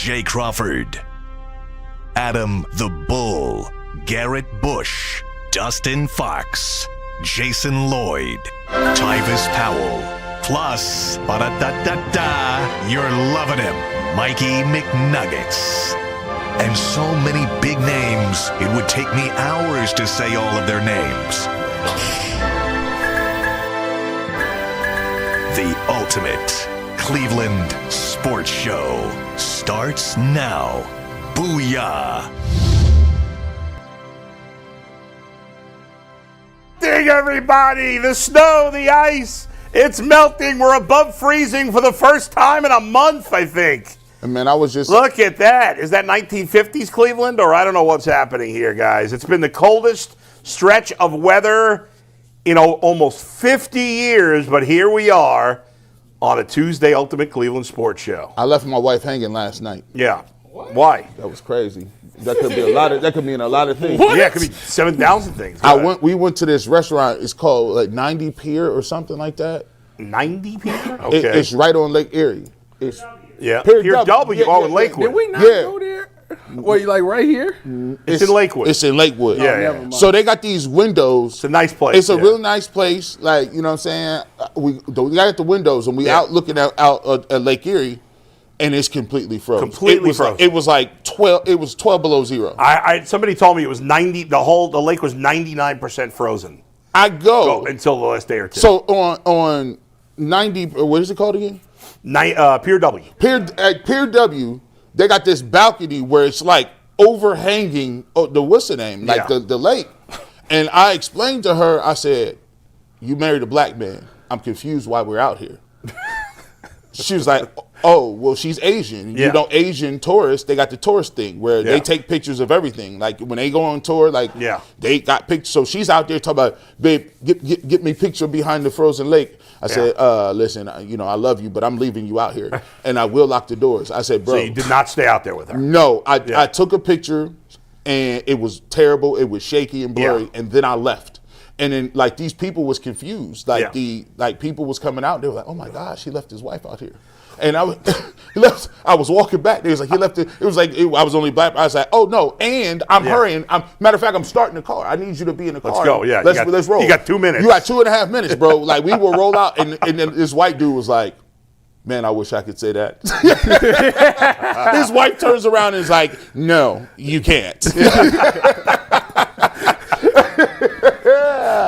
Jay Crawford, Adam the Bull, Garrett Bush, Dustin Fox, Jason Lloyd, Tyvis Powell, plus, ba-da-da-da-da, you're loving him, Mikey McNuggets. And so many big names, it would take me hours to say all of their names. The ultimate Cleveland sports show starts now. Booyah! Ding, everybody! The snow, the ice, it's melting. We're above freezing for the first time in a month, I think. And man, I was just... Look at that. Is that 1950s Cleveland? Or I don't know what's happening here, guys. It's been the coldest stretch of weather in almost 50 years, but here we are on a Tuesday Ultimate Cleveland Sports Show. I left my wife hanging last night. Yeah. What? Why? That was crazy. That could be a lot of. That could mean a lot of things. What? Yeah, it could be 7,000 things. We went to this restaurant. It's called like 90 Pier or something like that. 90 Pier? Okay. It's right on Lake Erie. It's Pier W. In Lakewood. Did we not go there? Where you like right here? It's in Lakewood. It's in Lakewood. Yeah. So they got these windows. It's a nice place. It's a real nice place. Like, you know what I'm saying? We got at the windows and we out looking out at Lake Erie, and it's completely frozen. Frozen. It was like 12. It was 12 below zero. Somebody told me it was 90. The lake was 99% frozen. I go until the last day or two. So on 90. What is it called again? Pier W. At Pier W, they got this balcony where it's like overhanging what's the name? Like the lake. And I explained to her, I said, "You married a black man. I'm confused why we're out here." She was like, "Oh, well, she's Asian. You know, Asian tourists, they got the tourist thing where they take pictures of everything. Like when they go on tour, they got pictures. So she's out there talking about, babe, get me a picture behind the frozen lake." I said, listen, I love you, but I'm leaving you out here, and I will lock the doors. I said, bro. So you did not stay out there with her? No, I took a picture, and it was terrible. It was shaky and blurry, and then I left. And then, like, these people was confused. People was coming out. They were like, "Oh my gosh, he left his wife out here." And I was walking back. They was like, he left it. It was like I was only black. I was like, "Oh no!" And I'm hurrying. Matter of fact, I'm starting the car. I need you to be in the car. Let's go. Yeah, let's roll. You got 2 minutes. You got 2.5 minutes, bro. Like we will roll out, and then this white dude was like, "Man, I wish I could say that." His wife turns around and is like, "No, you can't."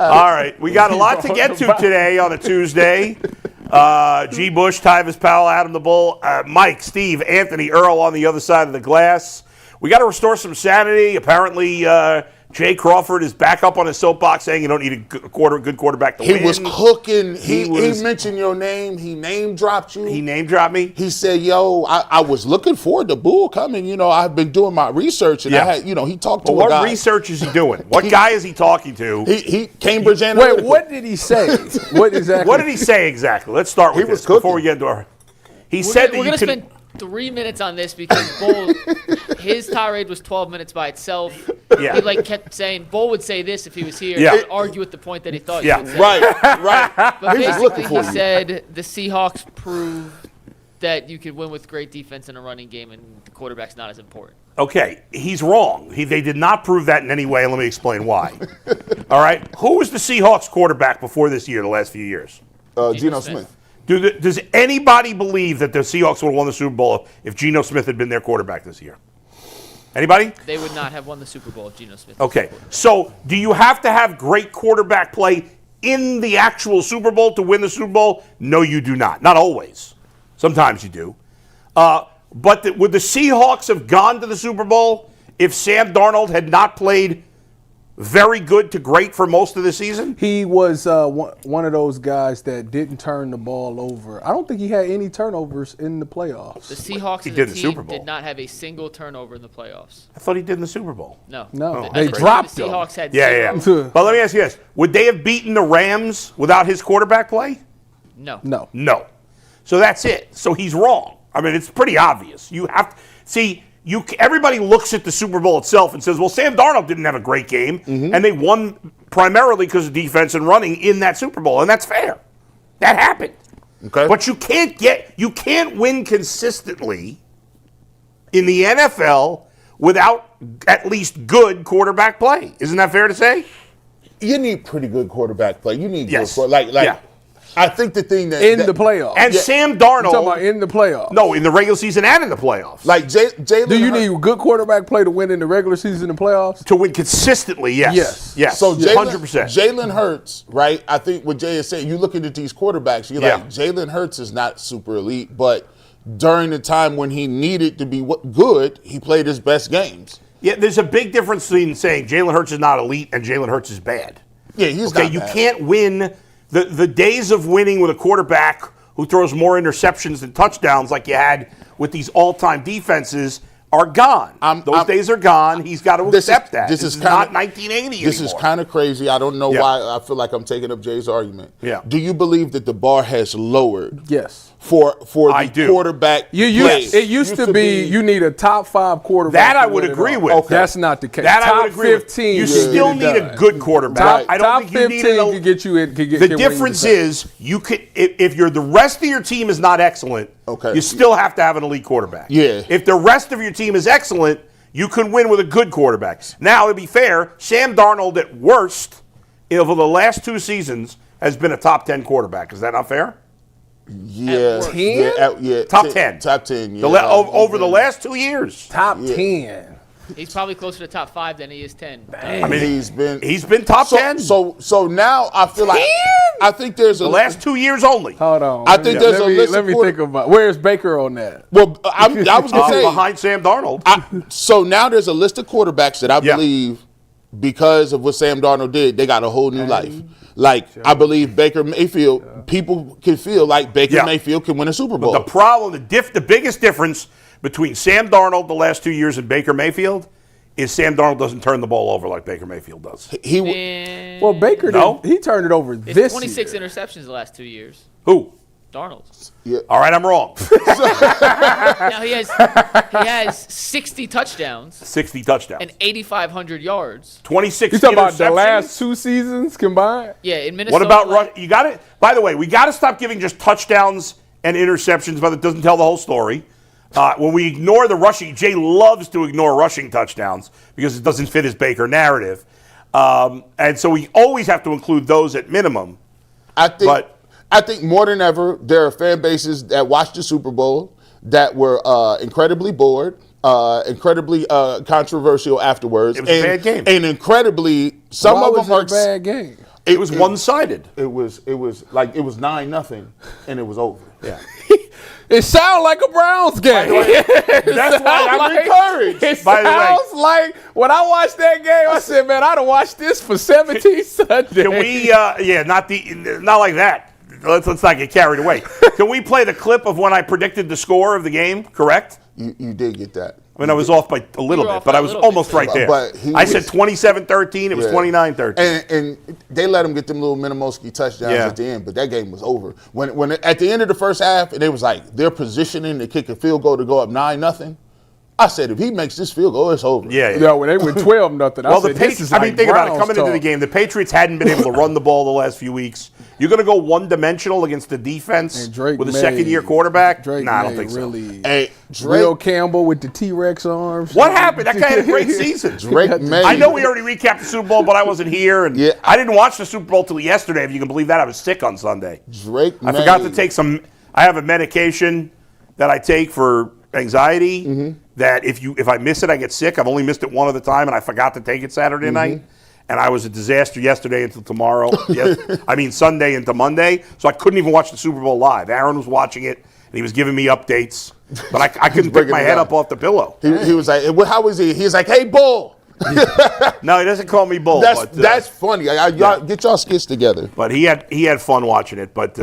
All right, we got a lot to get to today on a Tuesday. G. Bush, Tyvis, Powell, Adam the Bull, Mike, Steve, Anthony, Earl on the other side of the glass. We got to restore some sanity. Apparently, Jay Crawford is back up on his soapbox saying you don't need a good quarterback to win. He was cooking. He mentioned your name. He name dropped you. He name dropped me? He said, yo, I was looking forward to Bull coming. I've been doing my research, and I had, he talked to a guy. What research is he doing? What guy is he talking to? He Cambridge Analytica. Wait, what did he say? What did he say exactly? Let's start with this before we get into our... He said that we're going to spend 3 minutes on this because Bull, his tirade was 12 minutes by itself. Yeah. He kept saying, Bull would say this if he was here. He would argue with the point that he thought you would say. Right. But basically he said the Seahawks proved that you could win with great defense in a running game and the quarterback's not as important. Okay, he's wrong. They did not prove that in any way, and let me explain why. All right, who was the Seahawks quarterback before this year, the last few years? Geno Smith. Does anybody believe that the Seahawks would have won the Super Bowl if Geno Smith had been their quarterback this year? Anybody? They would not have won the Super Bowl if Geno Smith. Okay, so do you have to have great quarterback play in the actual Super Bowl to win the Super Bowl? No, you do not. Not always. Sometimes you do. But would the Seahawks have gone to the Super Bowl if Sam Darnold had not played very good to great for most of the season? He was one of those guys that didn't turn the ball over. I don't think he had any turnovers in the playoffs. The Seahawks as a team Super Bowl. Did not have a single turnover in the playoffs. I thought he did in the Super Bowl. No. They dropped him. The Seahawks had zero. But let me ask you this. Would they have beaten the Rams without his quarterback play? No. So that's it. So he's wrong. I mean, it's pretty obvious. You have to see. Everybody looks at the Super Bowl itself and says, "Well, Sam Darnold didn't have a great game, and they won primarily because of defense and running in that Super Bowl," and that's fair. That happened. Okay. But you can't win consistently in the NFL without at least good quarterback play. Isn't that fair to say? You need pretty good quarterback play. You need Yes. good Yeah. I think the thing that the playoffs. And Sam Darnold. You're talking about in the playoffs. No, in the regular season and in the playoffs. like Jalen. Do you need good quarterback play to win in the regular season and playoffs? To win consistently, yes. Yes. Yes. So 100%. Jalen Hurts, right? I think what Jay is saying, you looking at these quarterbacks, you're like, Jalen Hurts is not super elite, but during the time when he needed to be good, he played his best games. Yeah, there's a big difference between saying Jalen Hurts is not elite and Jalen Hurts is bad. Yeah, he's Okay, not you bad. can't win. The days of winning with a quarterback who throws more interceptions than touchdowns like you had with these all-time defenses are gone. Those days are gone. He's got to accept that. This is not 1980 This anymore. is kind of crazy. I don't know why I feel like I'm taking up Jay's argument. Yeah. Do you believe that the bar has lowered Yes. for I the do. quarterback play? It used to be you need a top 5 quarterback. That I to would win it agree all. with. Okay. That's not the case. That top I would agree with. 15. You get still it need a done. good quarterback. Top, I don't top think you 15 need can get you in. Can get, The can win difference the is you could if you're the rest of your team is not excellent, Okay. you still have to have an elite quarterback. Yeah. If the rest of your team is excellent, you can win with a good quarterback. Now, to be fair, Sam Darnold at worst over the last 2 seasons has been a top 10 quarterback. Is that not fair? Yeah. 10? Yeah. Top 10. Top 10, yeah. Over the last 2 years. top 10. He's probably closer to top 5 than he is 10. I mean, he's been top 10 So now I feel like I think there's the last 2 years only. Hold on. I think there's a list Let of me think about where's Baker on that. Well, I was gonna say Behind Sam Darnold. so now there's a list of quarterbacks that I Yeah. believe because of what Sam Darnold did, they got a whole new life. Like I believe Baker Mayfield, people can feel like Baker Mayfield can win a Super Bowl. The problem, the biggest difference between Sam Darnold the last 2 years and Baker Mayfield is Sam Darnold doesn't turn the ball over like Baker Mayfield does. Well, Baker No. he turned it over It's this 26 year. interceptions the last 2 years. Who? Darnold. All right, I'm wrong. Now he has 60 touchdowns 60 touchdowns. and 8,500 yards. 26 You talking about the interceptions? last 2 seasons combined? Yeah, in Minnesota. What about you got it? By the way, we got to stop giving just touchdowns and interceptions, but it doesn't tell the whole story. When we ignore the rushing, Jay loves to ignore rushing touchdowns because it doesn't fit his Baker narrative. And so we always have to include those at minimum. I think more than ever, there are fan bases that watched the Super Bowl that were incredibly bored, incredibly controversial afterwards. It was a bad game. And incredibly, some Why of was them are it a bad game? It was one-sided. It was like it was 9-0 and it was over. Yeah. It sounds like a Browns game. That's why I'm encouraged. It By the way, sounds like when I watched that game, I said, "Man, I'd have watched this for 17 Sundays." can we? Not like that. Let's not get carried away. Can we play the clip of when I predicted the score of the game? Correct. You did get that. I mean, I was off by a little were bit, off but by I a was little almost bit. right there. But he I said was- 27-13. It was Yeah. 29-13. And they let him get them little Minimoski touchdowns Yeah. at the end, but that game was over. When at the end of the first half, and it was like they're positioning to kick a field goal to go up 9-0. I said, if he makes this field goal, it's over. Yeah. Yeah, when they went 12-0, Well, I said, this is like think about it. Browns Coming into talk. the game, the Patriots hadn't been able to run the ball the last few weeks. You're going to go one-dimensional against the defense And Drake with a May- second-year quarterback? Drake Nah, I don't May think so. really, Hey, Will Drake, Campbell with the T-Rex arms. What happened? That guy had a great season. Drake May. I know we already recapped the Super Bowl, but I wasn't here, and Yeah. I didn't watch the Super Bowl till yesterday. If you can believe that, I was sick on Sunday. Drake I May. forgot to take some. I have a medication that I take for anxiety. Mm-hmm. That if I miss it, I get sick. I've only missed it one other time, and I forgot to take it Saturday Mm-hmm. night. And I was a disaster yesterday until tomorrow. Sunday into Monday. So I couldn't even watch the Super Bowl live. Aaron was watching it, and he was giving me updates, but I couldn't pick breaking my it head down. up off the pillow. He was like, well, how was he? He's like, hey, Bull. No, he doesn't call me Bull. That's funny. Y'all get y'all skits together. But he had fun watching it. But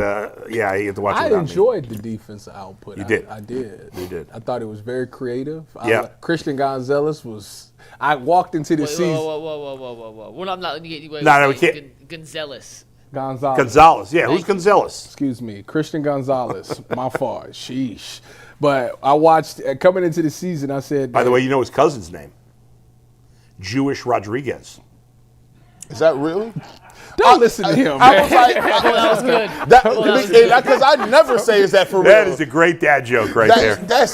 yeah, he had to watch it. I without me. enjoyed the defensive output. You did. I did. You did. I thought it was very creative. Yeah. Christian Gonzalez was. I walked into the Wait, season. whoa. We're not letting you get No, we can't. Gonzalez. Gonzalez. Yeah, who's Gonzalez? Excuse me, Christian Gonzalez. My fault. Sheesh. But I watched coming into the season. I said. By the way, you know his cousin's name? Jewish Rodriguez. Is that really? Don't listen to him, I man. was like, That was good. because I never say is that for real. That is a great dad joke right there. That's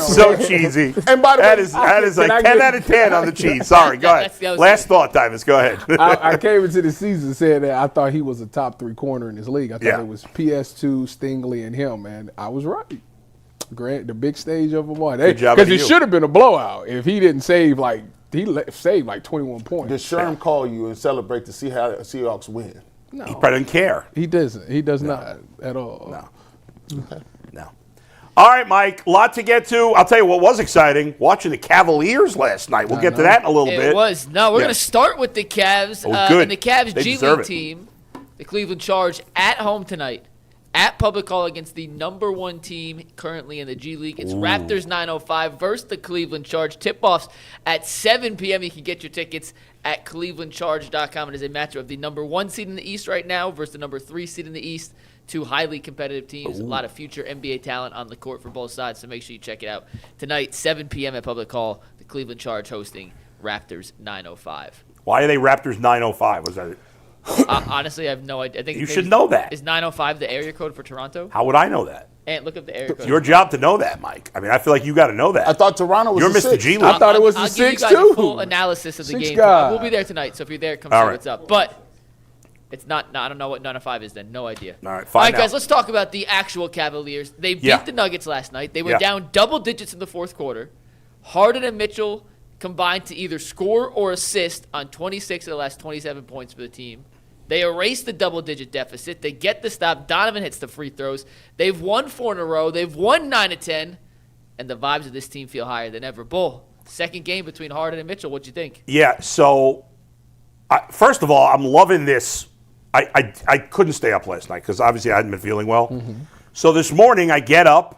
So cheesy. And by the that way, is like I 10 get- out of 10 on the cheese. Sorry, go ahead. that was Last thought, Tyvis. Go ahead. I came into the season saying that I thought he was a top 3 corner in this league. I thought Yeah. it was PS2, Stingley, and him, and I was right. Grant, the big stage of them all. Good job Because out it of you. should have been a blowout if he didn't save saved like 21 points. Did Sherm call you and celebrate to see how the Seahawks win? He probably doesn't care. He doesn't. He does not at all. No. All right, Mike, a lot to get to. I'll tell you what was exciting, watching the Cavaliers last night. We'll get to that in a little bit. It was. No, we're going to start with the Cavs. Oh, good. And the Cavs They G deserve League it. team, the Cleveland Charge, at home tonight. At Public Hall against the number 1 team currently in the G League. It's Raptors 905 versus the Cleveland Charge. Tip-offs at 7 p.m. You can get your tickets at clevelandcharge.com. It is a matchup of the number 1 seed in the East right now versus the number 3 seed in the East. 2 highly competitive teams. A lot of future NBA talent on the court for both sides, so make sure you check it out. Tonight, 7 p.m. at Public Hall, the Cleveland Charge hosting Raptors 905. Why are they Raptors 905? Was that it? Honestly, I have no idea. I think You maybe- should know that. Is 905 the area code for Toronto? How would I know that? And look up the area code. It's your job to know that, Mike. I mean, I feel like you got to know that. I thought Toronto was You're the Mr. 6. G League. I thought it was I'll the give you 6 guys a too. full analysis of the 6 game. guy. We'll be there tonight, so if you're there, come All see right. what's up. But it's not. I don't know what 905 is then. No idea. All right, All find right, guys. out. Let's talk about the actual Cavaliers. They beat Yeah. the Nuggets last night. They were Yeah. down double digits in the fourth quarter. Harden and Mitchell combined to either score or assist on 26 of the last 27 points for the team. They erase the double-digit deficit. They get the stop. Donovan hits the free throws. They've won 4 in a row. They've won 9 of 10. And the vibes of this team feel higher than ever. Bull, second game between Harden and Mitchell. What'd you think? Yeah, so first of all, I'm loving this. I couldn't stay up last night because obviously I hadn't been feeling well. So this morning I get up.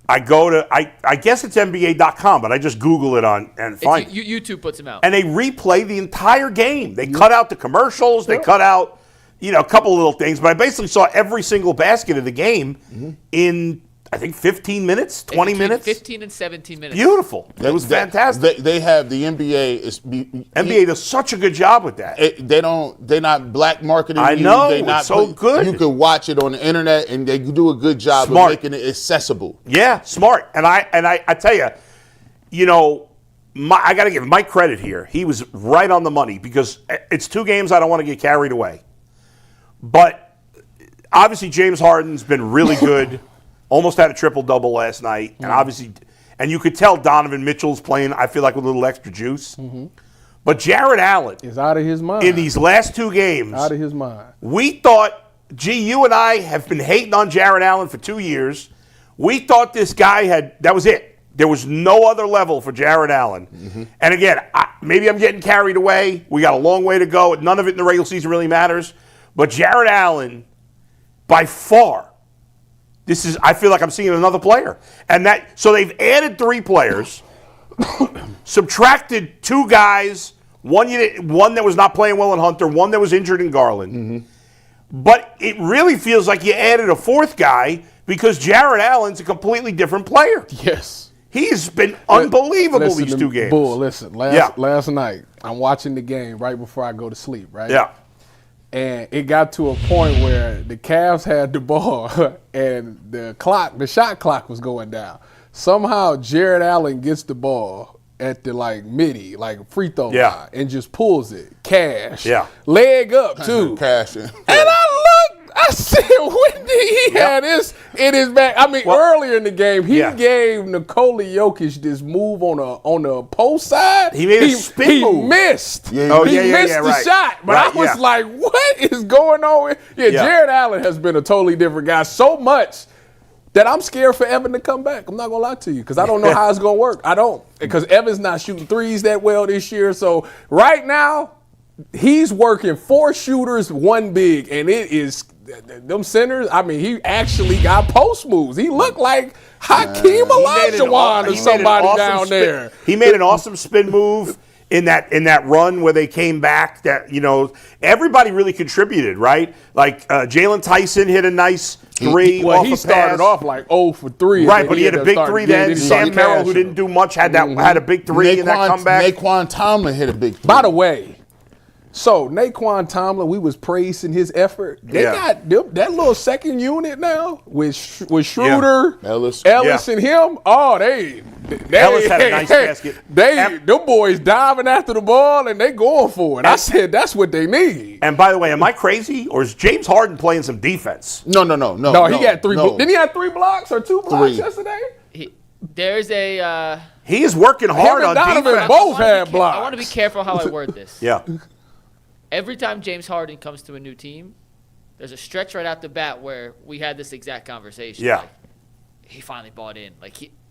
I go to, I guess it's NBA.com, but I just Google it and find it. YouTube puts them out. And they replay the entire game. They cut out the commercials. They cut out, a couple of little things. But I basically saw every single basket of the game in, I think, 15 minutes, 20 Between minutes. 15 and 17 minutes. Beautiful. It was fantastic. They have the NBA. NBA does such a good job with that. They're not black marketing. I know, They it's not so good. You can watch it on the internet, and they do a good job Smart. of making it accessible. Yeah, smart. And I tell you, I got to give Mike credit here. He was right on the money because it's 2 games I don't want to get carried away. But obviously James Harden's been really good. Almost had a triple-double last night. And obviously, and you could tell Donovan Mitchell's playing, I feel like, with a little extra juice. But Jared Allen, Is out of his mind. in these last 2 games, Out of his mind. we thought, you and I have been hating on Jared Allen for 2 years. We thought this guy that was it. There was no other level for Jared Allen. And again, maybe I'm getting carried away. We got a long way to go. None of it in the regular season really matters. But Jared Allen, by far, I feel like I'm seeing another player. So they've added 3 players, subtracted 2 guys, one that was not playing well in Hunter, one that was injured in Garland. But it really feels like you added a 4th guy because Jared Allen's a completely different player. Yes. He's been unbelievable Listen these to 2 games. Bull, listen. Last night, I'm watching the game right before I go to sleep, right? Yeah. And it got to a point where the Cavs had the ball and the shot clock was going down. Somehow Jared Allen gets the ball at the midi, free throw line, and just pulls it. Cash. Yeah. Leg up too. Cash. And I looked, I said, when did he have this in his back? I mean, earlier in the game, he gave Nikola Jokic this move on the post side. He made a spin move. He missed. He Yeah, missed the right. shot. But Right, I was like, what is going on? Jared Allen has been a totally different guy so much that I'm scared for Evan to come back. I'm not going to lie to you because I don't know how it's going to work. I don't. Because Evan's not shooting threes that well this year. So right now, he's working 4 shooters, 1 big. And it is them centers. I mean, he actually got post moves. He looked like Hakeem Olajuwon or somebody down there. He made an awesome spin move in that run where they came back. Everybody really contributed, right? Like Jalen Tyson hit a nice 3. He started off 0 for 3. Right, but he had a big 3 then. Sam Merrill, who didn't do much, had a big 3 in that comeback. Naquan Tomlin hit a big 3. By the way, So Naquan Tomlin, we was praising his effort. They got that little second unit now with Schroeder, Ellis, and him. Oh, they Ellis had a nice basket. Them boys diving after the ball and they going for it. I said that's what they need. And by the way, am I crazy or is James Harden playing some defense? No. He got 3. Didn't he have 3 blocks or 2 blocks yesterday? There's a. He is working hard on Donovan defense. both had blocks. I want to be careful how I word this. Yeah. Every time James Harden comes to a new team, there's a stretch right out the bat where we had this exact conversation. Yeah. Like, he finally bought in.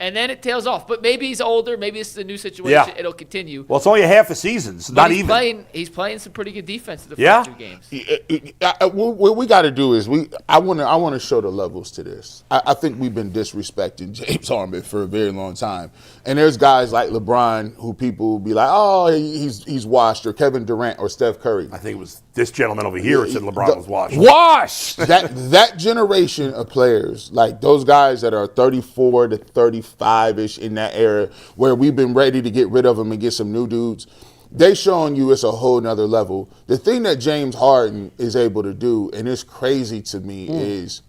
And then it tails off. But maybe he's older. Maybe this is a new situation. Yeah. It'll continue. Well, it's only a half a season. It's not even. He's playing some pretty good defense in the first 2 games. What we got to do is I want to show the levels to this. I think we've been disrespecting James Harden for a very long time, and there's guys like LeBron who people will be like, oh, he's washed, or Kevin Durant or Steph Curry. I think it was this gentleman over here who said LeBron was washed. Washed. That generation of players, like those guys that are 34 to 35-ish in that era, where we've been ready to get rid of them and get some new dudes, they showing you it's a whole nother level. The thing that James Harden is able to do, and it's crazy to me, is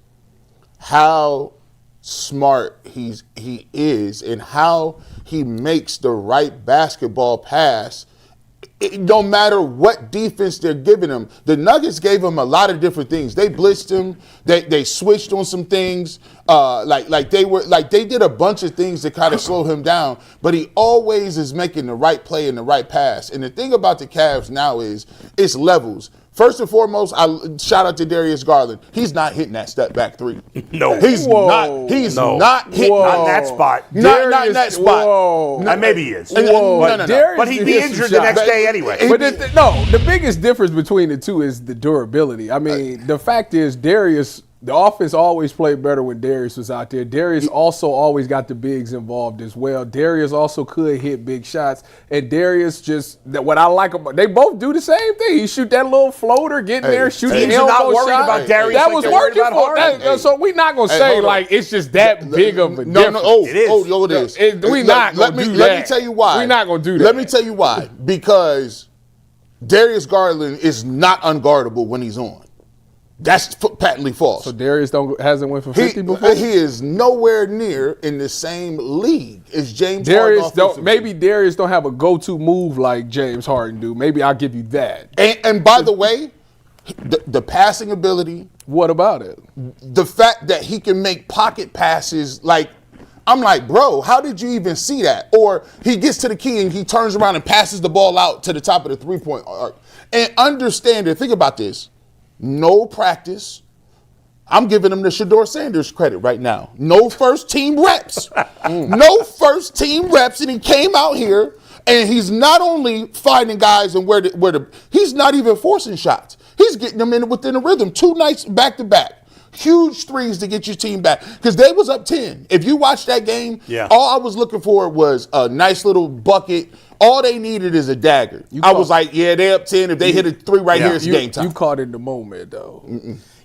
how smart he is and how he makes the right basketball pass. No matter what defense they're giving him. The Nuggets gave him a lot of different things. They blitzed him. They switched on some things. They did a bunch of things to kind of slow him down. But he always is making the right play and the right pass. And the thing about the Cavs now is it's levels. First and foremost, I shout out to Darius Garland. He's not hitting that step back 3. No. He's not. He's not hitting Not in that spot. Not in that spot. Maybe he is. No. But he'd be injured the next day anyway. But the biggest difference between the two is the durability. I mean, the fact is Darius, the offense always played better when Darius was out there. Darius also always got the bigs involved as well. Darius also could hit big shots. And Darius what I like about, they both do the same thing. He shoot that little floater, get in there, shoot the elbow not worried shot. about Darius that like was they're worried working about for Harden. So we're not going to say like it's just that big of a difference. It is. It is. We're not going to do that. Let me tell you why. We're not going to do that. Let me tell you why. Because Darius Garland is not unguardable when he's on. That's patently false. So Darius hasn't went for 50 before? He is nowhere near in the same league as James Harden. Harden. Maybe Darius don't have a go-to move like James Harden do. Maybe I'll give you that. And by the way, the passing ability. What about it? The fact that he can make pocket passes, I'm like, bro, how did you even see that? Or he gets to the key and he turns around and passes the ball out to the top of the three-point arc. And understand it. Think about this. No practice. I'm giving him the Shedeur Sanders credit right now. No first team reps. No first team reps. And he came out here and he's not only finding guys and he's not even forcing shots. He's getting them within the rhythm. 2 nights back to back. Huge threes to get your team back. Because they was up 10. If you watch that game, all I was looking for was a nice little bucket. All they needed is a dagger. I was like, they up 10. If they hit a 3 here, it's game time. You caught in the moment, though.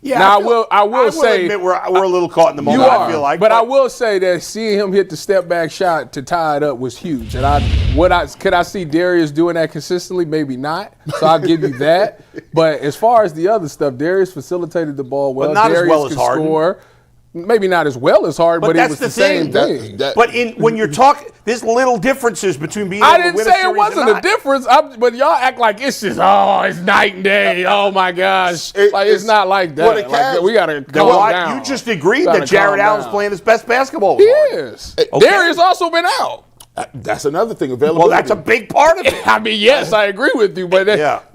Yeah, now, I will say admit we're a little caught in the moment. I feel like, but I will say that seeing him hit the step back shot to tie it up was huge. And could I see Darius doing that consistently? Maybe not. So I'll give you that. But as far as the other stuff, Darius facilitated the ball well. But not Darius as well as could Harden. Score. Maybe not as well as Harden, but it that's was the same thing. thing. But when you're talking, there's little differences between being able I to didn't win a say series it wasn't and a not. difference, but y'all act like it's just, it's night and day. Oh, my gosh. It's not like that. Well, the Cavs, we got to calm down. You just agreed that Jarrett Allen's playing his best basketball. He is. Okay. Darius also been out. That's another thing. Availability. Well, that's a big part of it. I mean, yes, I agree with you, but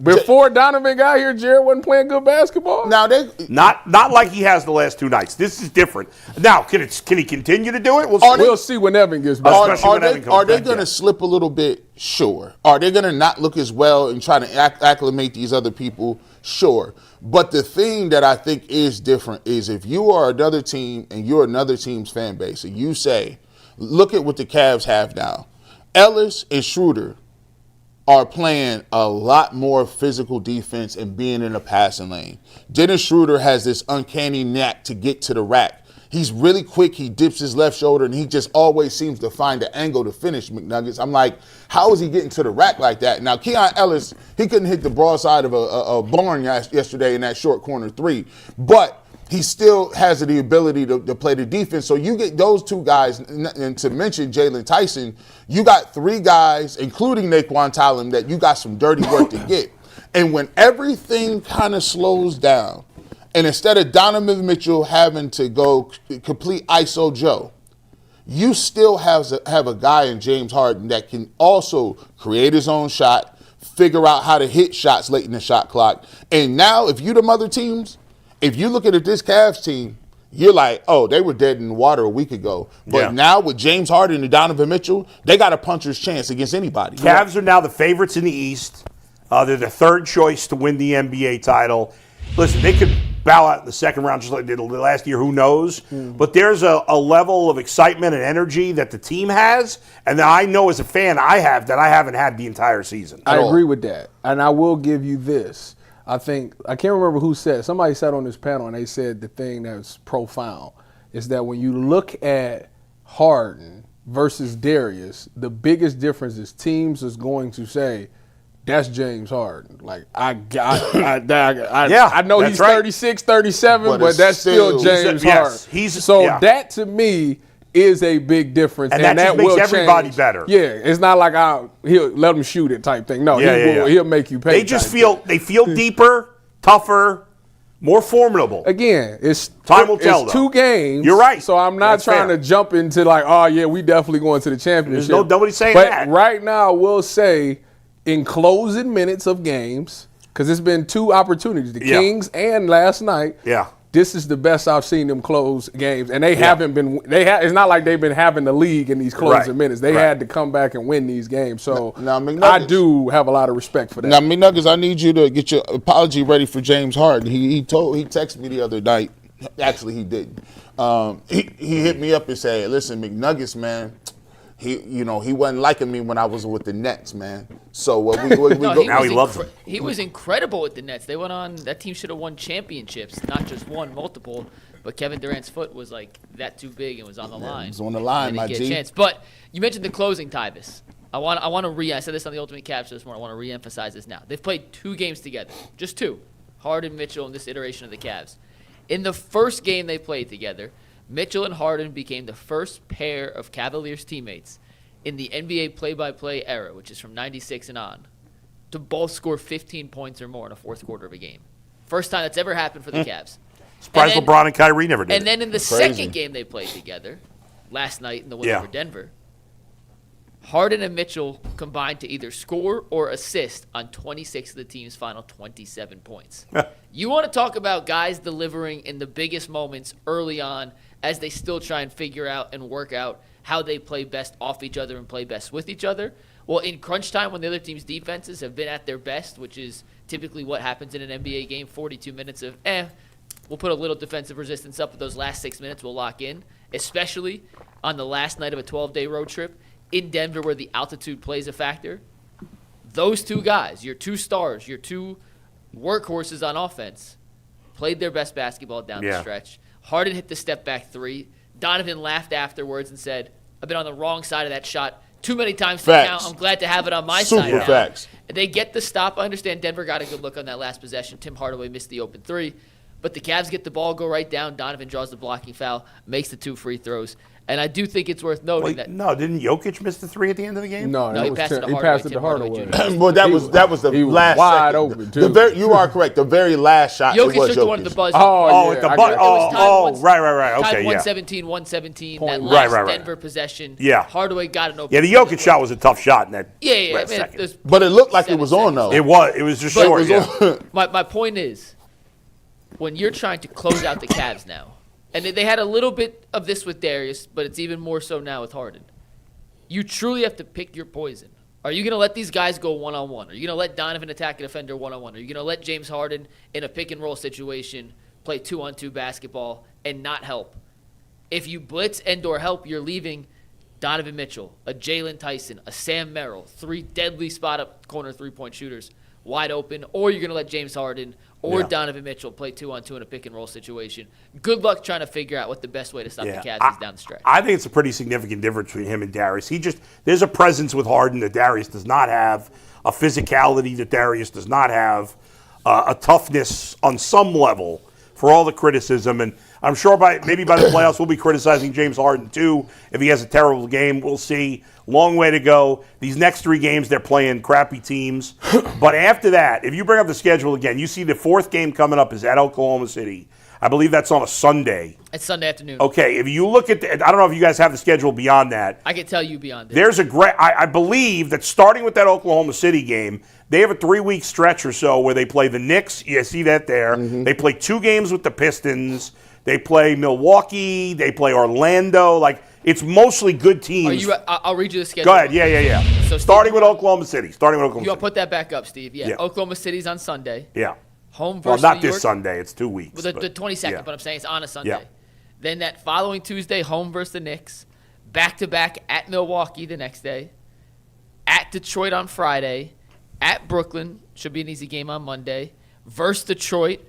before Donovan got here, Jarrett wasn't playing good basketball. Now not like he has the last 2 nights. This is different. Now, can he continue to do it? We'll see when Evan gets back. Are they going to slip a little bit? Sure. Are they going to not look as well and try to acclimate these other people? Sure. But the thing that I think is different is if you are another team and you're another team's fan base and you say, look at what the Cavs have now. Ellis and Schroeder are playing a lot more physical defense and being in a passing lane. Dennis Schroeder has this uncanny knack to get to the rack. He's really quick. He dips his left shoulder, and he just always seems to find the angle to finish McNuggets. I'm like, how is he getting to the rack like that? Now, Keon Ellis, he couldn't hit the broadside of a barn yesterday in that short corner three, but he still has the ability to play the defense. So you get those two guys, and to mention Jalen Tyson, you got three guys, including Naquan Talon, that you got some dirty work to get. And when everything kind of slows down, and instead of Donovan Mitchell having to go complete ISO Joe, you still have a guy in James Harden that can also create his own shot, figure out how to hit shots late in the shot clock. And now, if you them other teams, if you're looking at this Cavs team, you're like, oh, they were dead in the water a week ago. But now with James Harden and Donovan Mitchell, they got a puncher's chance against anybody. Cavs are now the favorites in the East. They're the third choice to win the NBA title. Listen, they could bow out in the second round just like they did last year. Who knows? But there's a level of excitement and energy that the team has, and that I know as a fan I haven't had the entire season. I agree with that. And I will give you this. I can't remember who said, somebody said on this panel, and they said the thing that's profound is that when you look at Harden versus Darius, the biggest difference is teams is going to say, that's James Harden. Like, I know he's 36, 37, but that's still James Harden. That to me is a big difference. And that just makes everybody better. Yeah, it's not like he'll let him shoot it type thing. No, he'll make you pay. They just feel deeper, tougher, more formidable. Again, time will tell. It's 2 games. You're right. So I'm not trying to jump into like, oh yeah, we definitely going to the championship. There's nobody saying that. But right now, I will say in closing minutes of games, because it's been 2 opportunities, the Kings and last night. Yeah. This is the best I've seen them close games, and they haven't been. It's not like they've been having the league in these closing minutes. They had to come back and win these games. So I do have a lot of respect for that. Now, McNuggets, I need you to get your apology ready for James Harden. He texted me the other night. Actually, he didn't. He hit me up and said, "Listen, McNuggets, man." He wasn't liking me when I was with the Nets, man. So now he loves them. He was incredible with the Nets. They went on. That team should have won championships, not just one, multiple. But Kevin Durant's foot was like that too big and was on the line. It was on the line, my G. Chance. But you mentioned the closing, Tyvis. I want to I said this on the Ultimate Cavs Show this morning. I want to re-emphasize this now. They've played 2 games together, just 2. Harden, Mitchell, in this iteration of the Cavs. In the first game they played together, Mitchell and Harden became the first pair of Cavaliers teammates in the NBA play-by-play era, which is from 96 and on, to both score 15 points or more in a fourth quarter of a game. First time that's ever happened for the Cavs. Surprised LeBron and Kyrie never did. And then in the second game they played together, last night in the win over Denver, Harden and Mitchell combined to either score or assist on 26 of the team's final 27 points. You want to talk about guys delivering in the biggest moments early on as they still try and figure out and work out how they play best off each other and play best with each other. Well, in crunch time, when the other team's defenses have been at their best, which is typically what happens in an NBA game, 42 minutes of, we'll put a little defensive resistance up, but those last 6 minutes we'll lock in, especially on the last night of a 12-day road trip in Denver where the altitude plays a factor. Those 2 guys, your 2 stars, your 2 workhorses on offense, played their best basketball down the stretch. Harden hit the step-back 3. Donovan laughed afterwards and said, I've been on the wrong side of that shot too many times to count. I'm glad to have it on my side now. Super facts. They get the stop. I understand Denver got a good look on that last possession. Tim Hardaway missed the open 3. But the Cavs get the ball, go right down. Donovan draws the blocking foul, makes the 2 free throws. And I do think it's worth noting that. No, didn't Jokic miss the 3 at the end of the game? No, he passed it to Hardaway. Well, that was the last wide second. Open, too. You are correct. The very last shot. Jokic took Jokic. one of the buzz. Right. Okay, tied yeah. 117, that last Denver possession. Yeah. Hardaway got an open. Yeah, the Jokic shot was a tough shot in that last second. But it looked like it was on, though. It was just short, My point is, when you're trying to close out the Cavs now, and they had a little bit of this with Darius, but it's even more so now with Harden. You truly have to pick your poison. Are you going to let these guys go one-on-one? Are you going to let Donovan attack a defender one-on-one? Are you going to let James Harden in a pick-and-roll situation play 2-on-2 basketball and not help? If you blitz and or help, you're leaving Donovan Mitchell, a Jalen Tyson, a Sam Merrill, 3 deadly spot-up corner 3-point shooters wide open, or you're going to let James Harden or Yeah. Donovan Mitchell play 2-on-2 in a pick-and-roll situation. Good luck trying to figure out what the best way to stop the Cavs is down the stretch. I think it's a pretty significant difference between him and Darius. There's a presence with Harden that Darius does not have, a physicality that Darius does not have, a toughness on some level for all the criticism. And I'm sure maybe by the playoffs we'll be criticizing James Harden too if he has a terrible game. We'll see. Long way to go. These next 3 games, they're playing crappy teams. But after that, if you bring up the schedule again, you see the 4th game coming up is at Oklahoma City. I believe that's on a Sunday. It's Sunday afternoon. Okay, if you look at I don't know if you guys have the schedule beyond that. I can tell you beyond it. There's a great, I believe that starting with that Oklahoma City game, they have a 3-week stretch or so where they play the Knicks. You see that there. Mm-hmm. They play 2 games with the Pistons. They play Milwaukee. They play Orlando. Like, it's mostly good teams. I'll read you the schedule. Go ahead. Yeah. So starting with Oklahoma City. You want to put that back up, Steve? Yeah. Yeah. Oklahoma City's on Sunday. Yeah. Home Well, versus not New this York. Sunday. It's 2 weeks. Well, the 22nd, yeah. but I'm saying it's on a Sunday. Yeah. Then that following Tuesday, home versus the Knicks. Back-to-back at Milwaukee the next day. At Detroit on Friday. At Brooklyn. Should be an easy game on Monday. Versus Detroit.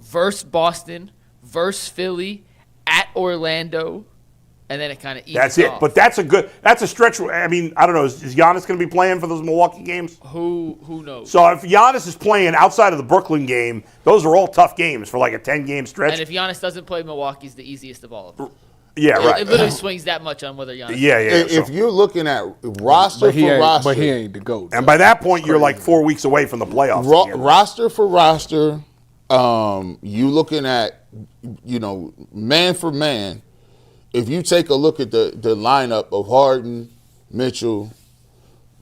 Versus Boston. Versus Philly. At Orlando. And then it kind of eases That's it. off. But that's a stretch. I mean, I don't know. Is Giannis going to be playing for those Milwaukee games? Who knows? So if Giannis is playing outside of the Brooklyn game, those are all tough games for like a 10-game stretch. And if Giannis doesn't play, Milwaukee's the easiest of all of them. Yeah, right. It literally swings that much on whether Giannis. Yeah. If you're looking at roster But he for ain't, roster, but he ain't the GOAT. And by that point, you're like 4 weeks away from the playoffs. again. roster for roster, you looking at, man for man. If you take a look at the lineup of Harden, Mitchell,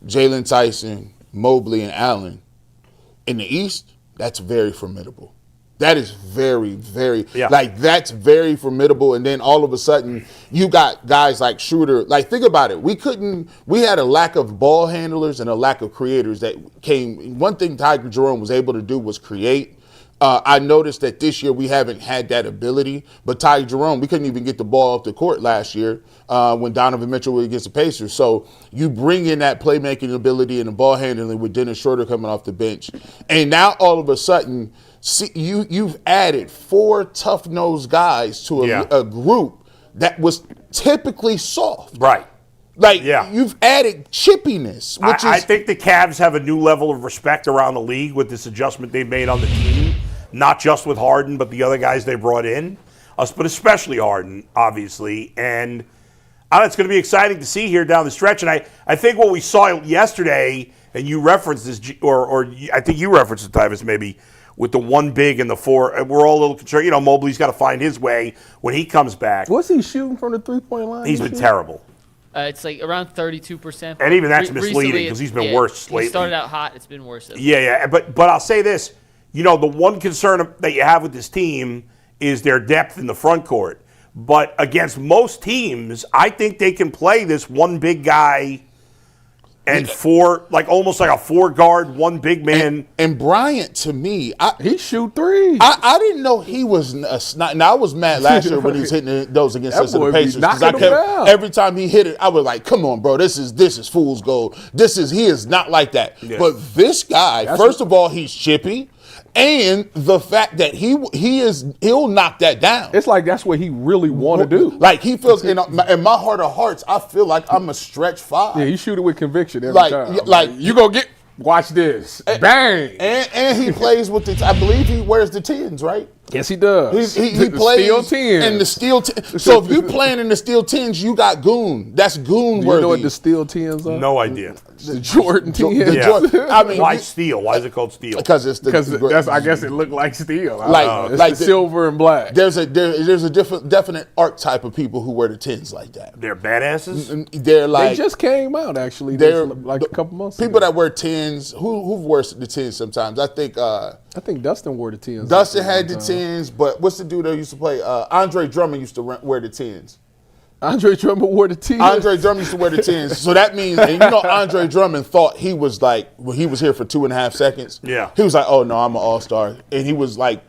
Jalen Tyson, Mobley, and Allen in the East, that's very formidable. That is very, very, that's very formidable. And then all of a sudden, you got guys like Shedeur. Like, think about it. We had a lack of ball handlers and a lack of creators that came. One thing Tiger Jerome was able to do was create. I noticed that this year we haven't had that ability. But Ty Jerome, we couldn't even get the ball off the court last year when Donovan Mitchell was against the Pacers. So you bring in that playmaking ability and the ball handling with Dennis Schroeder coming off the bench. And now all of a sudden, you've added 4 tough-nosed guys to a group that was typically soft. Right. You've added chippiness. I think the Cavs have a new level of respect around the league with this adjustment they've made on the team, not just with Harden, but the other guys they brought in, but especially Harden, obviously. And it's going to be exciting to see here down the stretch. And I think what we saw yesterday, and you referenced this, or I think you referenced it, Tyvis, maybe, with the 1 big and the 4, we're all a little concerned. Mobley's got to find his way when he comes back. What's he shooting from the 3-point line? He's been terrible. It's like around 32%. And even that's misleading because he's been worse lately. He started out hot. It's been worse. Yeah. But I'll say this. The one concern that you have with this team is their depth in the front court. But against most teams, I think they can play this 1 big guy and 4, like almost like a 4-guard, 1 big man. And Bryant, to me, he shoot 3. I didn't know he was a sniper. Now, I was mad last year when he was hitting those against us in the Pacers because I kept every time he hit it, I was like, "Come on, bro, this is fool's gold. He is not like that." Yeah. But this guy, first of all, he's chippy. And the fact that he'll knock that down. It's like that's what he really want to do. Like he feels in my heart of hearts, I feel like I'm a stretch 5. Yeah, he shoot it with conviction every time. Like you gonna get. Watch this. Bang. And he plays with the. I believe he wears the 10s, right? Yes, he does. He plays steel 10s. in the steel 10. So if you playing in the steel 10s, you got goon. That's goon worthy. You know what the steel 10s are? No idea. The Jordan 10s. Yeah. I mean, why steel? Why is it called steel? Because it's that's. I guess it looked like steel. Like the silver and black. There's a definite archetype of people who wear the 10s like that. They're badasses. They're like they just came out actually. They're like a couple months. People ago. that wear 10s. Who wears the 10s sometimes? I think Dustin wore the 10s. Dustin had the 10s, but what's the dude that used to play? Andre Drummond used to wear the 10s. Andre Drummond wore the 10s. Andre Drummond used to wear the 10s. So that means, and Andre Drummond thought he was like, when he was here for 2.5 seconds. Yeah. He was like, oh no, I'm an all-star. And he was like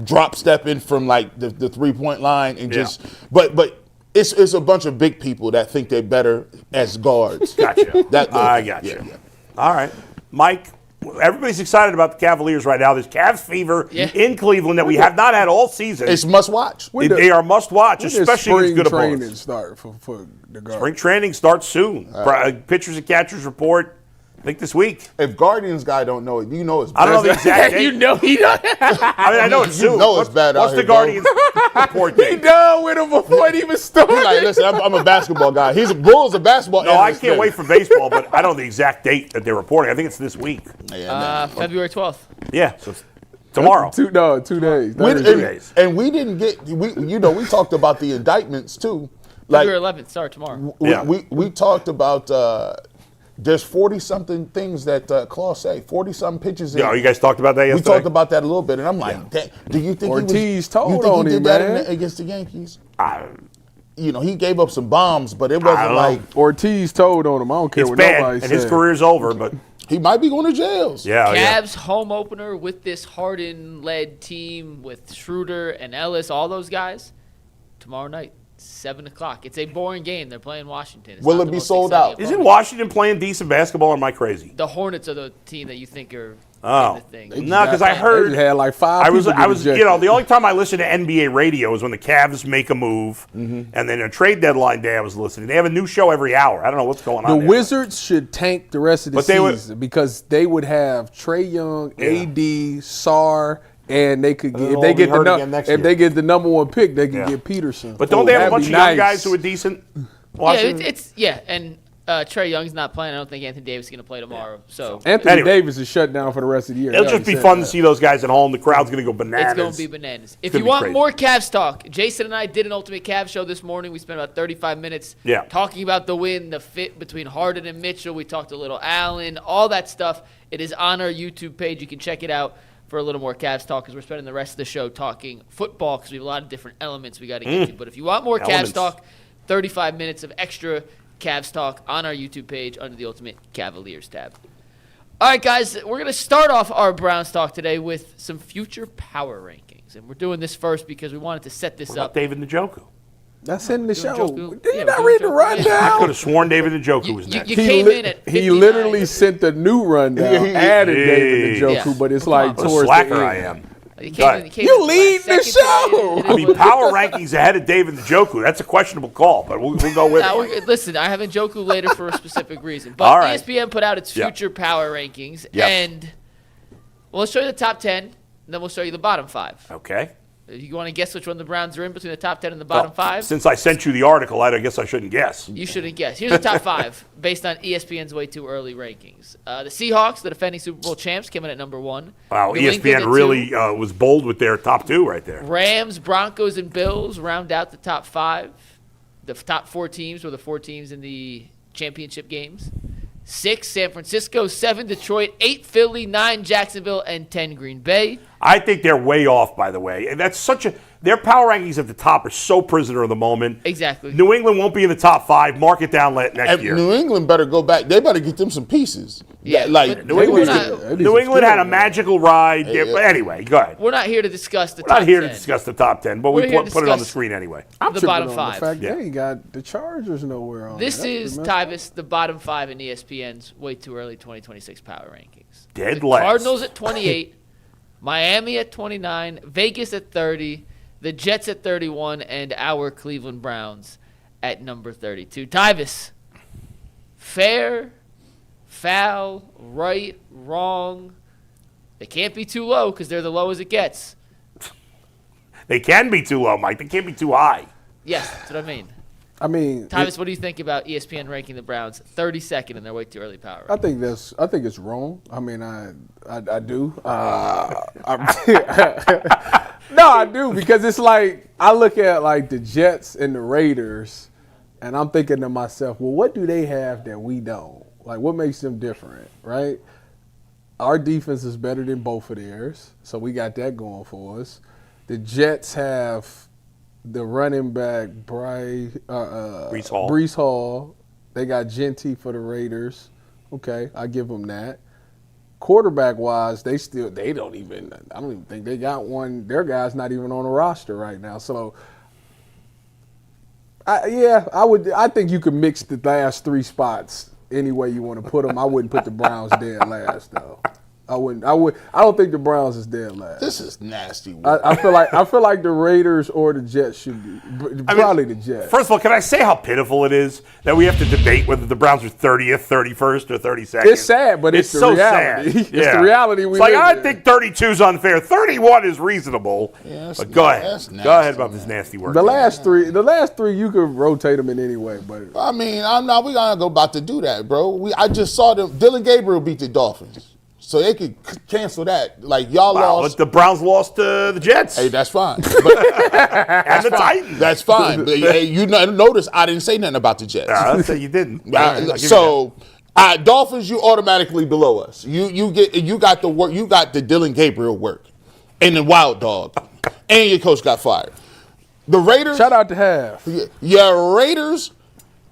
drop stepping from like the 3-point line and just, but it's a bunch of big people that think they're better as guards. Gotcha. I got you. All right. Mike, everybody's excited about the Cavaliers right now. There's Cavs fever in Cleveland that we have not had all season. It's must watch. They are must watch, especially against good spring opponents. training start for the Guardians? Spring training starts soon. Pitchers and catchers report, I think this week. If Guardians guy don't know it, you know it's bad. I don't know the exact date. You know he does. I mean, I know it's soon. You know it's bad out What's the here, bro. Guardians report He date? done with him before it even started. He's like, listen, I'm a basketball guy. Bull's a basketball No, I analyst, can't too. wait for baseball, but I don't know the exact date that they're reporting. I think it's this week. February 12th. Yeah, so it's tomorrow. 2 days. We- 2 days. And we didn't get, we talked about the indictments too. Like February 11th, start tomorrow. we talked about there's 40-something things that Claw say, 40-something pitches. Yeah, you guys talked about that we yesterday? talked about that a little bit, and I'm like, do you think Ortiz told you think on he him, did that man. against the Yankees? He gave up some bombs, but it wasn't don't like Ortiz told on him. I don't care It's what bad, nobody and said. his career's over, but he might be going to jails. yeah. Cavs home opener with this Harden-led team with Schroeder and Ellis, all those guys, tomorrow night, 7 o'clock. It's a boring game. They're playing Washington. It's Will not it the be most sold exciting out? opponent. Isn't Washington playing decent basketball, or am I crazy? The Hornets are the team that you think are Oh. in the thing. No, because I They heard just had like 5 I was, people get ejected. the only time I listen to NBA radio is when the Cavs make a move, and then a trade deadline day I was listening. They have a new show every hour. I don't know what's going on The there. Wizards should tank the rest of the But they would- season because they would have Trae Young, AD, Sar, and they could get, they'll if all they be get hurt the again next if year. they get the number 1 pick, they can Yeah. get Peterson. But don't they have a That'd bunch of be young nice. guys who are decent? Yeah, Washington? Trey Young's not playing. I don't think Anthony Davis is going to play tomorrow. So Anthony Anyway. Davis is shut down for the rest of the year. It'll They just be already fun said to see those guys at home. The crowd's going to go it's bananas. going to be bananas. If gonna you be want crazy. more Cavs talk, Jason and I did an Ultimate Cavs show this morning. We spent about 35 minutes talking about the win, the fit between Harden and Mitchell. We talked a little Allen, all that stuff. It is on our YouTube page. You can check it out for a little more Cavs talk because we're spending the rest of the show talking football because we have a lot of different elements we got to get to. But if you want more Elements. Cavs talk, 35 minutes of extra Cavs talk on our YouTube page under the Ultimate Cavaliers tab. All right, guys, we're going to start off our Browns talk today with some future power rankings. And we're doing this first because we wanted to set this What about up. David Njoku? That's in the show. Njoku. Did Yeah, you not we're read doing the Njoku. I rundown? could have sworn David Njoku was next. You came in at 59. He literally sent the new rundown, added David Njoku, Yeah. but it's Come like on. What a towards slacker the I end. am. You Go ahead. You lead the show. I mean, power rankings ahead of David Njoku. That's a questionable call, but we'll go with it. Listen, I have Njoku later for a specific reason. But All right. ESPN put out its Yeah. future power rankings. Yep. And we'll show you the top 10, and then we'll show you the bottom 5. Okay. You want to guess which one the Browns are in between the top 10 and the bottom 5? Since I sent you the article, I guess I shouldn't guess. You shouldn't guess. Here's the top 5 based on ESPN's way too early rankings. The Seahawks, the defending Super Bowl champs, came in at number 1. Wow, New England at ESPN really 2. was bold with their top 2 right there. Rams, Broncos, and Bills round out the top 5. The top 4 teams were the 4 teams in the championship games. 6, San Francisco. 7, Detroit. 8, Philly. 9, Jacksonville. And 10, Green Bay. I think they're way off, by the way. And that's their power rankings at the top are so prisoner of the moment. Exactly. New England won't be in the top 5. Mark it down next And year. New England better go back. They better get them some pieces. Yeah, like but New England, not- New England had a magical ride. Yeah. But anyway, go ahead. We're not here to discuss the We're top not here to 10. discuss the top 10, but We're we here to put it on the discuss screen anyway. I'm the tripping bottom on 5. The fact Yeah. they ain't got the Chargers nowhere on This there. is, That's messed up. Tyvis, the bottom 5 in ESPN's way too early 2026 power rankings. Dead the last. Cardinals at 28, Miami at 29, Vegas at 30, the Jets at 31, and our Cleveland Browns at number 32. Tyvis, fair, foul, right, wrong. They can't be too low because they're the low as it gets. They can be too low, Mike. They can't be too high. Yes, that's what I mean. I mean, Tyvis, what do you think about ESPN ranking the Browns 32nd in their way too early power? I think it's wrong. I mean, I do. No, I do because it's like I look at like the Jets and the Raiders, and I'm thinking to myself, well, what do they have that we don't? Like, what makes them different, right? Our defense is better than both of theirs, so we got that going for us. The Jets have the running back Breece Hall. They got Genty for the Raiders. Okay, I give them that. Quarterback wise, I don't even think they got one. Their guy's not even on the roster right now. So I think you could mix the last 3 spots any way you want to put them. I wouldn't put the Browns dead last though. I wouldn't. I don't think the Browns is dead last. This is nasty. I feel like the Raiders or the Jets should be. Probably the Jets. First of all, can I say how pitiful it is that we have to debate whether the Browns are 30th, 31st, or 32nd? It's sad, but it's the so reality. Sad. It's the reality we It's like, live I in. think 32 is unfair. 31 is reasonable. Yeah, but go ahead. that's nasty, Go ahead about this nasty work. The last three, you could rotate them in any way, but I mean, we gonna go about to do that, bro. I just saw them. Dylan Gabriel beat the Dolphins, so they could cancel that. Like y'all lost. But the Browns lost to the Jets. Hey, that's fine. And the Titans. That's fine. But, hey, you notice I didn't say nothing about the Jets. I'll say you didn't. I'll give you Dolphins, you automatically below us. You got the work. You got the Dylan Gabriel work, and the Wild Dog, and your coach got fired. The Raiders. shout out to Half. Yeah, Raiders.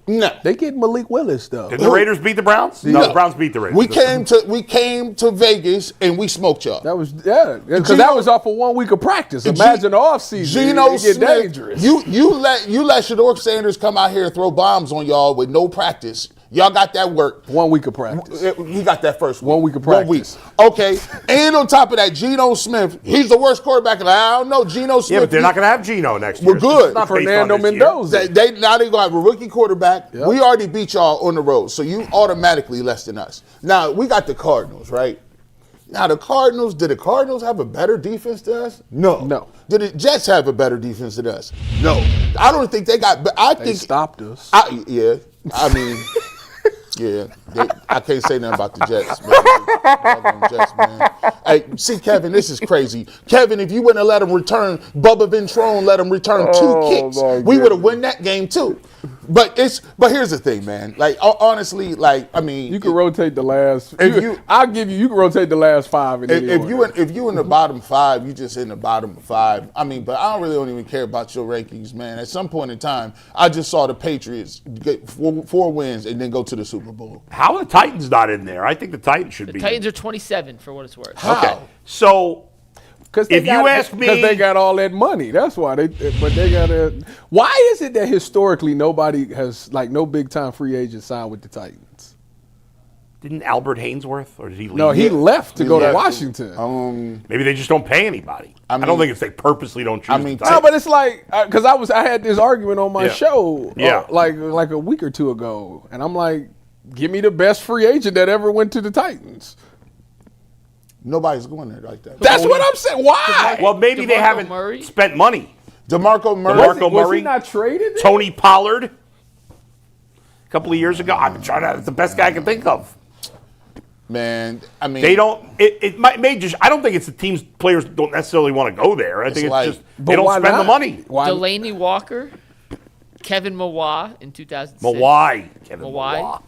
No. They get Malik Willis though. Did the Raiders beat the Browns? No, the Browns beat the Raiders. We came to Vegas and we smoked y'all. That was because that was off of 1 week of practice. Imagine the offseason. Geno it get Smith, dangerous. You let Shedeur Sanders come out here and throw bombs on y'all with no practice. Y'all got that work. 1 week of practice. He got that first week. 1 week of practice. 1 week. Okay. And on top of that, Geno Smith, he's the worst quarterback. I don't know. Geno Smith. Yeah, but they're not going to have Geno next year. We're good. It's not based Fernando on this year. Mendoza. Now they're going to have a rookie quarterback. Yep. We already beat y'all on the road, so you automatically less than us. Now, we got the Cardinals, right? Now, did the Cardinals have a better defense than us? No. Did the Jets have a better defense than us? No. I don't think they got – I think They stopped us. I can't say nothing about the Jets, man. Jets, man. Hey, see, Kevin, this is crazy. Kevin, if you wouldn't have let him return, Bubba Ventrone let him return 2 kicks, we would have won that game too. But here's the thing, man. Like honestly, you can rotate the last. I'll give you. You can rotate the last 5. If you in the bottom 5, you just in the bottom 5. But I don't even care about your rankings, man. At some point in time, I just saw the Patriots get 4 wins and then go to the Super Bowl. How are the Titans not in there? I think the Titans should be. The Titans are 27 for what it's worth. How? Okay, so. If you ask me, because they got all that money, that's why they. But they got it. Why is it that historically nobody has no big time free agent signed with the Titans? Didn't Albert Hainsworth, or did he leave? No, he left to go to Washington. Maybe they just don't pay anybody. I don't think it's they purposely don't choose. The Titans. No, but it's like because I had this argument on my show, like a week or 2 ago, and I'm like, give me the best free agent that ever went to the Titans. Nobody's going there like that. That's what I'm saying. Why? Well, maybe they haven't spent money. DeMarco Murray. Was he not traded? Tony Pollard. A couple of years ago, I'm trying to. It's the best guy I can think of. Man, they don't. It may just. I don't think it's the team's players don't necessarily want to go there. I think it's just they don't spend the money. Delaney Walker, Kevin Mawai in 2006. Kevin Mawai.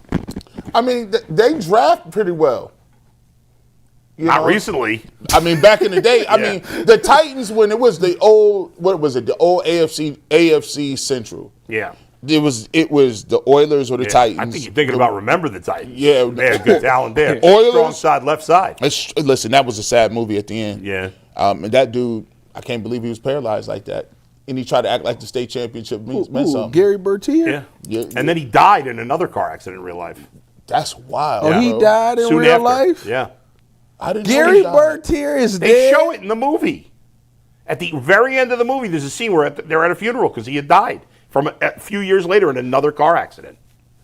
They draft pretty well. Not recently. Back in the day. The Titans when it was the old the old AFC Central. Yeah. It was the Oilers or the Titans. I think you're thinking about Remember the Titans. Yeah. They had good talent there. Oilers. Strong side, left side. Listen, that was a sad movie at the end. Yeah. And that dude, I can't believe he was paralyzed like that. And he tried to act like the state championship meant something. Gary Bertier? Yeah. And then he died in another car accident in real life. That's wild. Oh, he died in real life? Yeah. Gary Bertier is dead. They show it in the movie. At the very end of the movie, there's a scene where they're at a funeral because he had died from a few years later in another car accident.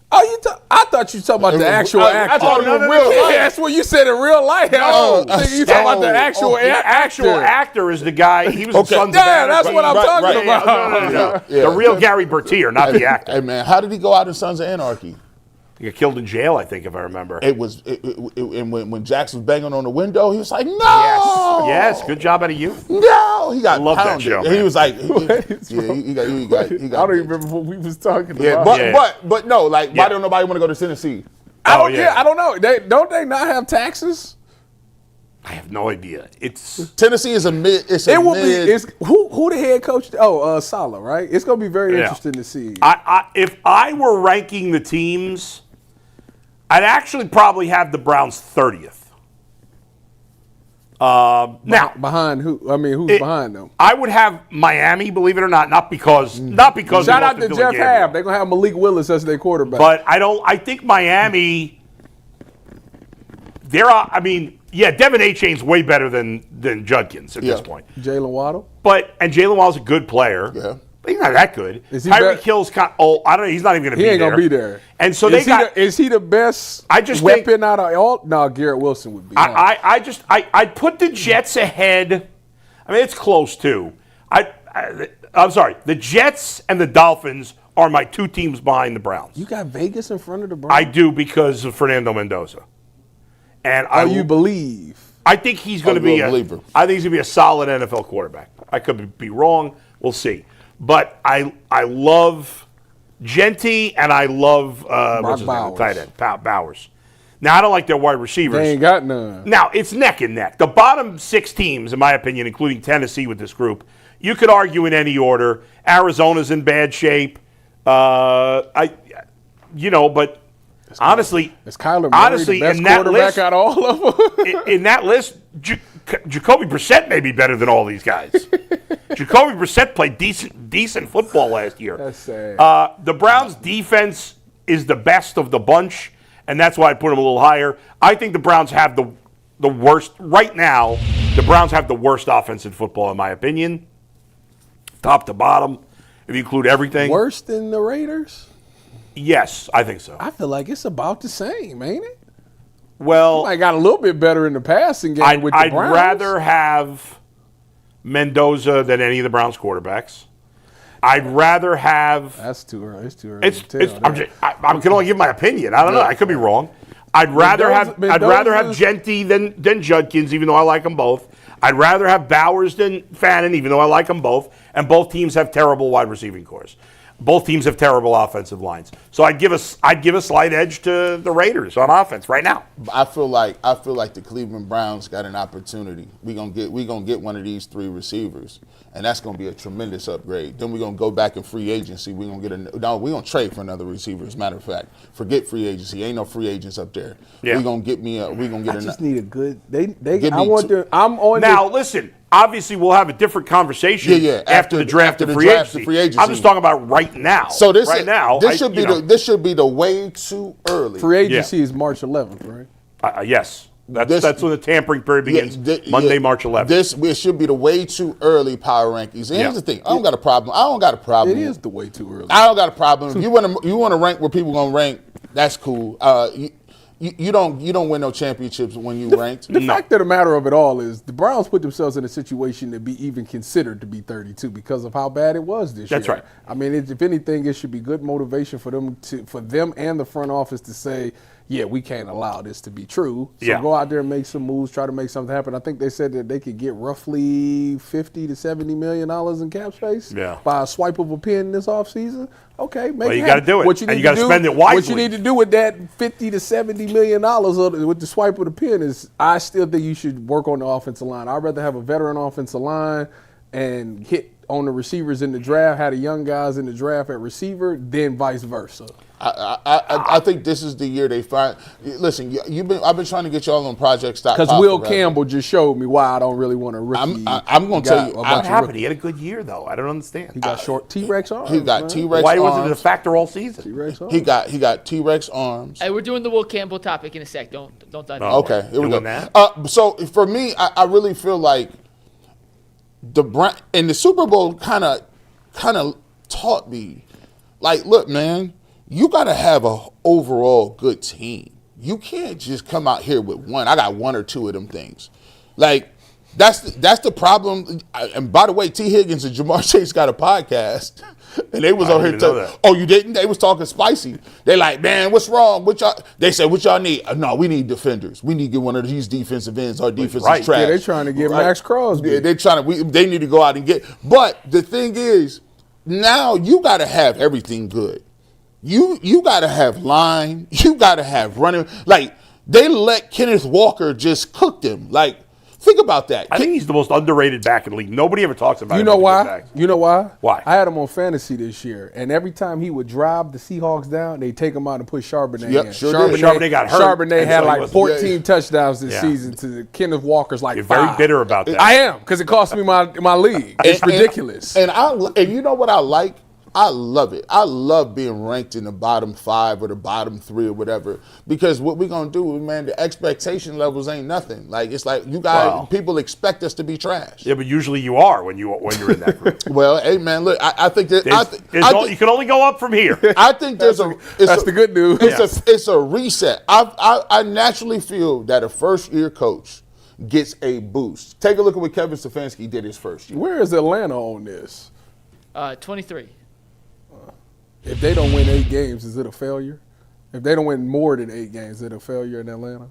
Oh, I thought you were talking about the actual actor. I thought in real life. That's what you said in real life. No, you talking about the actual actor. The actual actor is the guy. He was in Sons of Anarchy. That's what I'm talking about. No. The real Gary Bertier, not the actor. Hey, man, how did he go out in Sons of Anarchy? He got killed in jail, I think, if I remember. And when Jackson was banging on the window, he was like, "No!" Yes, good job out of you. No, he got pounded. That show, he was like, he got. I don't even remember what we was talking about. But no, why don't nobody want to go to Tennessee? I don't know. Don't they not have taxes? I have no idea. Tennessee is a mid. Who the head coach? Saleh, right? It's going to be very interesting to see. If I were ranking the teams, I'd actually probably have the Browns 30th. Now behind who? Who's behind them? I would have Miami, believe it or not, not because. Shout out to Jeff Habb. They're gonna have Malik Willis as their quarterback. But I think Miami. Yeah, Devin A-Chain's way better than Judkins at this point. Jalen Waddle? And Jalen Waddle's a good player. Yeah. But he's not that good. Tyreek Hill's kind of old. I don't know. He's not even going to be there. He ain't going to be there. And so is he the best weapon out of all? No, Garrett Wilson would be. I put the Jets ahead. I mean, it's close too. I'm sorry. The Jets and the Dolphins are my two teams behind the Browns. You got Vegas in front of the Browns? I do because of Fernando Mendoza. And you believe? I think he's going to be I think he's going to be a solid NFL quarterback. I could be wrong. We'll see. But I love Genty and I love tight end Bowers. Now I don't like their wide receivers. They ain't got none. Now it's neck and neck. The bottom 6 teams, in my opinion, including Tennessee with this group, you could argue in any order. Arizona's in bad shape. But honestly, is Kyler Murray the best quarterback out of all of them? in that list, Jacoby Brissett may be better than all these guys. Jacoby Brissett played decent football last year. That's sad. The Browns' defense is the best of the bunch, and that's why I put them a little higher. I think the Browns have the worst right now. The Browns have the worst offense in football, in my opinion, top to bottom, if you include everything. Worse than the Raiders? Yes, I think so. I feel like it's about the same, ain't it? Well, I got a little bit better in the passing game with the Browns. I'd rather have Mendoza than any of the Browns quarterbacks. I'd rather have. That's too early. It's too early to tell. I can only give my opinion. I don't know. I could be wrong. I'd rather have Genty than Judkins, even though I like them both. I'd rather have Bowers than Fannin, even though I like them both. And both teams have terrible wide receiving cores. Both teams have terrible offensive lines. So I'd give a slight edge to the Raiders on offense right now. I feel like the Cleveland Browns got an opportunity. We gonna get one of these 3 receivers, and that's gonna be a tremendous upgrade. Then we're gonna go back in free agency. We're gonna trade for another receiver. As a matter of fact, forget free agency. Ain't no free agents up there. Yeah. We're gonna get I just need a good. Listen. Obviously, we'll have a different conversation after the draft and free agency. I'm just talking about right now. So this should be the way too early. Free agency is March 11th, right? Yes. That's when the tampering period begins. Monday, March 11th. It should be the way too early power rankings. And here's the thing: I don't got a problem. It is the way too early. I don't got a problem. If you want to rank where people gonna rank, that's cool. You don't win no championships when you ranked. The fact of the matter of it all is the Browns put themselves in a situation to be even considered to be 32 because of how bad it was this year. That's right. I mean, if anything, it should be good motivation for them and the front office to say, yeah, we can't allow this to be true. So go out there and make some moves, try to make something happen. I think they said that they could get roughly $50 to $70 million in cap space by a swipe of a pen this offseason. Okay, make it you got to do it. You got to spend it wisely. What you need to do with that $50 to $70 million with the swipe of the pen is I still think you should work on the offensive line. I'd rather have a veteran offensive line and hit on the receivers in the draft, had the young guys in the draft at receiver, then vice versa. I think this is the year they find. Listen, I've been trying to get y'all on Project Stop. Because Will Campbell just showed me why I don't really want a rookie. I'm going to tell you. What happened? He had a good year, though. I don't understand. He got short T-Rex arms. He got T-Rex arms. Why wasn't it a factor all season? T-Rex arms. He got T-Rex arms. Hey, we're doing the Will Campbell topic in a sec. Don't dive in. Okay, here we go. So for me, I really feel like the Super Bowl kind of taught me, like, look, man. You got to have an overall good team. You can't just come out here with one. I got one or two of them things. Like, that's the problem. And by the way, T. Higgins and Jamar Chase got a podcast. And they was on here talking. Oh, you didn't? They was talking spicy. They like, man, what's wrong? They said, what y'all need? No, we need defenders. We need to get one of these defensive ends. Our defense is trash. Yeah, they're trying to get Max Crosby. Yeah, they need to go out and get. But the thing is, now you got to have everything good. You got to have line. You got to have running. Like, they let Kenneth Walker just cook them. Like, think about that. I think he's the most underrated back in the league. Nobody ever talks about him. You know why? You know why? Why? I had him on fantasy this year, and every time he would drive the Seahawks down, they take him out and put Charbonnet in. Charbonnet got hurt. Charbonnet had like 14 touchdowns this season to Kenneth Walker's like 5. Very bitter about that. I am, because it cost me my league. It's ridiculous. And you know what I like? I love it. I love being ranked in the bottom 5 or the bottom 3 or whatever, because what we're going to do, man, the expectation levels ain't nothing. Like, it's like you guys, people expect us to be trash. Yeah, but usually you are when you're in that group. Well, hey, man, look, I think that you can only go up from here. I think that's the good news. It's a reset. I naturally feel that a first-year coach gets a boost. Take a look at what Kevin Stefanski did his first year. Where is Atlanta on this? 23. If they don't win 8 games, is it a failure? If they don't win more than 8 games, is it a failure in Atlanta?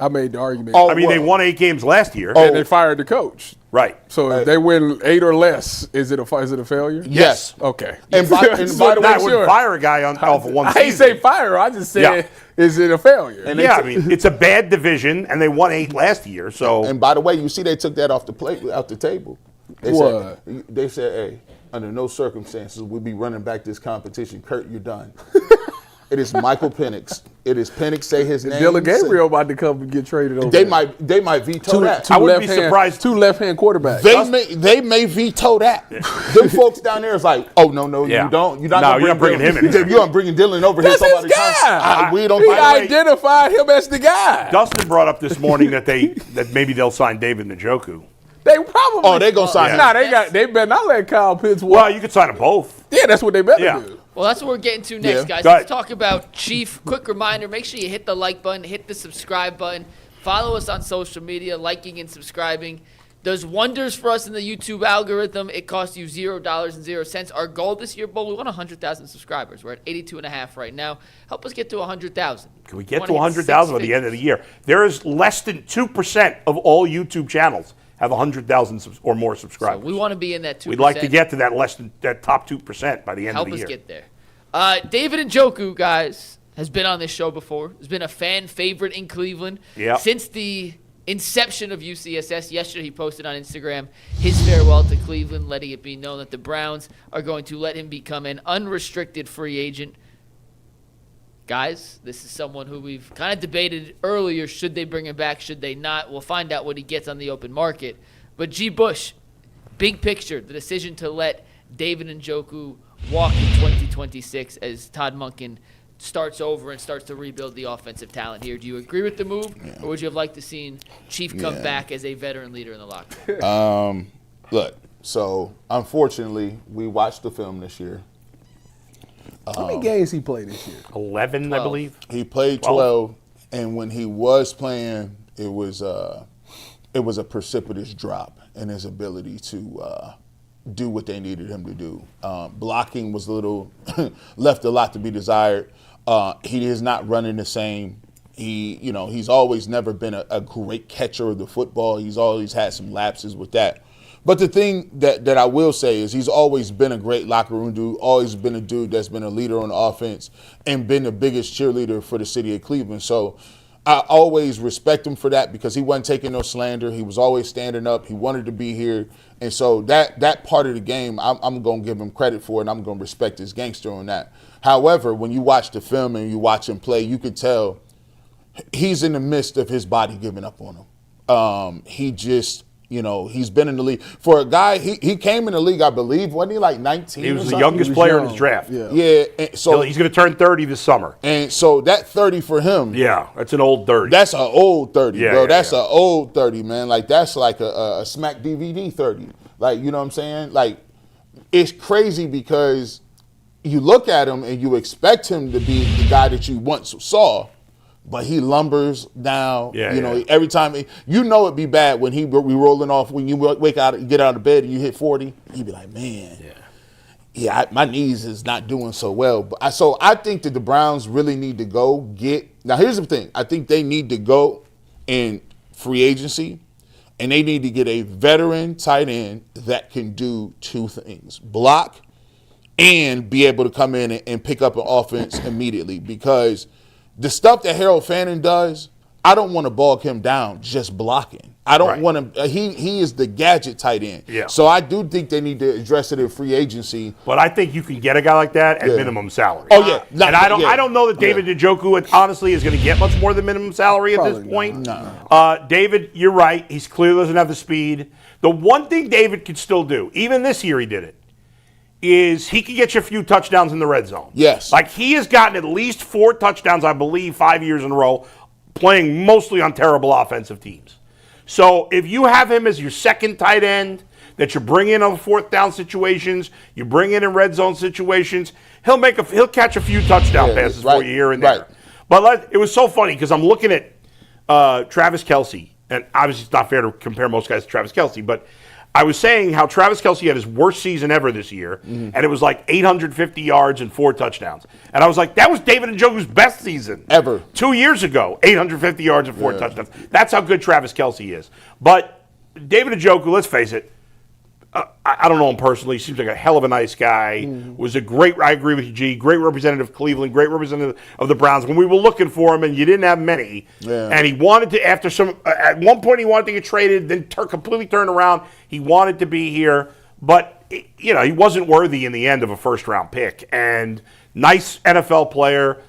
I made the argument. I mean, they won 8 games last year. And they fired the coach. Right. So if they win 8 or less, is it a failure? Yes. Okay. And by the way, I wouldn't fire a guy off of one season. I ain't say fire. I just said, is it a failure? And I mean, it's a bad division, and they won 8 last year. So. And by the way, you see they took that off the table. They said, hey, under no circumstances would be running back this competition. Kurt, you're done. It is Michael Penix. It is Penix. Say his name. Dylan Gabriel about to come and get traded over. They might veto that. I wouldn't be surprised. 2 left-hand quarterbacks. They may veto that. Them folks down there is like, oh no, you don't. You're not bringing him in. You're not bringing Dylan over That's here. his guy. We don't. He identified him as the guy. Dustin brought up this morning that maybe they'll sign David Njoku. They probably. Oh, they gonna sign him. Nah, they better not let Kyle Pitts walk. Well, you could sign them both. Yeah, that's what they better do. Well, that's what we're getting to next, guys. Go Let's ahead. talk about Chief. Quick reminder, make sure you hit the like button, hit the subscribe button. Follow us on social media. Liking and subscribing does wonders for us in the YouTube algorithm. It costs you $0.00. Our goal this year, Bo, we want 100,000 subscribers. We're at 82.5 right now. Help us get to 100,000. Can we get to 100,000 by the end of the year? There is less than 2% of all YouTube channels have 100,000 or more subscribers. So we want to be in that 2%. We'd like to get to that top 2% by the end of the year. Help us get there. David Njoku, guys, has been on this show before. Has been a fan favorite in Cleveland since the inception of UCSS. Yesterday he posted on Instagram his farewell to Cleveland, letting it be known that the Browns are going to let him become an unrestricted free agent. Guys, this is someone who we've kind of debated earlier. Should they bring him back? Should they not? We'll find out what he gets on the open market. But G. Bush, big picture, the decision to let David Njoku walk in 2026 as Todd Monken starts over and starts to rebuild the offensive talent here. Do you agree with the move, or would you have liked to seen Chief come back as a veteran leader in the locker room? Look, so unfortunately, we watched the film this year. How many games he played this year? 11, 12. I believe. He played 12, and when he was playing, it was a precipitous drop in his ability to do what they needed him to do. Blocking was a little left a lot to be desired. He is not running the same. He's always never been a great catcher of the football. He's always had some lapses with that. But the thing that I will say is he's always been a great locker room dude, always been a dude that's been a leader on offense and been the biggest cheerleader for the city of Cleveland. So I always respect him for that because he wasn't taking no slander. He was always standing up. He wanted to be here. And so that part of the game, I'm going to give him credit for it, and I'm going to respect his gangster on that. However, when you watch the film and you watch him play, you could tell he's in the midst of his body giving up on him. He just... he's been in the league. For a guy, he came in the league, I believe, wasn't he like 19? He was the youngest player in his draft. Yeah. And so he's going to turn 30 this summer. And so that 30 for him. Yeah, that's an old 30. That's an old 30, bro. Yeah, that's an old 30, man. Like, that's like a Smack DVD 30. Like, you know what I'm saying? Like, it's crazy because you look at him and you expect him to be the guy that you once saw. But he lumbers down, every time. It'd be bad when he be rolling off, when you wake out, get out of bed and you hit 40, he'd be like, man, my knees is not doing so well. But so I think that the Browns really need to go get, now here's the thing, I think they need to go in free agency and they need to get a veteran tight end that can do two things, block and be able to come in and pick up an offense immediately, because the stuff that Harold Fannin does, I don't want to bog him down just blocking. I don't want to. He is the gadget tight end. Yeah. So I do think they need to address it in free agency. But I think you can get a guy like that at minimum salary. Oh yeah. And I don't know that David Njoku honestly is going to get much more than minimum salary at this point. No. David, you're right. He's clearly doesn't have the speed. The one thing David can still do, even this year he did it, is he can get you a few touchdowns in the red zone. Yes. Like he has gotten at least 4 touchdowns, I believe, 5 years in a row, playing mostly on terrible offensive teams. So if you have him as your second tight end that you bring in on fourth down situations, you bring in red zone situations, he'll catch a few touchdown passes for you here and there. Right. But it was so funny because I'm looking at Travis Kelce, and obviously it's not fair to compare most guys to Travis Kelce, but I was saying how Travis Kelce had his worst season ever this year, and it was like 850 yards and 4 touchdowns. And I was like, that was David Njoku's best season. Ever. 2 years ago, 850 yards and 4 touchdowns. That's how good Travis Kelce is. But David Njoku, let's face it, I don't know him personally. He seems like a hell of a nice guy. Was a great, I agree with you, G, great representative of Cleveland, great representative of the Browns. When we were looking for him and you didn't have many, and he wanted to, at one point he wanted to get traded, then completely turned around. He wanted to be here, but, he wasn't worthy in the end of a first-round pick. And nice NFL player.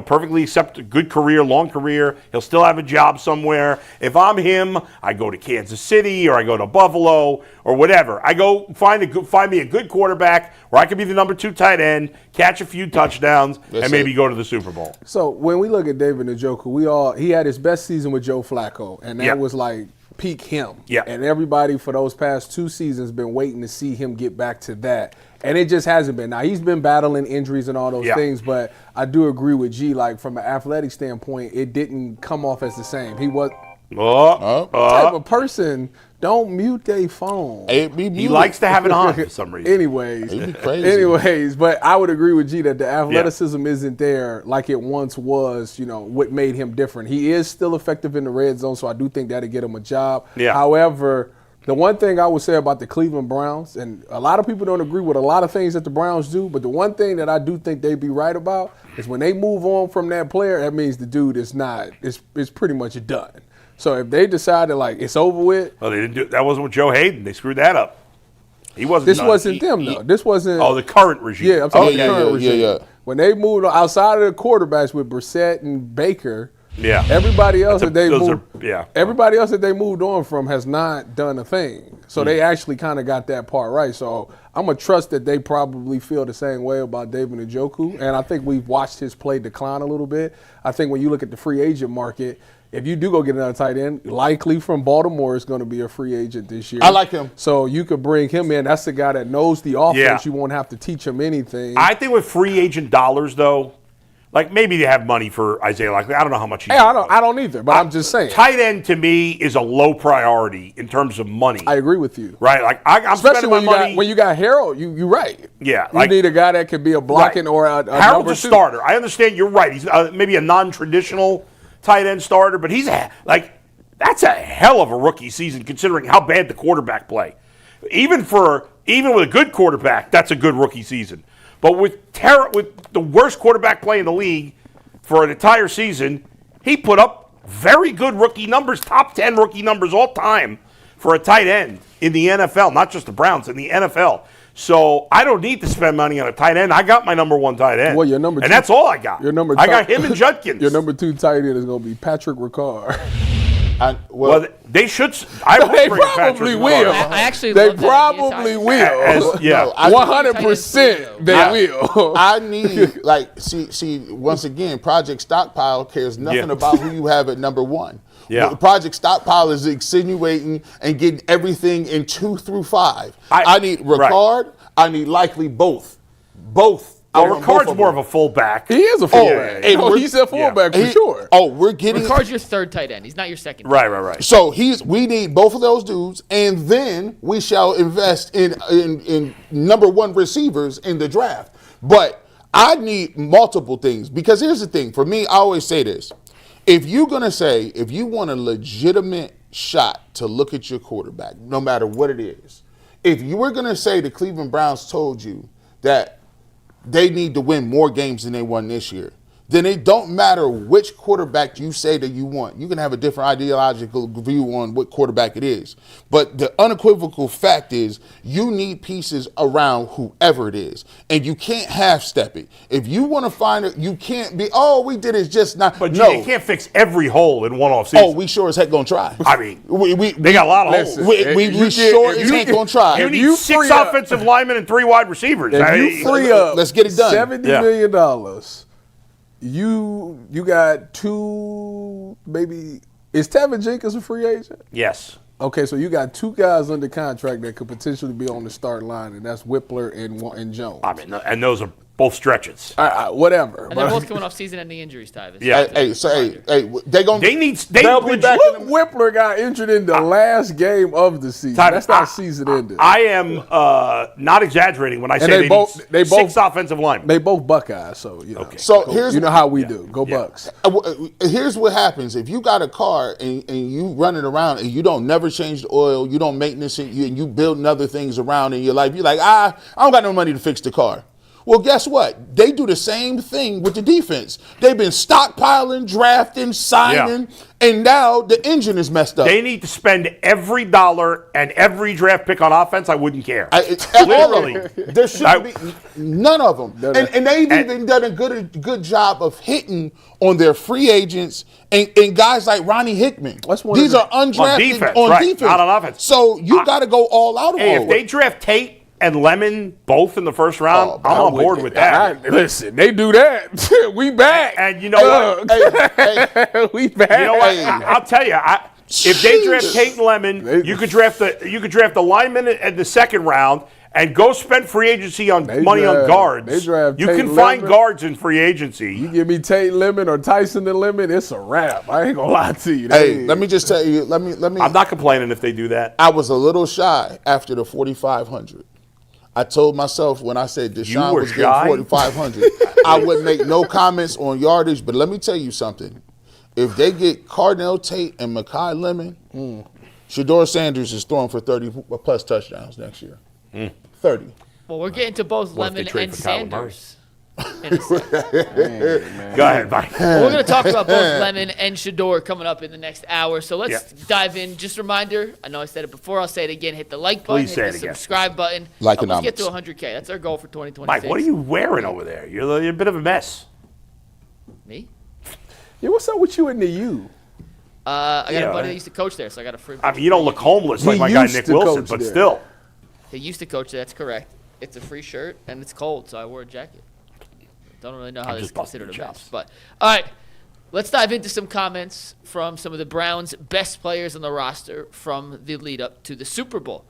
Perfectly accepted, good career, long career. He'll still have a job somewhere. If I'm him, I go to Kansas City or I go to Buffalo or whatever. I go find me a good quarterback where I could be the number 2 tight end, catch a few touchdowns, and maybe go to the Super Bowl. So when we look at David Njoku, he had his best season with Joe Flacco, and that was like peak him. Yeah. And everybody for those past 2 seasons been waiting to see him get back to that. And it just hasn't been. Now, he's been battling injuries and all those things, but I do agree with G. Like, from an athletic standpoint, it didn't come off as the same. He was type of person, don't mute their phone. He likes to have it on for some reason. Anyways, but I would agree with G that the athleticism isn't there like it once was, what made him different. He is still effective in the red zone, so I do think that'll get him a job. Yeah. However, the one thing I would say about the Cleveland Browns, and a lot of people don't agree with a lot of things that the Browns do, but the one thing that I do think they'd be right about is when they move on from that player, that means the dude is not, it's pretty much done. So if they decide that, it's over with. Well, they didn't do that. Wasn't with Joe Hayden. They screwed that up. He wasn't. This done. wasn't them, though. This wasn't. Oh, the current regime. Yeah, I'm talking the current regime. Yeah. When they moved on, outside of the quarterbacks with Brissett and Baker, everybody else that they moved on from has not done a thing. So they actually kind of got that part right. So I'm gonna trust that they probably feel the same way about David Njoku, and I think we've watched his play decline a little bit. I think when you look at the free agent market, if you do go get another tight end, likely from Baltimore is going to be a free agent this year. I like him. So you could bring him in. That's the guy that knows the offense. Yeah. You won't have to teach him anything. I think with free agent dollars, though, maybe they have money for Isaiah Likely. I don't know how much he's I don't either, but I'm just saying. Tight end, to me, is a low priority in terms of money. I agree with you. Right? I'm especially spending my money. When you got Harold, you're right. Yeah. You need a guy that could be a blocking or a Harold's number a 2. starter. I understand you're right. He's maybe a non-traditional tight end starter, but he's that's a hell of a rookie season considering how bad the quarterback play. Even with a good quarterback, that's a good rookie season. But with the worst quarterback play in the league for an entire season, he put up very good rookie numbers, top 10 rookie numbers all time for a tight end in the NFL, not just the Browns, in the NFL. So I don't need to spend money on a tight end. I got my number 1 tight end. Well, your number 2, and that's all I got. I got him and Judkins. Your number 2 tight end is going to be Patrick Ricard. They should. They probably will. I actually they love that probably will. 100% they will. I need see once again, Project Stockpile cares nothing about who you have at number 1. Yeah. Project Stockpile is insinuating and getting everything in 2 through 5. I need Ricard. I need Likely both. Ricard's more of a fullback. He is a fullback. He's a fullback for sure. We're getting Ricard's your 3rd tight end. He's not your 2nd. Right. So we need both of those dudes, and then we shall invest in number 1 receivers in the draft. But I need multiple things because here's the thing. For me, I always say this. If you want a legitimate shot to look at your quarterback, no matter what it is, if you were going to say the Cleveland Browns told you that they need to win more games than they won this year, then it don't matter which quarterback you say that you want. You can have a different ideological view on what quarterback it is. But the unequivocal fact is you need pieces around whoever it is. And you can't half-step it. If you want to find it, you can't be, we did it just not. But no. you can't fix every hole in one off season. Oh, we sure as heck going to try. I mean, they got a lot of holes. We sure as heck going to try. You need 6 offensive linemen and 3 wide receivers. If you free up, let's get it done. $70 million. You got 2, maybe. Is Tevin Jenkins a free agent? Yes. Okay, so you got 2 guys under contract that could potentially be on the start line, and that's Whippler and Jones. I mean, and those are both stretches. Whatever. And they're both coming off season-ending injuries, Tyvis. Yeah. They'll be back. Whippler got injured in the last game of the season. That's not season-ending. I am not exagerating when I say they need 6 offensive linemen. They both Buckeyes, so you know. Okay. So here's how we do. Go Bucks. Here's what happens if you got a car and you run it around and you don't never change the oil, you don't maintenance it, and you building other things around in your life. You're like, I don't got no money to fix the car. Well, guess what? They do the same thing with the defense. They've been stockpiling, drafting, signing, and now the engine is messed up. They need to spend every dollar and every draft pick on offense. I wouldn't care. Literally. There shouldn't be none of them. And they've even done a good job of hitting on their free agents and guys like Ronnie Hickman. These are undrafted on defense. Not on offense. So you got to go all out. If they draft Tate and Lemon both in the first round, I'm on board with that. Listen, they do that. We back. And you know what? We back. You know what? I'll tell you. If they draft Tate and Lemon, you could draft the lineman in the second round and go spend free agency on money on guards. You can find guards in free agency. You give me Tate Lemon or Tyson the Lemon, it's a wrap. I ain't gonna lie to you. Let me just tell you. Let me. I'm not complaining if they do that. I was a little shy after the 4,500. I told myself when I said Deshaun was getting 4,500, I wouldn't make no comments on yardage. But let me tell you something. If they get Cardinal Tate and Makai Lemon, Shedeur Sanders is throwing for 30-plus touchdowns next year. 30. Well, we're getting to both Lemon and Sanders. Go ahead, Mike. Well, we're going to talk about both Lemon and Shedeur coming up in the next hour. So let's dive in. Just a reminder, I know I said it before, I'll say it again. Hit the like button, hit the subscribe button. Let's get to 100K. That's our goal for 2026. Mike, what are you wearing over there? You're a bit of a mess. Me? Yeah, what's up with you and the U? I got a buddy that used to coach there, so I got a free. I mean, you don't look homeless like my guy Nick Wilson, but still. He used to coach there, that's correct. It's a free shirt, and it's cold, so I wore a jacket. Don't really know how this is considered a mess. But, all right, let's dive into some comments from some of the Browns' best players on the roster from the lead-up to the Super Bowl.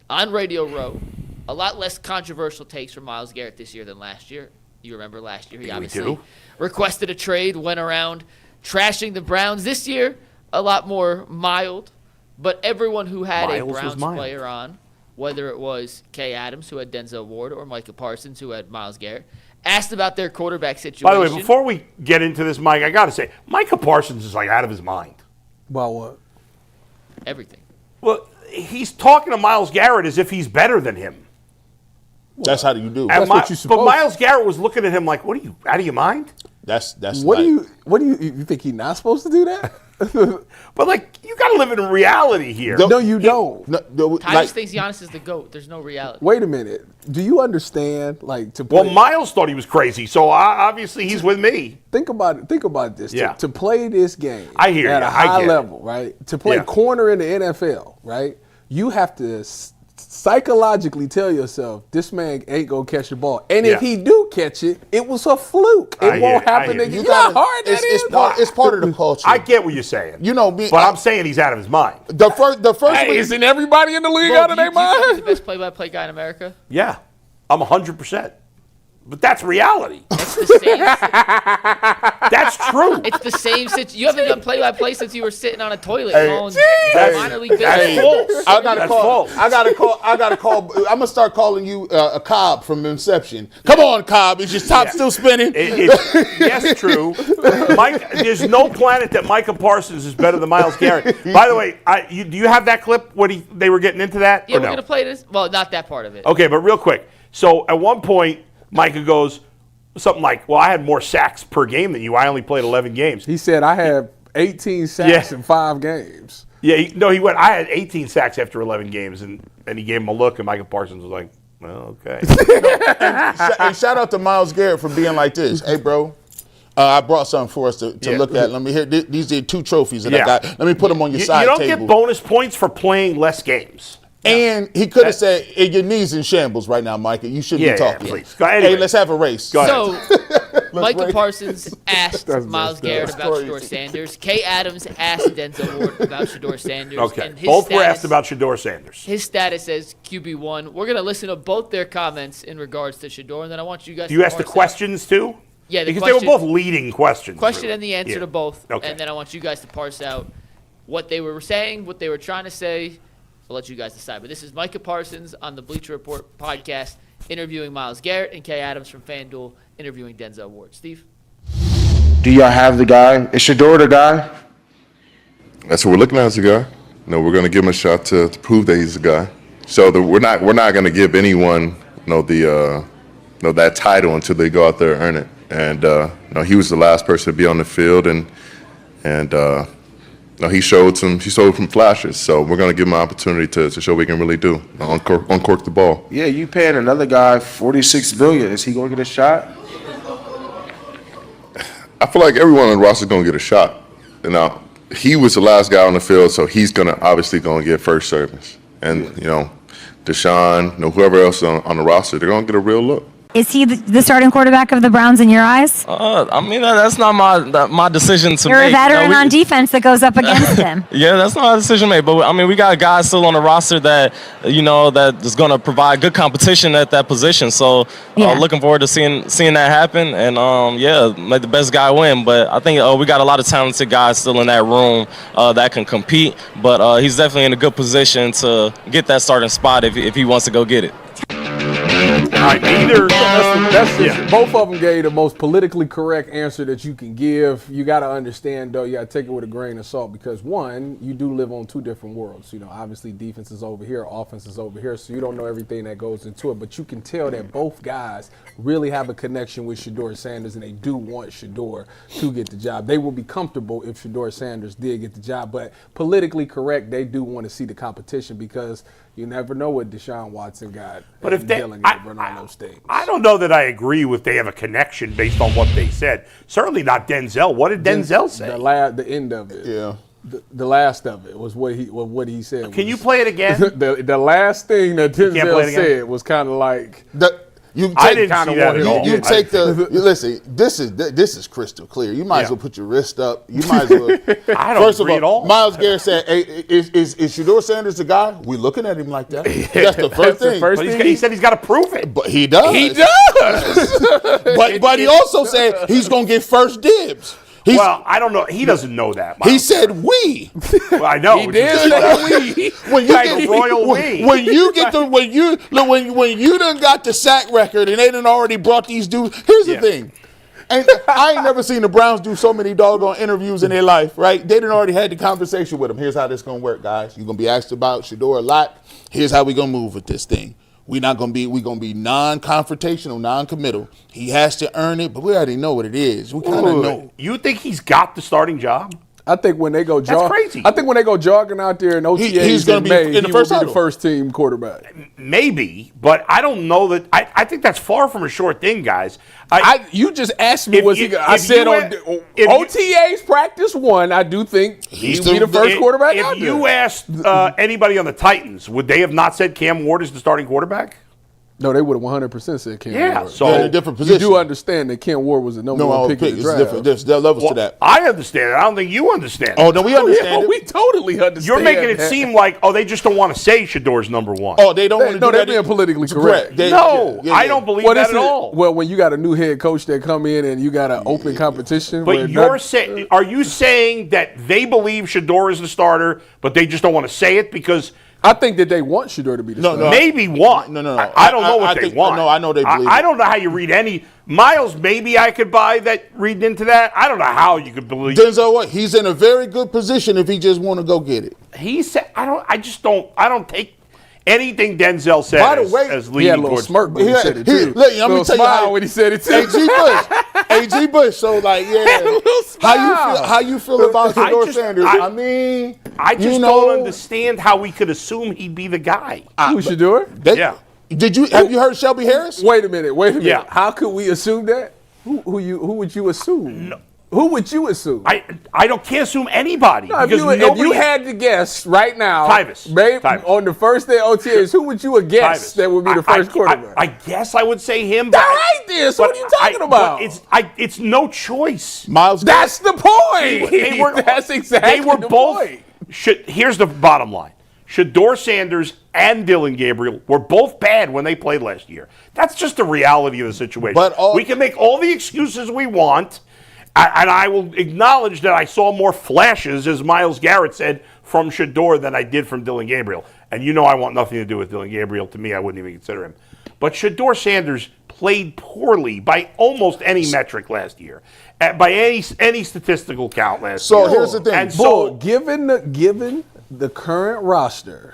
On Radio Row, a lot less controversial takes from Myles Garrett this year than last year. You remember last year, he obviously requested a trade, went around trashing the Browns. This year, a lot more mild. But everyone who had a Browns player on, whether it was Kay Adams, who had Denzel Ward, or Micah Parsons, who had Myles Garrett, asked about their quarterback situation. By the way, before we get into this, Mike, I got to say, Micah Parsons is like out of his mind. About what? Everything. Well, he's talking to Myles Garrett as if he's better than him. That's how you do. That's what you supposed. But Myles Garrett was looking at him like, "What are you out of your mind?" That's what do you think he's not supposed to do that? But like, you got to live in reality here. No, you don't. Tyvis thinks Giannis is the GOAT. There's no reality. Wait a minute. Do you understand? Like to play, well, Myles thought he was crazy, so obviously he's with me. Think about it. Think about this. Yeah. To play this game, I hear at you. a high level, right? To play corner in the NFL, right? You have to psychologically tell yourself this man ain't gonna catch the ball, and if he do catch it, it was a fluke. It won't happen again. You know how hard that is. It's part of the culture. I get what you're saying. You know me, but I'm saying he's out of his mind. The first. Hey, isn't everybody in the league out of their mind? He's the best play-by-play guy in America. Yeah, I'm 100%. But that's reality. It's the same. That's true. It's the same situation. You haven't done play-by-play since you were sitting on a toilet. That's minor league that's false. I gotta call. I'm gonna start calling you a Cobb from Inception. Come on, Cobb. Is your top still spinning? Yes, true. Mike, there's no planet that Micah Parsons is better than Myles Garrett. By the way, do you have that clip when they were getting into that? Yeah, we're gonna play this. Well, not that part of it. Okay, but real quick. So at one point, Micah goes, something like, well, I had more sacks per game than you. I only played 11 games. He said I had 18 sacks in 5 games. Yeah, he went, I had 18 sacks after 11 games, and he gave him a look, and Micah Parsons was like, well, okay. And shout out to Myles Garrett for being like this. Hey, bro, I brought something for us to look at. Let me hear. These are 2 trophies that I got. Let me put them on your side table. You don't get bonus points for playing less games. And he could have said, hey, your knee's in shambles right now, Micah. You shouldn't be talking. Please. Anyway. Hey, let's have a race. Go ahead. So, Micah Parsons asked Myles Garrett about Shedeur Sanders. Kay Adams asked Denzel Ward about Shedeur Sanders. Okay. And Both were asked about Shedeur Sanders. His status as QB1. We're going to listen to both their comments in regards to Shedeur, and then I want you guys to you ask the questions too? Yeah, because they were both leading questions. Question really. And the answer to both. Okay. And then I want you guys to parse out what they were saying, what they were trying to say. I'll let you guys decide. But this is Micah Parsons on the Bleacher Report podcast interviewing Myles Garrett, and Kay Adams from FanDuel interviewing Denzel Ward. Steve? Do y'all have the guy? Is Shedeur the guy? That's what we're looking at as a guy. We're going to give him a shot to prove that he's a guy. So we're not going to give anyone that title until they go out there and earn it. And he was the last person to be on the field, and he showed some flashes. So we're going to give him an opportunity to show what he can really do, uncork the ball. Yeah, you paying another guy $46 billion. Is he going to get a shot? I feel like everyone on the roster is going to get a shot. Now, he was the last guy on the field, so he's obviously going to get first service. And Deshaun, whoever else on the roster, they're going to get a real look. Is he the starting quarterback of the Browns in your eyes? I mean, that's not my decision to make. You're a veteran on defense that goes up against him. Yeah, that's not a decision made. But, I mean, we got guys still on the roster that, that is going to provide good competition at that position. So, looking forward to seeing that happen. And, let the best guy win. But I think we got a lot of talented guys still in that room that can compete. But he's definitely in a good position to get that starting spot if he wants to go get it. All right, Both of them gave the most politically correct answer that you can give. You got to understand, though, you got to take it with a grain of salt because, one, you do live on 2 different worlds. Obviously defense is over here, offense is over here, so you don't know everything that goes into it. But you can tell that both guys really have a connection with Shedeur Sanders, and they do want Shedeur to get the job. They will be comfortable if Shedeur Sanders did get the job. But politically correct, they do want to see the competition because you never know what Deshaun Watson got. But if they, I don't know that I agree with they have a connection based on what they said. Certainly not Denzel. What did Denzel say? The end of it. Yeah. The last of it was what he said. Can you play it again? the last thing that Denzel said was kind of like. I didn't see that at all. You take listen. This is crystal clear. You might as well put your wrist up. You might as well. I don't agree at all. Myles Garrett said, "Hey, is Shedeur Sanders the guy?" We looking at him like that. That's the first thing. But he said he's got to prove it. But he does. He does. but he also said he's gonna get first dibs. Well, I don't know. He doesn't know that. He said we. Well, I know. He did say we. When you done got the sack record and they done already brought these dudes. Here's the thing. And I ain't never seen the Browns do so many doggone interviews in their life, right? They done already had the conversation with them. Here's how this gonna work, guys. You're gonna be asked about Shedeur a lot. Here's how we gonna move with this thing. We're gonna be non-confrontational, non-committal. He has to earn it, but we already know what it is. We kind of know. You think he's got the starting job? I think when they go That's crazy. I think when they go jogging out there in OTAs he's gonna be in the first the first team quarterback. Maybe, but I don't know that. I think that's far from a sure thing, guys. You just asked me I said on OTAs practice 1, I do think he'll be the first quarterback out there. If you asked anybody on the Titans, would they have not said Cam Ward is the starting quarterback? No, they would have 100% said Cam Ward. So in a different position. You do understand that Cam Ward was the number 1 pick in the draft. Different. There's levels to that. I understand it. I don't think you understand it. Oh, no, we understand it. We totally understand. You're making it seem like, they just don't want to say Shedeur's number 1. Oh, they don't want to do that. No, they're being politically correct. I don't believe that at all. Well, when you got a new head coach that come in and you got an open competition. But are you saying that they believe Shedeur is the starter, but they just don't want to say it because I think that they want Shedeur to be the starter. Maybe one. No. I don't know what they want. No, I know they believe I don't know how you read any. Myles, maybe I could buy that reading into that. I don't know how you could believe. Denzel, what? He's in a very good position if he just want to go get it. He said, I don't take. anything Denzel said By the way, as He leading had a little towards smirk when he said it too. Look, let me Little tell you smile how when he said it too. AG Bush. So like, how you feel about Shedeur Sanders? I just don't understand how we could assume he'd be the guy. Who Shedeur? Yeah. Have you heard Shelby Harris? Wait a minute. Yeah. How could we assume that? Who would you assume? No. Who would you assume? I can't assume anybody. No, if you had to guess right now, Tyvis. On the first day of OTAs, who would you have guessed that would be the first quarterback? I guess I would say him. All right, then. So what are you talking about? It's no choice. Myles. That's the point. That's exactly the point. Here's the bottom line. Shedeur Sanders and Dillon Gabriel were both bad when they played last year. That's just the reality of the situation. But we can make all the excuses we want, and I will acknowledge that I saw more flashes, as Myles Garrett said, from Shedeur than I did from Dillon Gabriel. And you know I want nothing to do with Dillon Gabriel. To me, I wouldn't even consider him. But Shedeur Sanders played poorly by almost any metric last year, by any statistical count last year. So here's the thing. And so, given the current roster,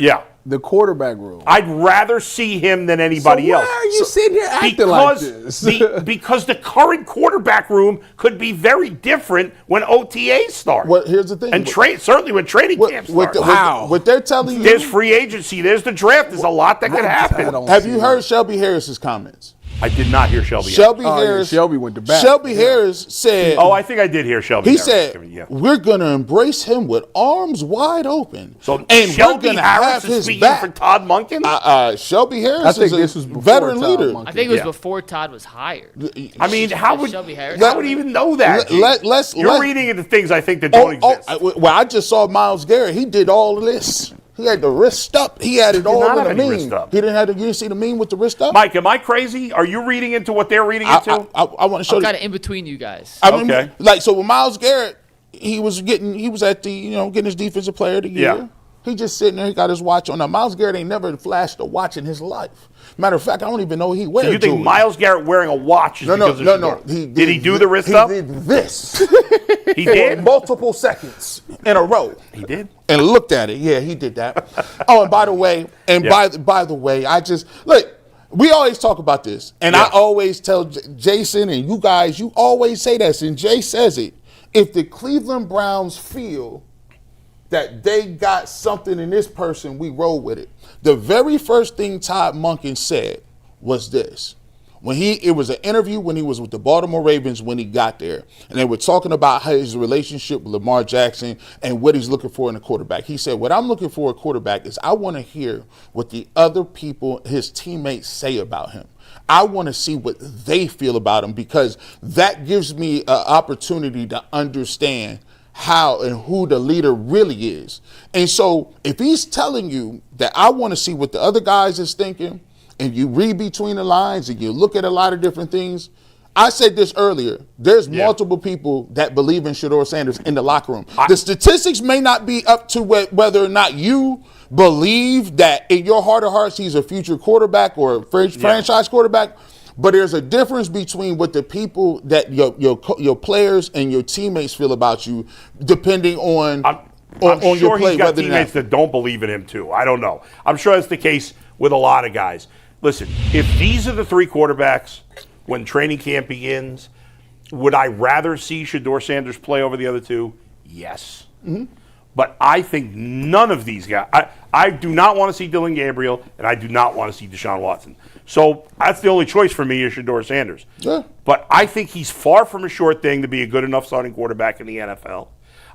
the quarterback room, I'd rather see him than anybody else. Why are you sitting here acting like this? Because the current quarterback room could be very different when OTAs start. Well, here's the thing. And certainly when training camp starts. What they're telling you. There's free agency. There's the draft. There's a lot that could happen. Have you heard Shelby Harris's comments? I did not hear Shelby. Harris. Shelby went to bat. Shelby Harris said. Oh, I think I did hear Shelby. He said, "We're going to embrace him with arms wide open." So and Shelby we're going to Harris have is his speaking back. for Todd Monken. Shelby Harris I think is this a was before veteran Todd leader. Monken. I think it was before Todd was hired. I mean, how would Shelby Harris? How would he even know that? You're reading into things I think that don't exist. Well, I just saw Myles Garrett. He did all of this. He had the wrist up. He had it all in the meme. He didn't have the. You didn't see the meme with the wrist up. Mike, am I crazy? Are you reading into what they're reading into? I want to show I'm you. kind of in between you guys. Okay. So with Myles Garrett, he was at the getting his defensive player of the year. Yeah. He just sitting there. He got his watch on. Now Myles Garrett ain't never flashed a watch in his life. Matter of fact, I don't even know he wears. So you think Myles Garrett wearing a watch is because of No. Did he do the wrist up? He did this. He did? Multiple seconds in a row. He did? And looked at it. Yeah, he did that. Oh, and by the way, by the way, I just look. We always talk about this, and I always tell Jason and you guys. You always say this, and Jay says it. If the Cleveland Browns feel that they got something in this person, we roll with it. The very first thing Todd Monken said was this. It was an interview when he was with the Baltimore Ravens when he got there, and they were talking about his relationship with Lamar Jackson and what he's looking for in a quarterback. He said, what I'm looking for in a quarterback is I want to hear what the other people, his teammates, say about him. I want to see what they feel about him because that gives me an opportunity to understand how and who the leader really is. And so if he's telling you that I want to see what the other guys is thinking, and you read between the lines and you look at a lot of different things, I said this earlier, there's multiple people that believe in Shedeur Sanders in the locker room. The statistics may not be up to whether or not you believe that in your heart of hearts he's a future quarterback or a franchise quarterback, but there's a difference between what the people that your players and your teammates feel about you, depending on I'm your sure play. He's got teammates that don't believe in him too. I don't know. I'm sure that's the case with a lot of guys. Listen, if these are the three quarterbacks when training camp begins, would I rather see Shedeur Sanders play over the other two? Yes. Mm-hmm. But I think none of these guys, I do not want to see Dillon Gabriel, and I do not want to see Deshaun Watson. So that's the only choice for me is Shedeur Sanders. Yeah. But I think he's far from a sure thing to be a good enough starting quarterback in the NFL.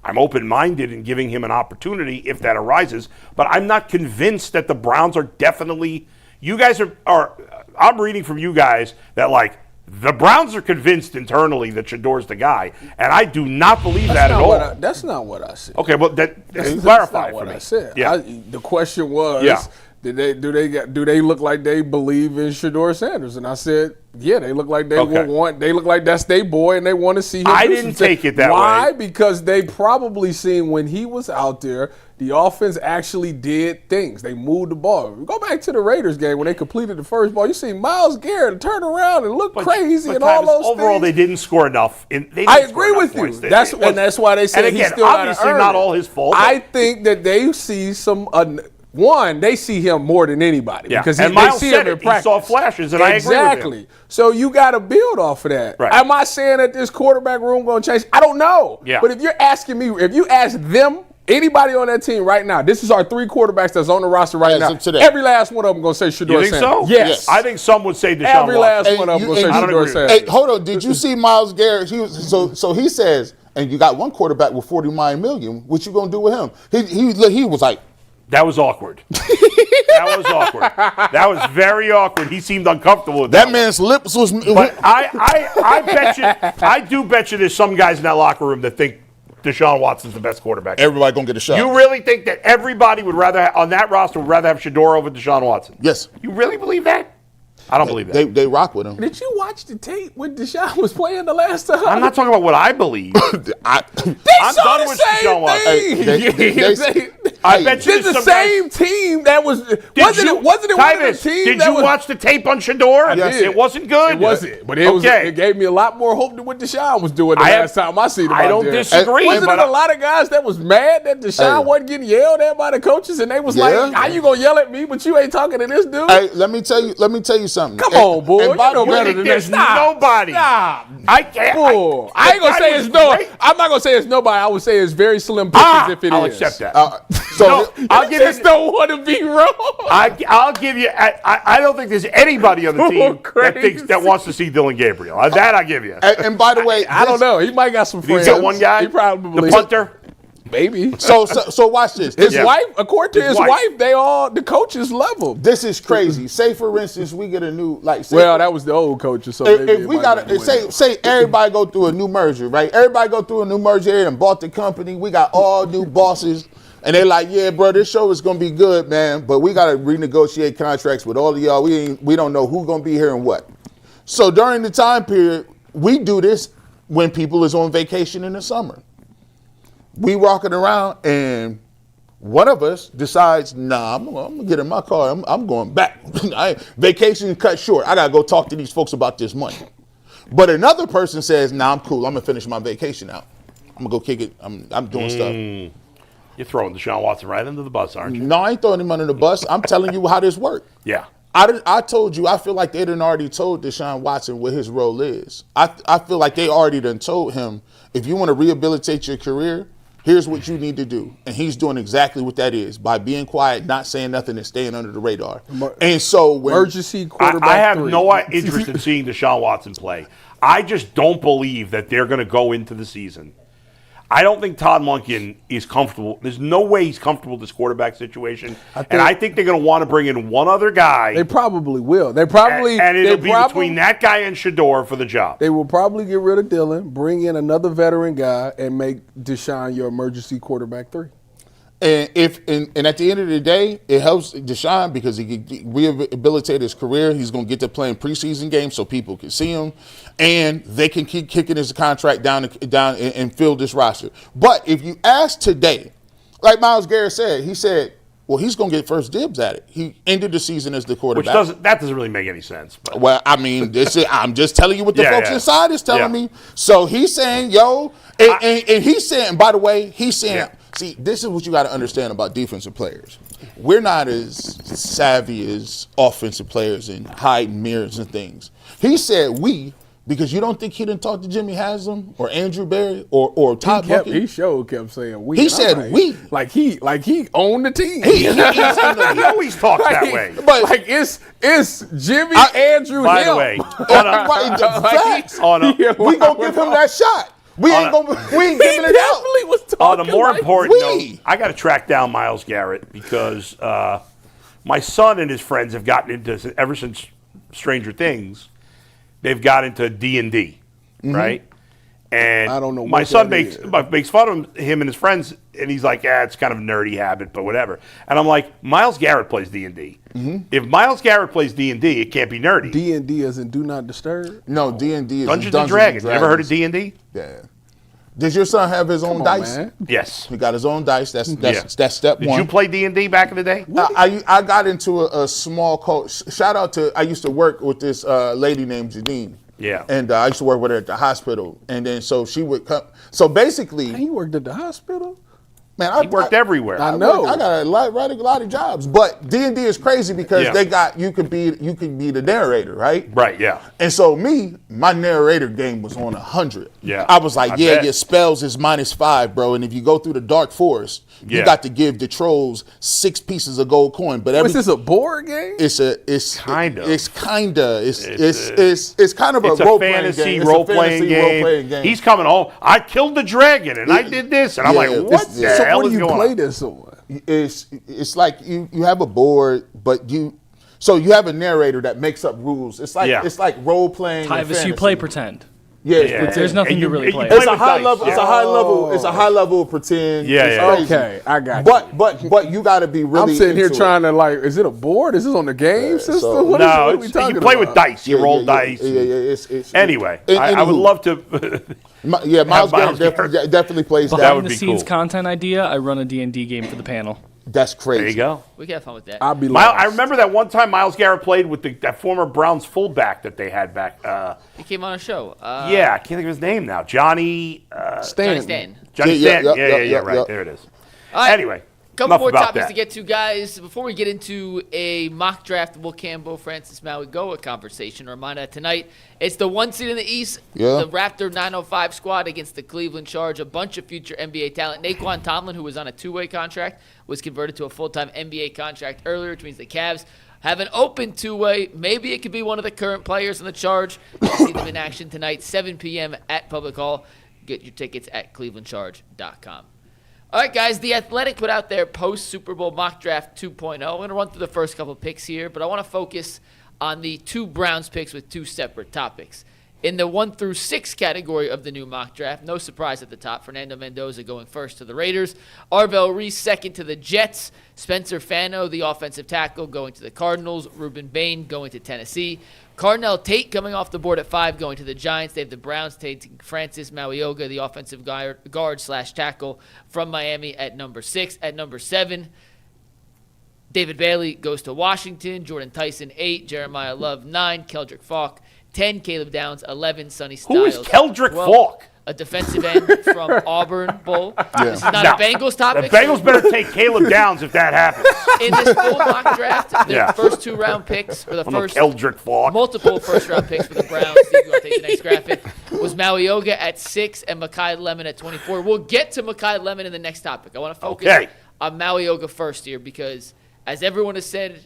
I'm open-minded in giving him an opportunity if that arises, but I'm not convinced that the Browns are definitely – you guys are I'm reading from you guys that, like, the Browns are convinced internally that Shedeur's the guy, and I do not believe that at all. That's not what I said. Okay, well, clarify that's not for what me. I said. Yeah. The question was, do they look like they believe in Shedeur Sanders? And I said, yeah, they look like they they look like that's their boy, and they want to see him. I didn't take it that way. Why? Because they probably seen when he was out there, the offense actually did things. They moved the ball. Go back to the Raiders game when they completed the first ball. You see Myles Garrett turn around and look crazy and all those overall, things. they didn't score enough. I agree with you. That's why they said and again, he's still obviously not all his fault. I think that they see some one, they see him more than anybody because and they Myles see said him in it. practice. He saw flashes, and I agree with Exactly. him. So you got to build off of that. Right. Am I saying that this quarterback room going to change? I don't know. Yeah. But if you're asking me, if you ask them, anybody on that team right now, this is our 3 quarterbacks that's on the roster right now. Today. Every last one of them going to say Shedeur You think so? Yes. I think some would say Deshaun Every last Watson. one of them going to say I don't Shedeur agree. Sanders. Hey, hold on. Did you see Myles Garrett? So he says, and you got one quarterback with $49 million. What you gonna do with him? He was like, that was awkward. That was awkward. That was very awkward. He seemed uncomfortable with that. that man's lips was. But I bet you, I do bet you there's some guys in that locker room that think Deshaun Watson's the best quarterback. Everybody gonna get a shot. You really think that everybody would rather, on that roster, would rather have Shedeur over Deshaun Watson? Yes. You really believe that? I don't believe that. They rock with him. Did you watch the tape when Deshaun was playing the last time? I'm not talking about what I believe. I'm done with Deshaun Watson. I bet you This is the some same guys- team that was. Wasn't it one of the Tyvis, teams did that you was, watch the tape on Shedeur? did. It wasn't good. It wasn't, but it gave me a lot more hope than what Deshaun was doing the last time I seen him. I don't disagree. Wasn't but it a lot of guys that was mad that Deshaun wasn't getting yelled at by the coaches, and they was like, "How you gonna yell at me, but you ain't talking to this dude?" Hey, let me tell you something. Come on, boy. and by You know the way, better than that. There's Stop. nobody. Stop. I can't. Bull. I ain't gonna say it's no. I'm not gonna say it's nobody. I would say it's very slim pickings if it I'll is. accept that. So I'll give Just you. don't want to be wrong. I'll give you. I don't think there's anybody on the team that wants to see Dylan Gabriel. That I give you. and by the way, I don't know. He might got some friends. He's got one guy. He probably the punter. Maybe. So watch this. His wife, according to his His wife. wife, they all the coaches love him. This is crazy. Say for instance, we get a new Well, that was the old coaches. So if we got to say everybody go through a new merger, right? Everybody go through a new merger and bought the company. We got all new bosses, and they're like, "Yeah, bro, this show is gonna be good, man, but we got to renegotiate contracts with all of y'all. We don't know who's gonna be here and what." So during the time period, we do this when people is on vacation in the summer. We walking around and one of us decides, nah, I'm gonna get in my car. I'm going back. Vacation cut short. I gotta go talk to these folks about this money. But another person says, nah, I'm cool. I'm gonna finish my vacation out. I'm gonna go kick it. I'm doing stuff. You're throwing Deshaun Watson right under the bus, aren't you? No, I ain't throwing him under the bus. I'm telling you how this works. Yeah. I told you, I feel like they done already told Deshaun Watson what his role is. I feel like they already done told him, if you want to rehabilitate your career, here's what you need to do. And he's doing exactly what that is, by being quiet, not saying nothing, and staying under the radar. And so when emergency quarterback I have 3. no interest in seeing Deshaun Watson play. I just don't believe that they're going to go into the season. I don't think Todd Monken is comfortable. There's no way he's comfortable with this quarterback situation. I think they're going to want to bring in one other guy. They probably will. They probably and it'll be between that guy and Shedeur for the job. They will probably get rid of Dylan, bring in another veteran guy, and make Deshaun your emergency quarterback 3. And at the end of the day, it helps Deshaun because he can rehabilitate his career. He's going to get to play in preseason games so people can see him, and they can keep kicking his contract down and fill this roster. But if you ask today, like Myles Garrett said, he said, well, he's going to get first dibs at it. He ended the season as the quarterback. That doesn't really make any sense. But. Well, I mean, I'm just telling you what the folks inside is telling me. So he's saying, and he's saying, and by the way, he's saying, see, this is what you got to understand about defensive players. We're not as savvy as offensive players and hiding mirrors and things. He said because you don't think he didn't talk to Jimmy Haslam or Andrew Berry or Todd Monken? He kept saying we. He said we. Like he owned the team. He always talks that way. But like it's Jimmy, Andrew, by him. the way, we gonna give him that shot. We ain't giving it out. Was talking on a more like important note, I got to track down Myles Garrett because my son and his friends have gotten into, ever since Stranger Things, they've got into D&D, right? And I don't know. My son makes fun of him and his friends, and he's like, it's kind of a nerdy habit, but whatever. And I'm like, Myles Garrett plays D&D. If Myles Garrett plays D&D, it can't be nerdy. D&D as in Do Not Disturb? No, D&D is Dungeons and Dragons. You ever heard of D&D? Yeah. Does your son have his own dice? Man. Yes. He got his own dice. That's step one. Did you play D&D back in the day? I got into a small coach. Shout out to, I used to work with this lady named Janine. Yeah. And I used to work with her at the hospital. And then so she would come. So basically. He worked at the hospital? Man, he worked everywhere. I know. I got a lot of jobs, but D&D is crazy because you could be the narrator, right? Right. Yeah. And so my narrator game was on 100. Yeah. I was like, bet. your spells is -5, bro. And if you go through the dark forest, you got to give the trolls 6 pieces of gold coin. But is this a board game? It's kind of a fantasy role playing game. He's coming home. I killed the dragon and I did this, and I'm like, what the hell what is do you going play on? this on? It's like you have a board, but you have a narrator that makes up rules. It's like role playing. Tyvis, you play pretend. Yeah, there's nothing you really play. It's a high level. It's a high level. It's a high level of pretend. Okay, I got you. But you got to be really. I'm sitting here into trying to is it a board? Is this on the game system? so- What are we talking you play about? with dice. You roll dice. Anyway, I would love to. Myles Garrett definitely plays that. Behind the scenes content idea, I run a D&D game for the panel. That's crazy. There you go. We can have fun with that. I'll be I remember that one time Myles Garrett played with that former Browns fullback that they had back. He came on a show. I can't think of his name now. Johnny Stanton. Johnny Stanton. Right. Yeah. There it is. All right. Anyway. Couple more about topics that. to get to, guys. Before we get into a mock draft Will Campbell, Francis Mauigoa conversation, a reminder that tonight it's the 1 seed in the East, the Raptor 905 squad against the Cleveland Charge, a bunch of future NBA talent. Naquan Tomlin, who was on a 2-way contract, was converted to a full-time NBA contract earlier, which means the Cavs have an open 2-way. Maybe it could be one of the current players in the Charge. We'll see them in action tonight, 7 p.m. at Public Hall. Get your tickets at clevelandcharge.com. All right, guys, The Athletic put out their post-Super Bowl mock draft 2.0. I'm going to run through the first couple of picks here, but I want to focus on the 2 Browns picks with 2 separate topics. In the 1 through 6 category of the new mock draft, no surprise at the top, Fernando Mendoza going first to the Raiders, Arvell Reese second to the Jets, Spencer Fano, the offensive tackle, going to the Cardinals, Reuben Bain going to Tennessee, Cardinal Tate coming off the board at 5, going to the Giants. They have the Browns taking Francis Mauigoa, the offensive guard/tackle from Miami at number 6. At number 7, David Bailey goes to Washington. Jordan Tyson, 8. Jeremiah Love, 9. Keldrick Falk, 10. Caleb Downs, 11. Sonny Styles. Who is Keldrick 12. Falk? A defensive end from Auburn Bull. This is not a Bengals topic. The Bengals better take Caleb Downs if that happens. In this full mock draft, the first 2 round picks, or the first Keldrick Falk. multiple first-round picks for the Browns. Steve, you want to take the next graphic? Was Mauigoa at 6 and Makai Lemon at 24. We'll get to Makai Lemon in the next topic. I want to focus on Mauigoa first here because, as everyone has said,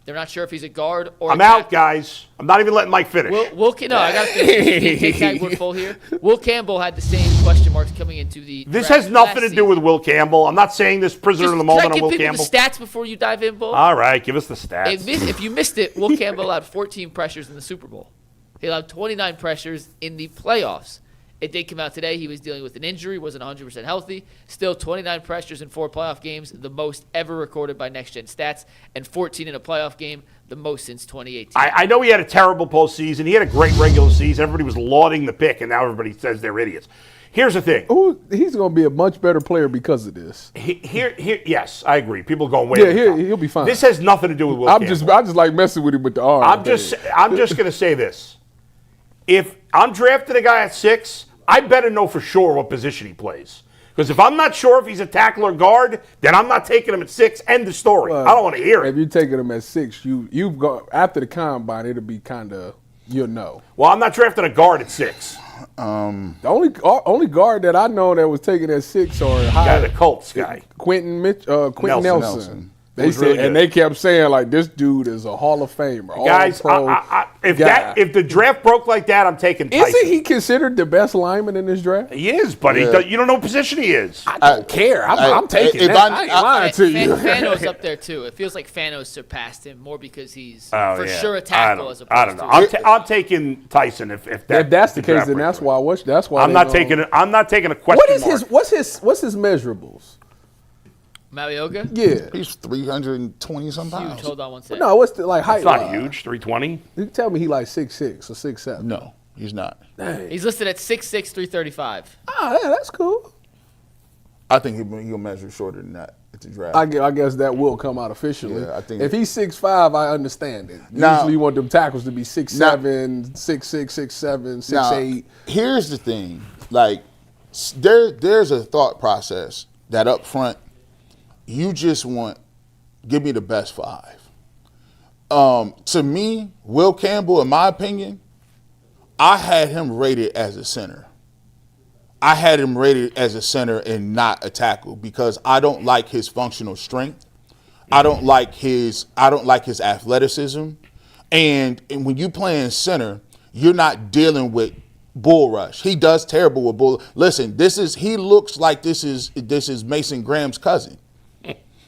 they're not sure if he's a guard or I'm out, guys. I'm not even letting Mike finish. I got to finish. Take tag, we're full here. Will Campbell had the same question marks coming into the This draft has nothing last to do with Will Campbell. I'm not saying this prisoner in the moment on Will Can I give Campbell. people the stats before you dive in, Bull? All right, give us the stats. If you missed it, Will Campbell allowed 14 pressures in the Super Bowl. He allowed 29 pressures in the playoffs. It did come out today. He was dealing with an injury, wasn't 100% healthy. Still 29 pressures in 4 playoff games, the most ever recorded by Next Gen Stats, and 14 in a playoff game, the most since 2018. I know he had a terrible postseason. He had a great regular season. Everybody was lauding the pick, and now everybody says they're idiots. Here's the thing. He's going to be a much better player because of this. Yes, I agree. People are going way. Yeah, he'll be fine. This has nothing to do with Will Campbell. I just like messing with him with the arm. I'm just going to say this. If I'm drafting a guy at 6, I better know for sure what position he plays. Because if I'm not sure if he's a tackle or guard, then I'm not taking him at 6. End of story. I don't want to hear it. If you're taking him at 6, you've got after the combine, it'll be kind of you'll know. Well, I'm not drafting a guard at 6. The only guard that I know that was taken at 6 or higher, the Colts guy, Quentin Nelson. They said, really and they kept saying like this dude is a Hall of Famer. Guys, if the draft broke like that, I'm taking Tyson. Isn't he considered the best lineman in this draft? He is, but you don't know what position he is. I don't care. I'm taking that. I ain't lying to you. Fano's up there too. It feels like Fano's surpassed him more because he's sure a tackle as opposed I don't know. I'm taking Tyson if that's the case. Then that's why. I'm not taking a question mark. What's his measurables? Mauigoa? Yeah. He's 320 some pounds. Huge. Hold on one second. No, what's the height? It's not huge. 320. You tell me he like 6'6" or 6'7". No, he's not. Dang. He's listed at 6'6", 335. Ah, yeah, that's cool. I think he'll measure shorter than that at the draft. I guess that will come out officially. Yeah, I think if he's 6'5", I understand it. Now, usually you want them tackles to be 6'7", 6'6", 6'7", 6'8". Here's the thing. Like, there's a thought process that up front, you just want, give me the best 5. To me, Will Campbell, in my opinion, I had him rated as a center. I had him rated as a center and not a tackle because I don't like his functional strength. I don't like his athleticism. And when you play in center, you're not dealing with bull rush. He does terrible with bull. Listen, he looks like this is Mason Graham's cousin.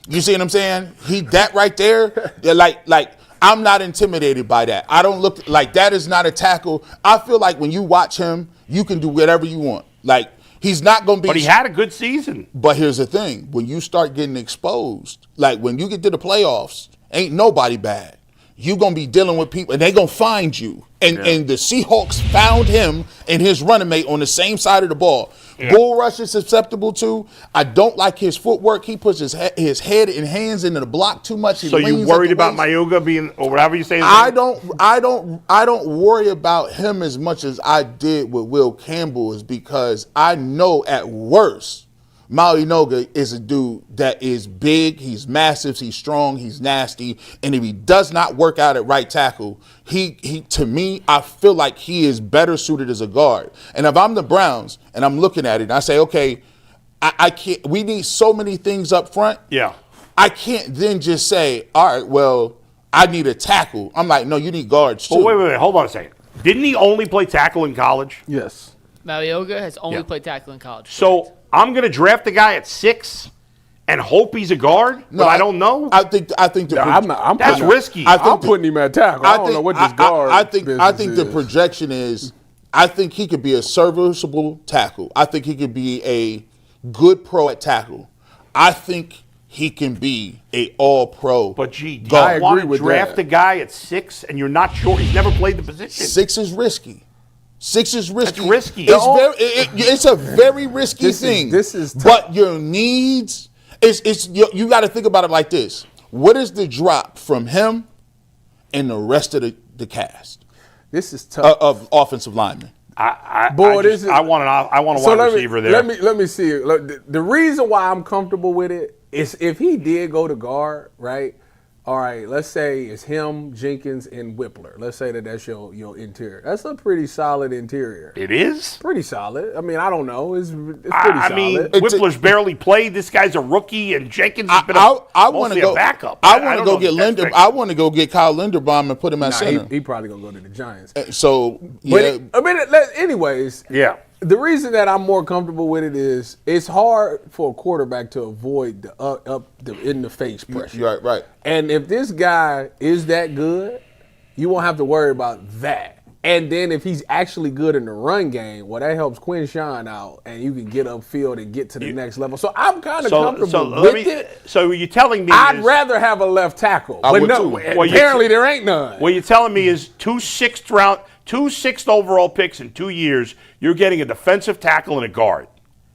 You see what I'm saying? That right there, like I'm not intimidated by that. I don't look like that is not a tackle. I feel like when you watch him, you can do whatever you want. Like he's not going to be. But he had a good season. But here's the thing: when you start getting exposed, like when you get to the playoffs, ain't nobody bad. You're going to be dealing with people, and they're going to find you. And the Seahawks found him and his running mate on the same side of the ball. Yeah. Bull rush is susceptible to. I don't like his footwork. He puts his head and hands into the block too much. So you worried about Mauigoa being, or whatever you say? I don't worry about him as much as I did with Will Campbell, is because I know at worst, Mauigoa is a dude that is big, he's massive, he's strong, he's nasty, and if he does not work out at right tackle, he to me, I feel like he is better suited as a guard. And if I'm the Browns and I'm looking at it and I say, okay, I can't, we need so many things up front. Yeah. I can't then just say, all right, well, I need a tackle. I'm like, no, you need guards too. Oh, wait, hold on a second. Didn't he only play tackle in college? Yes. Mauigoa has only played tackle in college. So I'm going to draft a guy at 6 and hope he's a guard, but I don't know. I think that's risky. I'm putting him at tackle. I don't know what this guard. I think the projection is, I think he could be a serviceable tackle. I think he could be a good pro at tackle. I think he can be a all-pro. But do you want to draft a guy at 6 and you're not sure he's never played the position? 6 is risky. 6 is risky. It's risky. It's a very risky thing. This is tough. But your needs, you got to think about it like this. What is the drop from him and the rest of the cast? This is tough. Of offensive linemen. I want a wide receiver there. Let me see it. Look, the reason why I'm comfortable with it is if he did go to guard, right? All right, let's say it's him, Jenkins, and Whippler. Let's say that's your interior. That's a pretty solid interior. It is? Pretty solid. I mean, I don't know. It's pretty solid. I mean, Whippler's barely played. This guy's a rookie, and Jenkins has been mostly a backup. I want to go get Linder. I want to go get Kyle Linderbaum and put him at center. He probably going to go to the Giants. So, yeah. Anyways. Yeah. The reason that I'm more comfortable with it is it's hard for a quarterback to avoid the in the face pressure. Right. And if this guy is that good, you won't have to worry about that. And then if he's actually good in the run game, well, that helps Quinshawn out, and you can get upfield and get to the next level. So I'm kind of comfortable with it. So you're telling me I'd rather have a left tackle. But no, apparently there ain't none. What you're telling me is two sixth overall picks in 2 years, you're getting a defensive tackle and a guard.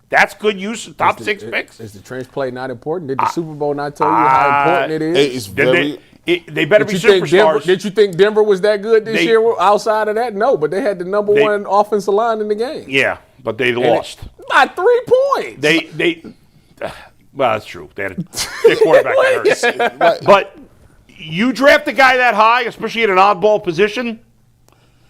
That's good use of top 6 picks. Is the trench play not important? Did the Super Bowl not tell you how important it is? They better be superstars. Did you think Denver was that good this year outside of that? No, but they had the number one offensive line in the game. Yeah, but they lost. By 3 points. Well, that's true. They had a quarterback that hurt. But you draft a guy that high, especially in an oddball position,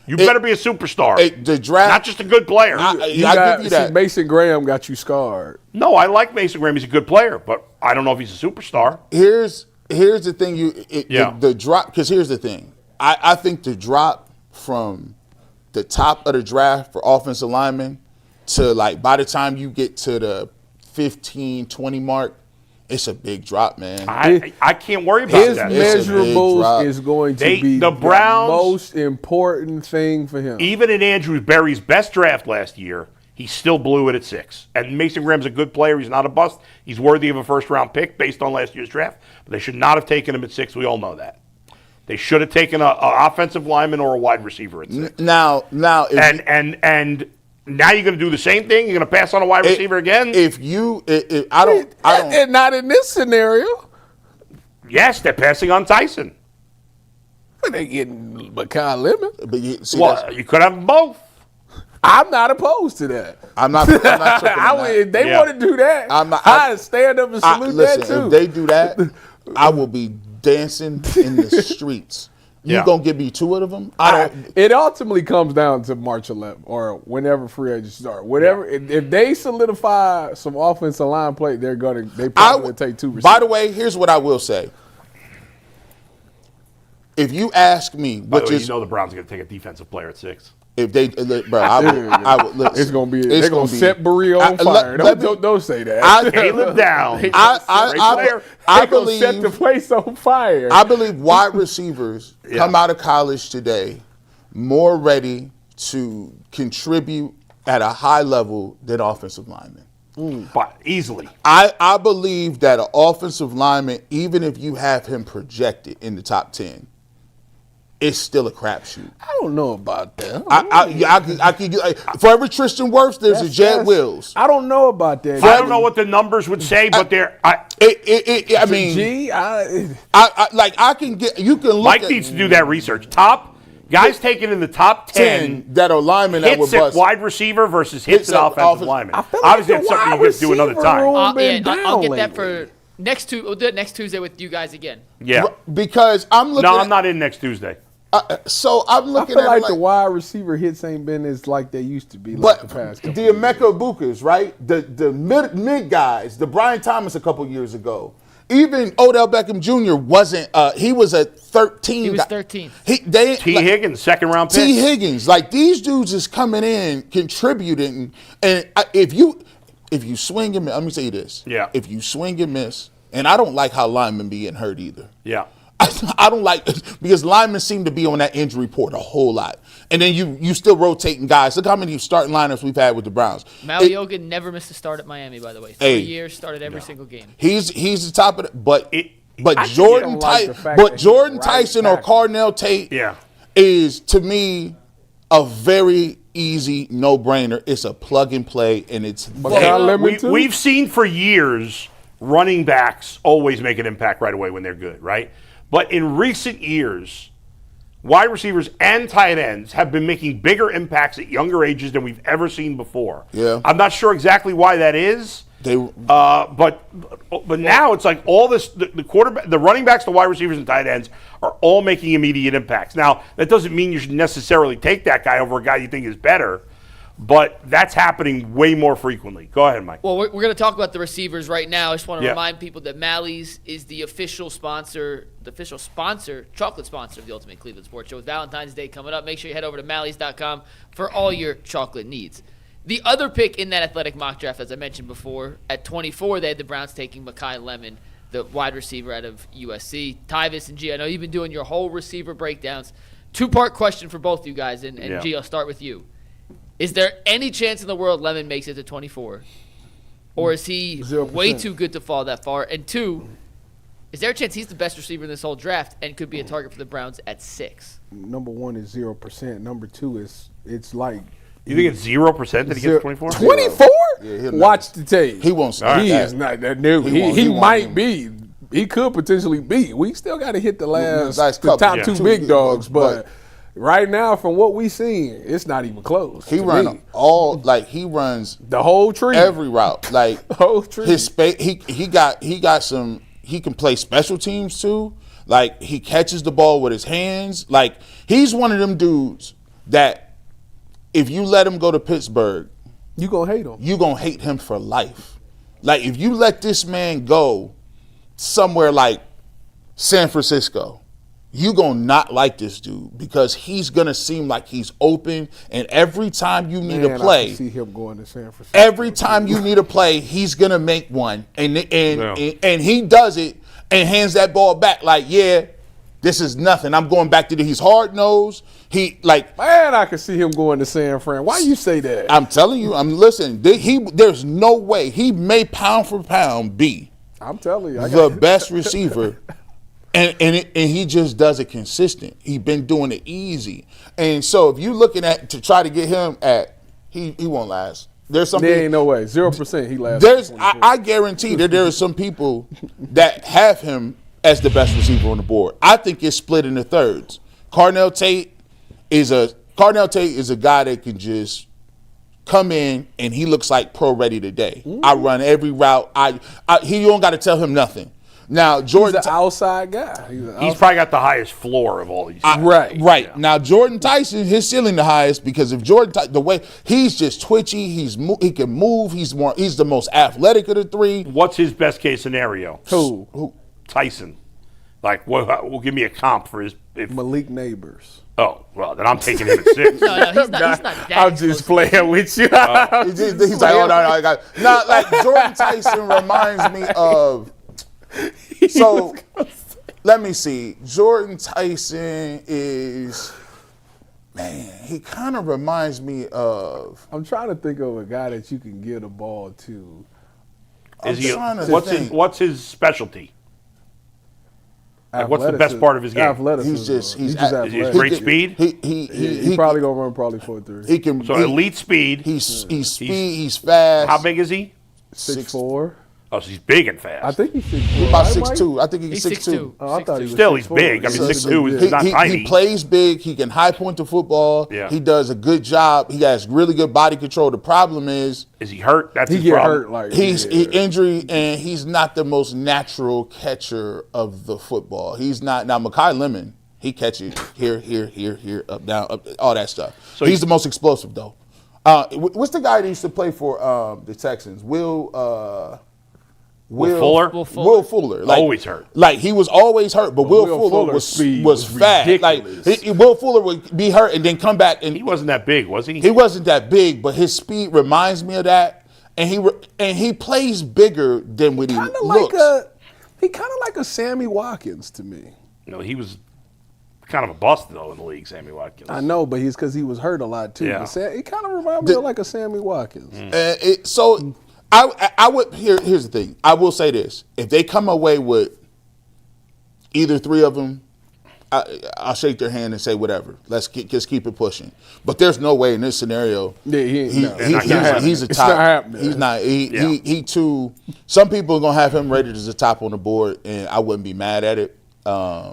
you better be a superstar. The draft, not just a good player. I give you that. Mason Graham got you scarred. No, I like Mason Graham. He's a good player, but I don't know if he's a superstar. Here's the thing. The drop. Because here's the thing. I think the drop from the top of the draft for offensive linemen to like by the time you get to the 15, 20 mark, it's a big drop, man. I can't worry about that. His measurables is going to be the Browns' most important thing for him. Even in Andrew Berry's best draft last year, he still blew it at 6. And Mason Graham's a good player. He's not a bust. He's worthy of a first-round pick based on last year's draft. But they should not have taken him at 6. We all know that. They should have taken an offensive lineman or a wide receiver at 6. Now, now you're going to do the same thing? You're going to pass on a wide receiver again? I don't. Not in this scenario. Yes, they're passing on Tyson. But they getting Makai Lemon. You could have them both. I'm not opposed to that. I'm not tripping on that. If they want to do that, I'd stand up and salute that too. If they do that, I will be dancing in the streets. You gonna give me 2 of them? It ultimately comes down to March 11th or whenever free agents start. Whatever, if they solidify some offensive line play, they probably take 2 receivers. By the way, here's what I will say. If you ask me, By the way, you know the Browns are going to take a defensive player at 6. If they, bro, it's gonna be. They're gonna set Burrell on fire. Don't say that. Caleb down. I believe set the place on fire. I believe wide receivers come out of college today more ready to contribute at a high level than offensive linemen. But easily. I believe that an offensive lineman, even if you have him projected in the top 10, it's still a crapshoot. I don't know about that. I could for every Tristan Wirfs, there's a Jed Wills. I don't know about that. I don't know what the numbers would say, but they're. I can get. You can look. Mike needs to do that research. Top guys taken in the top 10 that are linemen that were hits at bust. wide receiver versus hits at offensive lineman. Obviously, that's something you guys do another time. I'll get that for next Tuesday. We'll do it next Tuesday with you guys again. Yeah, because I'm looking. No, I'm not in next Tuesday. So I'm looking I feel at like the wide receiver hits ain't been as like they used to be. But the past the Emeka Bukas, right? The mid guys, the Brian Thomas a couple years ago. Even Odell Beckham Jr. wasn't. He was a 13. He was 13. Higgins, second round pick. T. Higgins, like these dudes is coming in, contributing, and if you swing and miss, let me say this. Yeah. If you swing and miss, and I don't like how linemen be getting hurt either. Yeah. I don't like because linemen seem to be on that injury report a whole lot, and then you still rotating guys. Look how many starting lineups we've had with the Browns. Mauigoa never missed a start at Miami, by the way. 3 years, started every single game. He's the top of it, but Jordan Tyson or Cardinal Tate is to me a very easy no-brainer. It's a plug and play, and it's we've seen for years running backs always make an impact right away when they're good, right? But in recent years, wide receivers and tight ends have been making bigger impacts at younger ages than we've ever seen before. Yeah, I'm not sure exactly why that is. But now it's like all this the quarterback, the running backs, the wide receivers, and tight ends are all making immediate impacts. Now that doesn't mean you should necessarily take that guy over a guy you think is better. But that's happening way more frequently. Go ahead, Mike. Well, we're going to talk about the receivers right now. I just want to remind people that Mally's is the official sponsor, chocolate sponsor of the Ultimate Cleveland Sports Show. With Valentine's Day coming up, make sure you head over to Mally's.com for all your chocolate needs. The other pick in that athletic mock draft, as I mentioned before, at 24, they had the Browns taking Makai Lemon, the wide receiver out of USC. Tyvis and G, I know you've been doing your whole receiver breakdowns. 2-part question for both you guys, and G, I'll start with you. Is there any chance in the world Lemon makes it to 24? Or is he 0%. Way too good to fall that far? And 2, is there a chance he's the best receiver in this whole draft and could be a target for the Browns at 6? Number 1 is 0%. Number 2 is it's like. You think it's 0% that he gets 24? 24? Yeah, watch the tape. He won't start. He is not that new. He might be. He could potentially be. We still got to hit the top 2 big dogs, but right now, from what we seen, it's not even close. He runs the whole tree, every route, like the whole tree. His space. He got some. He can play special teams too. Like he catches the ball with his hands. Like he's one of them dudes that if you let him go to Pittsburgh, you gonna hate him. You gonna hate him for life. Like if you let this man go somewhere like San Francisco, you gonna not like this dude because he's gonna seem like he's open, and every time you need a play, I can see him going to San Francisco. Every time you need a play, he's gonna make one, and he does it and hands that ball back like, this is nothing. I'm going back to he's hard nosed. I can see him going to San Fran. Why you say that? I'm telling you. I'm listening. There's no way he may pound for pound be. I'm telling you, the best receiver. And he just does it consistent. He's been doing it easy. And so if you're looking at to try to get him at, he won't last. There's something. There ain't no way. 0% he lasts. I guarantee that there are some people that have him as the best receiver on the board. I think it's split into thirds. Cardinal Tate is a guy that can just come in and he looks like pro ready today. I run every route. You don't got to tell him nothing. Now Jordan, he's an outside guy. He's probably got the highest floor of all these. Right. Yeah. Now Jordan Tyson, his ceiling the highest because if the way he's just twitchy, he can move. He's the most athletic of the three. What's his best case scenario? Who? Tyson. Like, will give me a comp for his Malik Neighbors. Oh, well, then I'm taking him at 6. No, he's not that I'm just playing with you. He's like, oh, no. Now, like, Jordan Tyson reminds me of. So, let me see. Jordan Tyson is. Man, he kind of reminds me of. I'm trying to think of a guy that you can give the ball to. What's his specialty? Like, what's the best part of his game? Athleticism. He's just great speed. He probably gonna run 4.3. He can. Elite speed. He's speed. He's fast. How big is he? 6'4". Oh, so he's big and fast. I think he's 6'4". He's about 6'2". I think he's 6'2". Oh, I thought he was Still, he's 6'4". big. I mean, 6'2" is not tiny. He plays big. He can high point the football. Yeah. He does a good job. He has really good body control. The problem is he hurt? That's he his get problem. hurt. Like he's injury, and he's not the most natural catcher of the football. He's not. Now, Makai Lemon, he catches here, up, down, up, all that stuff. So he's the most explosive, though. What's the guy that used to play for the Texans? Will Fuller? Will Fuller. Like, always hurt. Like, he was always hurt, but Will Fuller was fast. Like, Will Fuller would be hurt and then come back. And he wasn't that big, was he? He wasn't that big, but his speed reminds me of that. And he plays bigger than what he looks. He kind of like a Sammy Watkins to me. No, he was kind of a bust, though, in the league, Sammy Watkins. I know, but he's because he was hurt a lot, too. Yeah. He kind of reminds me of like a Sammy Watkins. I would here's the thing. I will say this: if they come away with either three of them, I'll shake their hand and say whatever. Let's just keep it pushing. But there's no way in this scenario. Yeah, he's a top. It's not happening. He's not. He too. Some people are gonna have him rated as a top on the board, and I wouldn't be mad at it.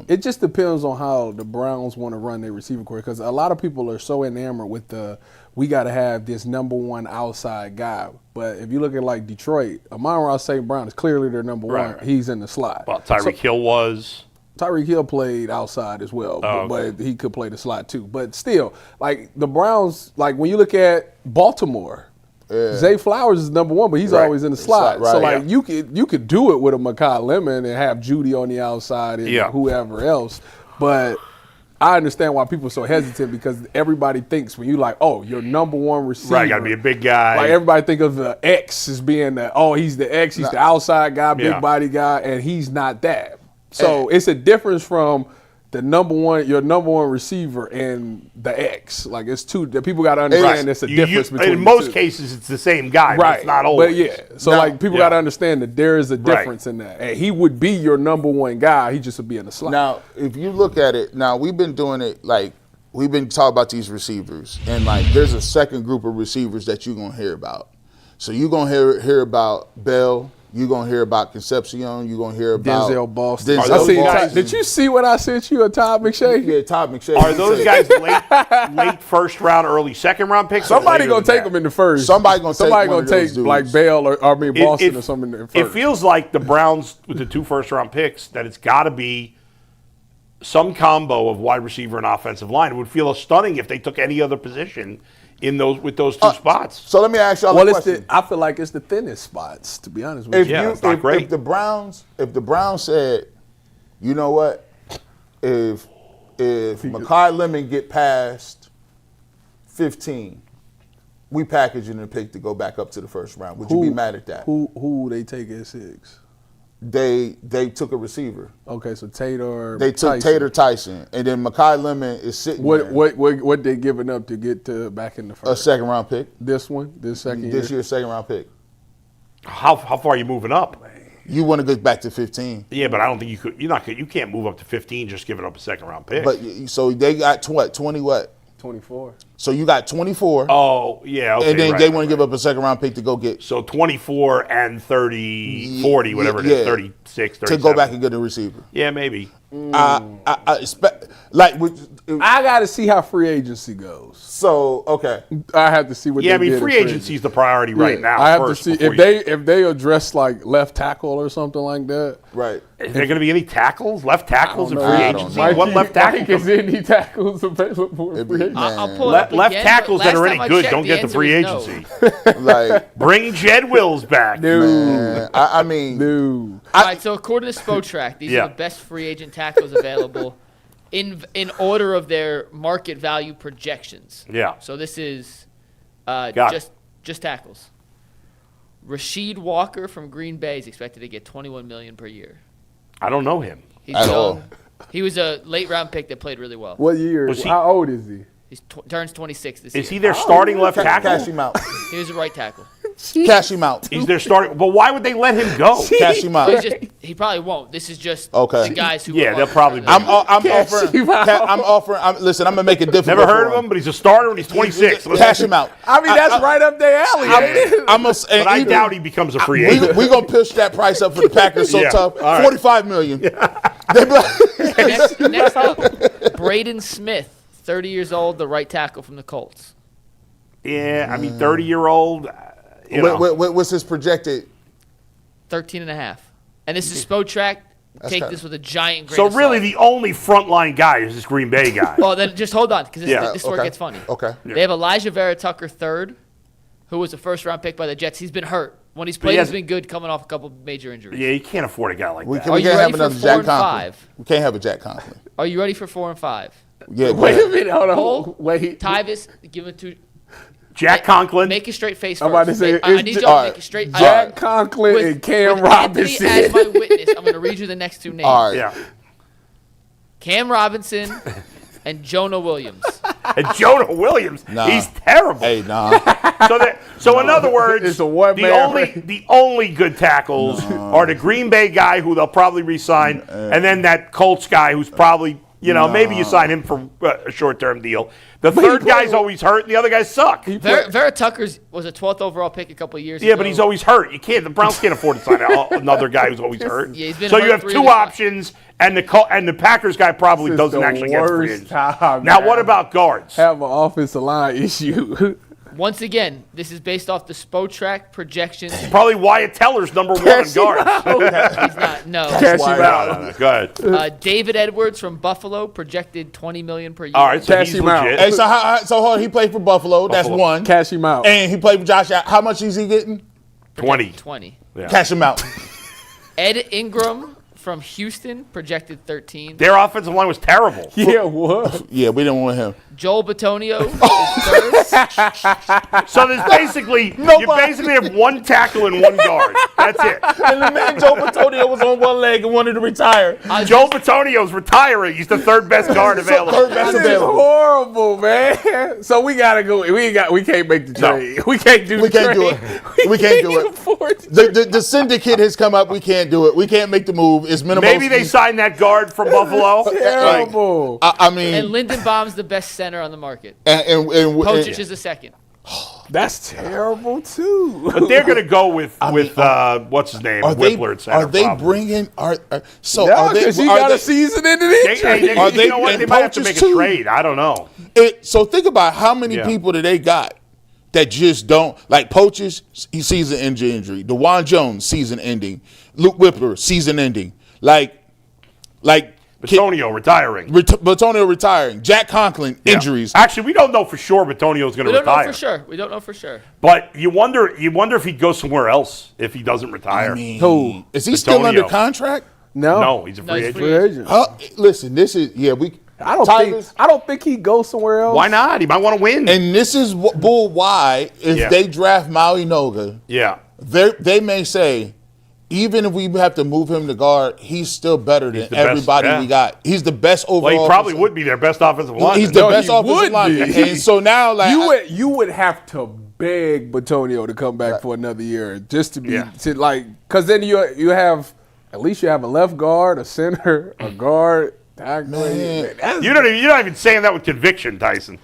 It just depends on how the Browns want to run their receiver core because a lot of people are so enamored with we got to have this number one outside guy. But if you look at like Detroit, Amon-Ra St. Brown is clearly their number one. He's in the slot. Well, Tyreek Hill was. Tyreek Hill played outside as well, but he could play the slot too. But still, like the Browns, like when you look at Baltimore, Zay Flowers is number one, but he's always in the slot. So like you could do it with a Makai Lemon and have Judy on the outside and whoever else. But I understand why people are so hesitant because everybody thinks when you like, oh, your number one receiver. Right, got to be a big guy. Like everybody think of the X as being he's the X, he's the outside guy, big body guy, and he's not that. So it's a difference from your number one receiver and the X. Like it's two. People got to understand there's a difference between. In most cases, it's the same guy, but it's not always. But so people got to understand that there is a difference in that. And he would be your number one guy. He just would be in the slot. Now, if you look at it, we've been doing it like we've been talking about these receivers, and like there's a second group of receivers that you're gonna hear about. So you're gonna hear about Bell. You're going to hear about Concepcion. You're going to hear about Denzel Boston. Did you see what I sent you, Todd McShay? Yeah, Todd McShay. Are those guys late first round, early second round picks? Somebody going to take them in the first. Somebody going to take like Bale or Boston or something in the first. It feels like the Browns with the 2 first round picks that it's got to be some combo of wide receiver and offensive line. It would feel stunning if they took any other position with those 2 spots. So let me ask y'all a question. I feel like it's the thinnest spots, to be honest with you. It's not great. If the Browns said, you know what, if Makai Lemon get past 15, we packaging a pick to go back up to the first round. Would you be mad at that? Who they take at 6? They took a receiver. Okay, so Tater. They took Tater Tyson, and then Makai Lemon is sitting there. What they giving up to get back in the first? A second round pick. This year's second round pick. How far are you moving up? You want to go back to 15? Yeah, but I don't think you could. You can't move up to 15 just giving up a second round pick. But so they got 20 what? 24. So you got 24. Oh, yeah. Okay, and then they want to give up a second-round pick to go get. So 24 and 30, 40, whatever it is, 36, 37. To go back and get a receiver. Yeah, maybe. Like, I got to see how free agency goes. So, okay. I have to see what. Yeah, they did free agency is the priority right now. I have to see if they address like left tackle or something like that. Right. Is there going to be any tackles, left tackles in free agency? Mike, What left tackle? is any tackles available for free agency? I'll pull it up Left again, tackles but that are last any time I good checked, don't get the answer free is no. agency. Like, Bring Jed Wills back. man, I mean, No. All right, so according to Spotrac, these Yeah. are the best free agent tackles available in order of their market value projections. Yeah. So this is Got it. just tackles. Rasheed Walker from Green Bay is expected to get $21 million per year. I don't know him. He's At young. all. He was a late round pick that played really well. What year? Was he- How old is he? He turns 26 this year. Is he their starting left cash tackle? him out. He was a right tackle. Cash him out. He's their starting. But why would they let him go? Cash him out. He probably won't. This is just Okay. the guys who. Yeah, were they'll probably be. I'm offering. Listen, I'm gonna make it difficult. Never heard for of him, but he's a starter and he's 26. Cash him out. I mean, that's right up their alley. But I doubt he becomes a free agent. We gonna push that price up for the Packers so Yeah. tough. All right. $45 million. They be like- next up, Braden Smith, 30 years old, the right tackle from the Colts. Yeah, I mean, 30-year-old. What's his projected? 13 and a half. And this is Spotrac. Take kinda- this with a giant grain So of really, salt. the only frontline guy is this Green Bay guy. Well, then just hold on, because this is where it Okay. gets funny. Okay. They have Elijah Vera Tucker, third, who was a first-round pick by the Jets. He's been hurt. When he's played, he's been good, coming off a couple major injuries. Yeah, you can't afford a guy like that. Are you can't ready have for another 4 Jack and Conklin. 5? We can't have a Jack Conklin. Are you ready for 4 and 5? Yeah, Wait a but- minute. Hold on. Cole, Wait. Tyvis, give it to Jack Conklin. Make a straight face I'm first. about to say, I it's need J- y'all to all make right. a straight. Jack Conklin and Cam with Anthony Robinson. as my witness, I'm going to read you the next two names. All right. Yeah. Cam Robinson and Jonah Williams. And Jonah Williams, Nah. he's terrible. Hey, nah. So in other words, It's a one-man race. the only good tackles are the Green Bay guy who they'll probably re-sign, and then that Colts guy who's probably, maybe you sign him for a short-term deal. The third guy's always hurt, and the other guys suck. Vera Tucker's was a 12th overall pick a couple of years ago. Yeah, but he's always hurt. The Browns can't afford to sign another guy who's always hurt. Yeah, he's been so hurt you have 3 two of the time. options, and the Packers guy probably This is doesn't the actually get free worst agent. time Now, to what have- about guards? Have an offensive line issue. Once again, this is based off the Spotrac projections. Probably Wyatt Teller's number one on guards. He's not. No. Cash him out. No. Go ahead. David Edwards from Buffalo projected $20 million per year. All right, so Cash he's him out. legit. Hey, so hold on, he played for Buffalo. That's one. Cash him out. And he played for Josh Allen. How much is he getting? 20. 20. Yeah. Cash him out. Ed Ingram from Houston projected 13. Their offensive line was terrible. Yeah, what? Yeah, we didn't want him. Joel Bitonio is third. So there's basically you basically have one tackle and one guard. That's it. And the man Joe Patonio was on one leg and wanted to retire. Joel Bitonio's retiring. He's the third best guard available. Third best This is available. horrible, man. So we gotta go. We can't make the trade. We can't do. We the can't do trade. it. We can't do it. afford to The syndicate has come up. We can't do it. We can't make the move. It's minimal. Maybe they signed that guard from Buffalo. Terrible. I mean, And Lyndon Baum's the best center on the market. and Pochich is the second. That's terrible too. But they're going to go with what's his name, are they Whippler at center. are they probably. bringing are so No, are they because you are got they, a season into They, this. hey, Are you they know what? and They might have to Poachers make a too? trade. I don't know. So think about how many Yeah. people that they got that just don't like Poachers. He season injury. DeJuan Jones season ending. Luke Whippler season ending. Like Bitonio retiring. Bitonio retiring. Jack Conklin Yeah. injuries. Actually, we don't know for sure Bitonio's going We to don't know retire. for sure. We don't know for sure. But you wonder if he'd go somewhere else if he doesn't retire. I mean, Who? is he still Bitonio. under contract? No, he's a No, free he's agent. free agent. Listen, this is I don't Tyvis, think he'd go somewhere else. Why not? He might want to win. And this is why if Yeah. they draft Mauigoa, yeah. they may say, even if we have to move him to guard, he's still better than the best, everybody yeah. we got. He's the best overall. Well, he probably offensive- would be their best offensive lineman. He's the No, best he offensive would lineman. be. And so now, like, You would have to beg Bitonio to come back for another year just to be Yeah. because then you have at least you have a left guard, a center, a guard. Tackle. Man. You're not even saying that with conviction, Tyson.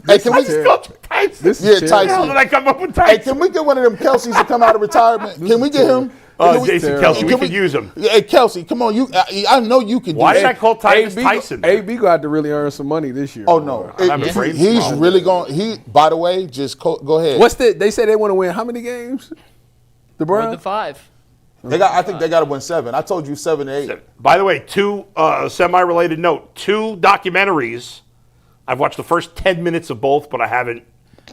Hey, can we? This Yeah, is Tyson. How did I come up with Hey, Tyson? can we get one of them Kelseys to come out of retirement? Can we get him? Jason Kelsey, we could use him. Hey, Kelsey, come on. I know you can do Why that. did I call Tyvis Tyson? AB gonna have to really earn some money this year. Oh, no. I'm afraid He's so. really going. By the way, just go ahead. They say they want to win how many games? The More Browns? than 5. I think they got to win 7. I told you 7 to 8. By the way, two semi-related note. 2 documentaries. I've watched the first 10 minutes of both, but I haven't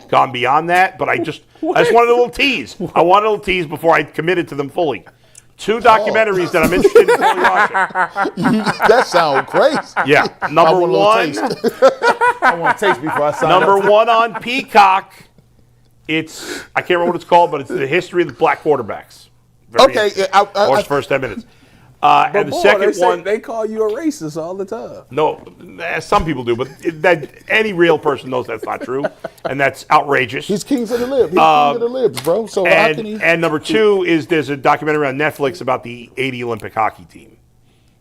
gone beyond that. But I just wanted a little tease. I wanted a little tease before I committed to them fully. 2 documentaries that I'm interested in fully watching. That sounds crazy. Yeah. Number one. I want to taste before I sign Number up. 1 on Peacock. I can't remember what it's called, but it's the history of the black quarterbacks. Okay, Watch the first 10 minutes. And the second one, they call you a racist all the time. no, some people do, but any real person knows that's not true, and that's outrageous. He's kings of the lib. He's king of the libs, bro. So how can he? And number 2 is there's a documentary on Netflix about the '80 Olympic hockey team.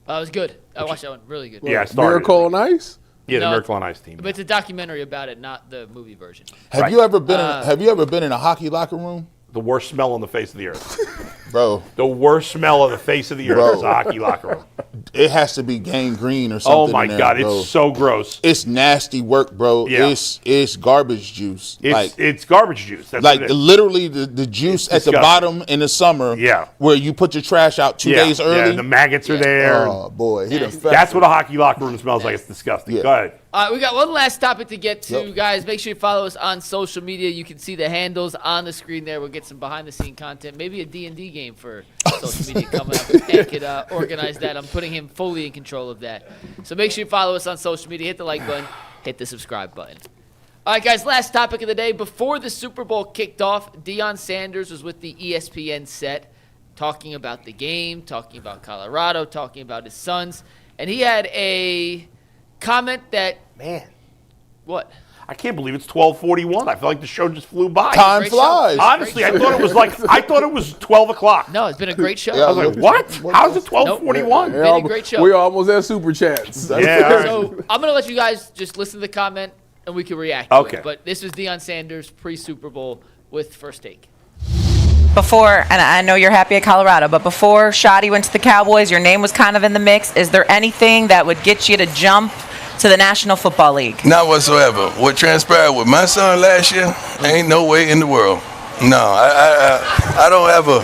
It was good. I watched that one. Really good. Yeah, I started. Miracle on Ice? Yeah, the No, Miracle on Ice team. But it's a documentary about it, not the movie version. Have you ever been in a hockey locker room, The worst smell on the face of the earth. bro? The worst smell on the face of the earth Bro. is a hockey locker room. It has to be gangrene or something. Oh my in there, God, bro. it's so gross. It's nasty work, bro. Yeah. It's garbage juice. It's garbage juice. That's Like what it is. literally the juice It's at the disgusting. bottom in the summer. Yeah. Where you put your trash out 2 days Yeah, early. and the maggots are there. Oh boy, That's what a hockey locker room smells like. It's disgusting. Yeah. Go ahead. We got one last topic to get to, Yep. guys. Make sure you follow us on social media. You can see the handles on the screen there. We'll get some behind-the-scene content, maybe a D&D game for social media coming up. Ed could organize that. I'm putting him fully in control of that. So make sure you follow us on social media. Hit the like button. Hit the subscribe button. All right, guys, last topic of the day. Before the Super Bowl kicked off, Deion Sanders was with the ESPN set talking about the game, talking about Colorado, talking about his sons. And he had a comment that, Man, what? I can't believe it's 12:41. I feel like the show just flew by. Time Great flies. show. Honestly, I thought it was 12 o'clock. No, it's been a great show. Yeah, I was like, what? How's it 12:41? Been a great show. We almost at Super Chats. Yeah, all right. So I'm going to let you guys just listen to the comment and we can react Okay. to it. But this was Deion Sanders pre-Super Bowl with First Take. Before, and I know you're happy at Colorado, but before Shoddy went to the Cowboys, your name was kind of in the mix. Is there anything that would get you to jump to the National Football League? Not whatsoever. What transpired with my son last year, ain't no way in the world. No, I don't have a.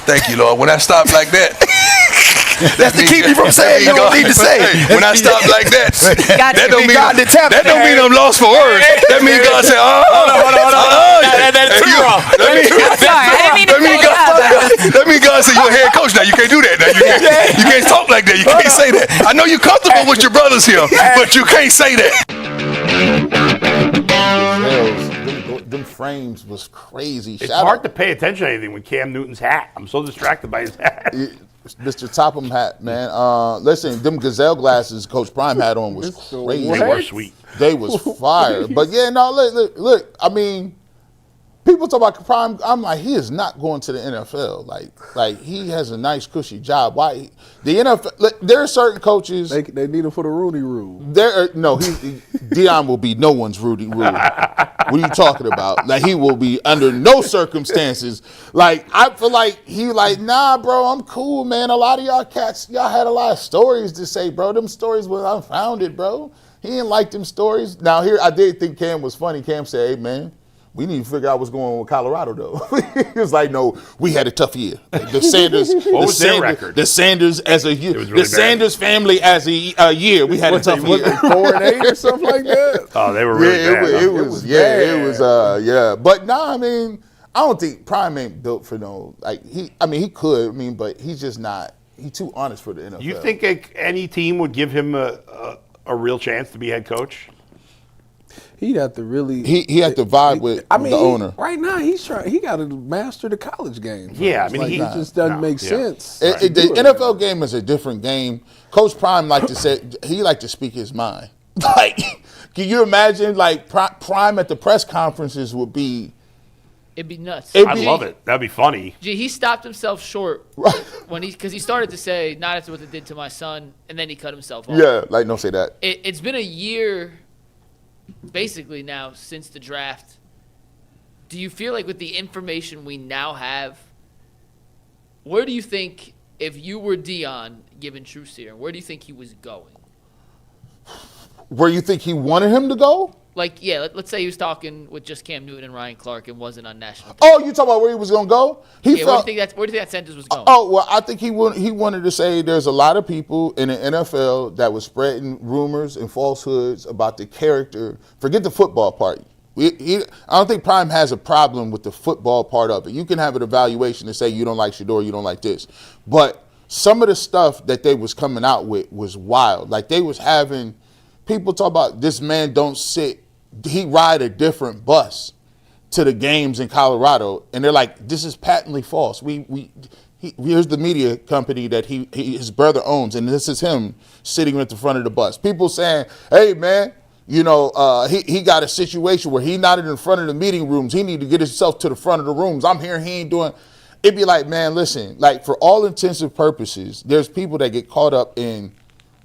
Thank you, Lord. When I stop like that. That's to keep you from saying you don't need to say. When I stop like that, Got that you. don't mean God to tap that don't mean I'm lost for words. That means God said, Sorry, I didn't mean to say that. That means God said you're a head coach now. You can't do that now. You can't talk like that. You can't say that. I know you're comfortable with your brothers here, but you can't say that. Them frames was crazy. It's hard to pay attention to anything with Cam Newton's hat. I'm so distracted by his hat. Mr. Topham hat, man. Listen, them gazelle glasses Coach Prime had on was crazy. They were sweet. They was fire. But yeah, no, look. I mean, people talk about Prime. I'm like, he is not going to the NFL. Like he has a nice cushy job. Why the NFL? Look, there are certain coaches. They need him for the Rooney Rule. Deion will be no one's Rudy Rule. What are you talking about? Like he will be under no circumstances. Like I feel like nah, bro, I'm cool, man. A lot of y'all cats, y'all had a lot of stories to say, bro. Them stories were unfounded, bro. He didn't like them stories. Now here, I did think Cam was funny. Cam said, "Hey, man, we need to figure out what's going on with Colorado, though." He was like, "No, we had a tough year. The Sanders, What was their record? The Sanders as a year, was really the Sanders family as a year. We had a tough year." 4-8 or something like that. Oh, they were really bad. But nah, I mean, I don't think Prime ain't built for no. Like he could. But he's just not. He's too honest for the NFL. You think any team would give him a real chance to be head coach? He'd have to really. He had to vibe with the owner. Right now, he's trying. He got to master the college game. Yeah, I mean, it just doesn't make sense. The NFL game is a different game. Coach Prime liked to say he liked to speak his mind. Like, can you imagine? Like Prime at the press conferences would be. It'd be nuts. I'd love it. That'd be funny. Gee, he stopped himself short because he started to say, "Not after what they did to my son," and then he cut himself off. Yeah, like don't say that. It's been a year basically now since the draft, do you feel like with the information we now have, where do you think, if you were Deion, given true serum, where do you think he was going? Where you think he wanted him to go? Like, yeah, let's say he was talking with just Cam Newton and Ryan Clark and wasn't on national TV. Oh, you talking about where he was going to go? Where do you think that sentence was going? Oh, well, I think he wanted to say there's a lot of people in the NFL that was spreading rumors and falsehoods about the character. Forget the football part. I don't think Prime has a problem with the football part of it. You can have an evaluation and say you don't like Shedeur, you don't like this. But some of the stuff that they was coming out with was wild. Like they was having people talk about this man don't sit. He ride a different bus to the games in Colorado, and they're like, this is patently false. Here's the media company that his brother owns, and this is him sitting at the front of the bus. People saying, hey, man, he got a situation where he not in the front of the meeting rooms. He need to get himself to the front of the rooms. I'm here, he ain't doing. It'd be like, man, listen, like for all intensive purposes, there's people that get caught up in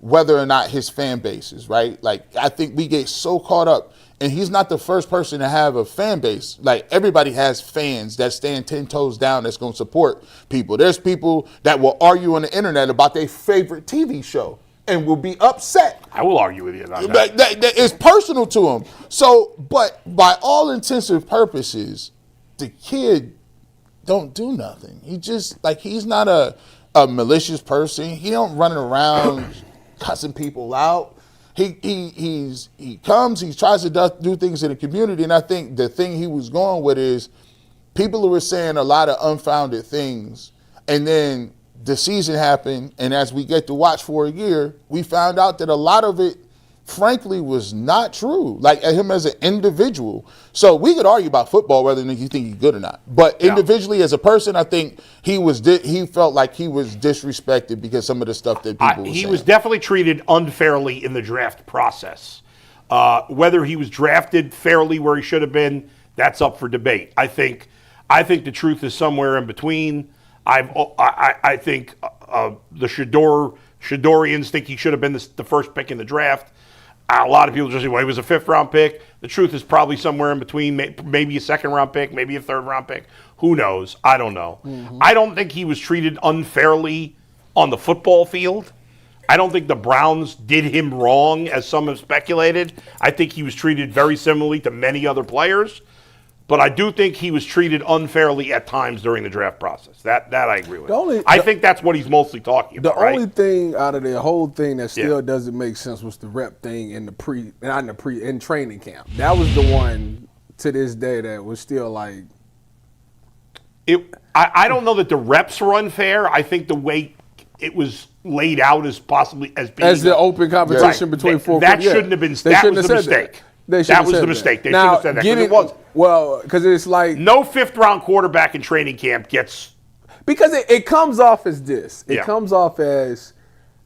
whether or not his fan base is, right? Like, I think we get so caught up, and he's not the first person to have a fan base. Like, everybody has fans that stand 10 toes down that's going to support people. There's people that will argue on the internet about their favorite TV show and will be upset. I will argue with you about that. That is personal to him. So, but by all intensive purposes, the kid don't do nothing. He just, like, he's not a malicious person. He don't run around cussing people out. He comes, he tries to do things in the community, and I think the thing he was going with is people were saying a lot of unfounded things, and then the season happened, and as we get to watch for a year, we found out that a lot of it, frankly, was not true, like him as an individual. So we could argue about football whether you think he's good or not. But individually as a person, I think he felt like he was disrespected because some of the stuff that people were saying. He was definitely treated unfairly in the draft process. Whether he was drafted fairly where he should have been, that's up for debate. I think the truth is somewhere in between. I think the Shedorians think he should have been the first pick in the draft. A lot of people just say, well, he was a 5th-round pick. The truth is probably somewhere in between, maybe a 2nd-round pick, maybe a 3rd-round pick. Who knows? I don't know. Mm-hmm. I don't think he was treated unfairly on the football field. I don't think the Browns did him wrong, as some have speculated. I think he was treated very similarly to many other players. But I do think he was treated unfairly at times during the draft process. That I agree with. I think that's what he's mostly talking about. The only thing out of the whole thing that still doesn't make sense was the rep thing in in training camp. That was the one to this day that was still like. I don't know that the reps were unfair. I think the way it was laid out as possibly as being the open competition between four. That shouldn't have been. That was the mistake. That was the mistake. They should have said that because it wasn't. Well, because it's like no 5th-round quarterback in training camp gets because it comes off as this. It comes off as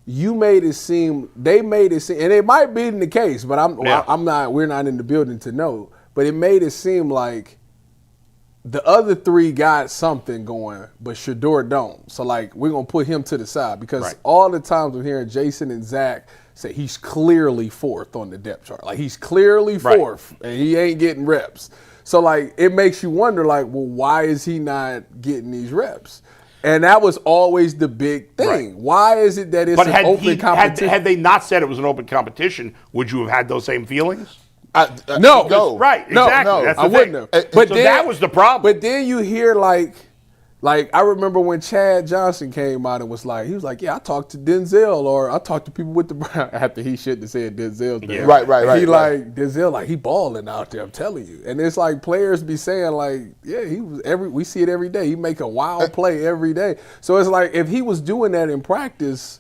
you made it seem. They made it seem, and it might be in the case, but I'm not. We're not in the building to know. But it made it seem like the other 3 got something going, but Shedeur don't. So like we're gonna put him to the side because all the times I'm hearing Jason and Zach say he's clearly 4th on the depth chart. Like he's clearly 4th, and he ain't getting reps. So, like, it makes you wonder, like, well, why is he not getting these reps? And that was always the big thing. Right. Why is it that it's an open competition? Had they not said it was an open competition, would you have had those same feelings? No. Right, exactly. No, that's the I thing. wouldn't have. But then, that was the problem. But then you hear, like I remember when Chad Johnson came out and was like, he was like, yeah, I talked to Denzel or I talked to people with the Browns after he shouldn't have said Denzel. Yeah. Right. Denzel, like, he balling out there, I'm telling you. And it's like players be saying, like, yeah, we see it every day. He make a wild play every day. So it's like if he was doing that in practice,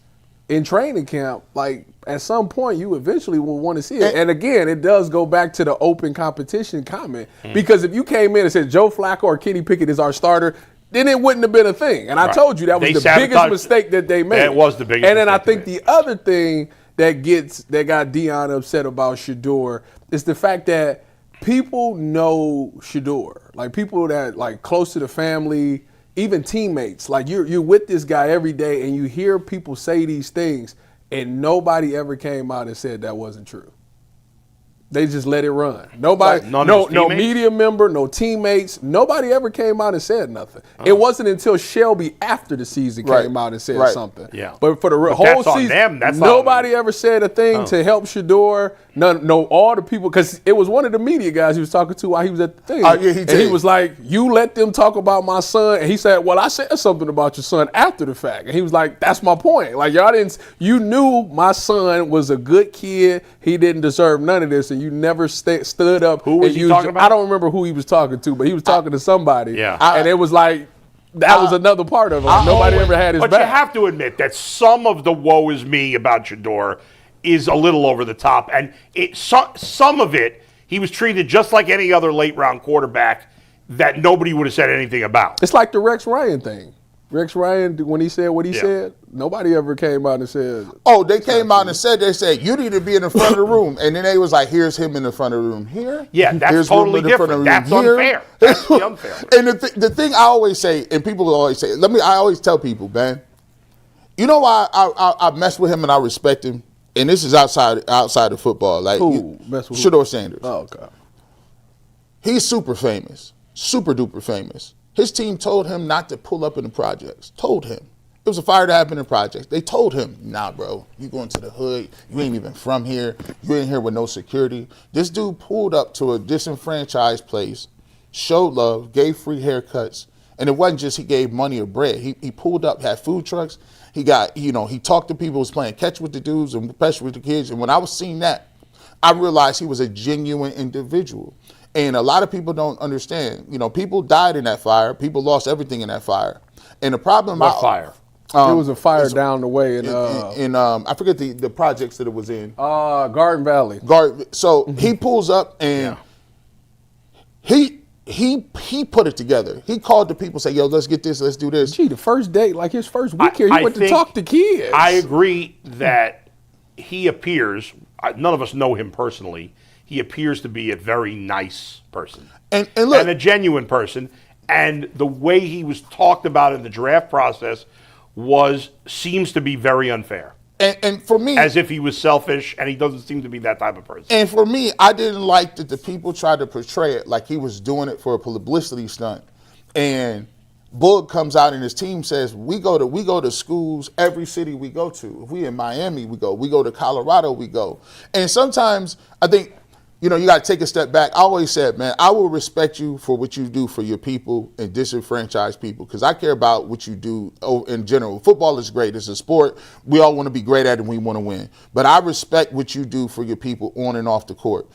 in training camp, like at some point you eventually will want to see it. And again, it does go back to the open competition comment. Because if you came in and said Joe Flacco or Kenny Pickett is our starter, then it wouldn't have been a thing. And I told you that was the biggest mistake that they made. It was the biggest mistake. And then I think the other thing that got Deion upset about Shedeur is the fact that people know Shedeur. Like people that like close to the family, even teammates. Like you're with this guy every day and you hear people say these things and nobody ever came out and said that wasn't true. They just let it run. Nobody, no media member, no teammates. Nobody ever came out and said nothing. It wasn't until Shelby after the season came out and said something. Yeah. But for the whole season, nobody ever said a thing to help Shedeur. All the people, because it was one of the media guys he was talking to while he was at the thing. And he was like, "You let them talk about my son." And he said, "Well, I said something about your son after the fact." And he was like, "That's my point. Like y'all didn't. You knew my son was a good kid. He didn't deserve none of this." And you never stood up. Who was he talking about? I don't remember who he was talking to, but he was talking to somebody. Yeah. And it was like, that was another part of it. Nobody ever had his back. But you have to admit that some of the woe is me about Shedeur is a little over the top. And some of it, he was treated just like any other late-round quarterback that nobody would have said anything about. It's like the Rex Ryan thing. Rex Ryan, when he said what he said, nobody ever came out and said. Oh, they came out and said, you need to be in the front of the room. And then they was like, here's him in the front of the room here. Yeah, that's totally different. That's unfair. That's the unfair. And the thing I always say, and people always say, I always tell people, man, you know why I mess with him and I respect him? And this is outside of football. Like, Shedeur Sanders. Oh, God. He's super famous, super duper famous. His team told him not to pull up in the projects. Told him. It was a fire to happen in the projects. They told him, nah, bro, you going to the hood. You ain't even from here. You ain't here with no security. This dude pulled up to a disenfranchised place, showed love, gave free haircuts. And it wasn't just he gave money or bread. He pulled up, had food trucks. He got, he talked to people, was playing catch with the dudes and especially with the kids. And when I was seeing that, I realized he was a genuine individual. And a lot of people don't understand. People died in that fire. People lost everything in that fire. And the problem What fire? It was a fire down the way in I forget the projects that it was in. Garden Valley. So he pulls up and he put it together. He called the people, say, "Yo, let's get this, let's do this." Gee, the first day, like his first week here, he went to talk to kids. I agree that he appears. None of us know him personally. He appears to be a very nice person and look, and a genuine person. And the way he was talked about in the draft process seems to be very unfair. And for me, as if he was selfish, and he doesn't seem to be that type of person. And for me, I didn't like that the people tried to portray it like he was doing it for a publicity stunt. And Bullock comes out and his team says, we go to schools, every city we go to. If we in Miami, we go to Colorado, we go. And sometimes I think, you got to take a step back. I always said, man, I will respect you for what you do for your people and disenfranchised people because I care about what you do in general. Football is great. It's a sport. We all want to be great at it and we want to win. But I respect what you do for your people on and off the court.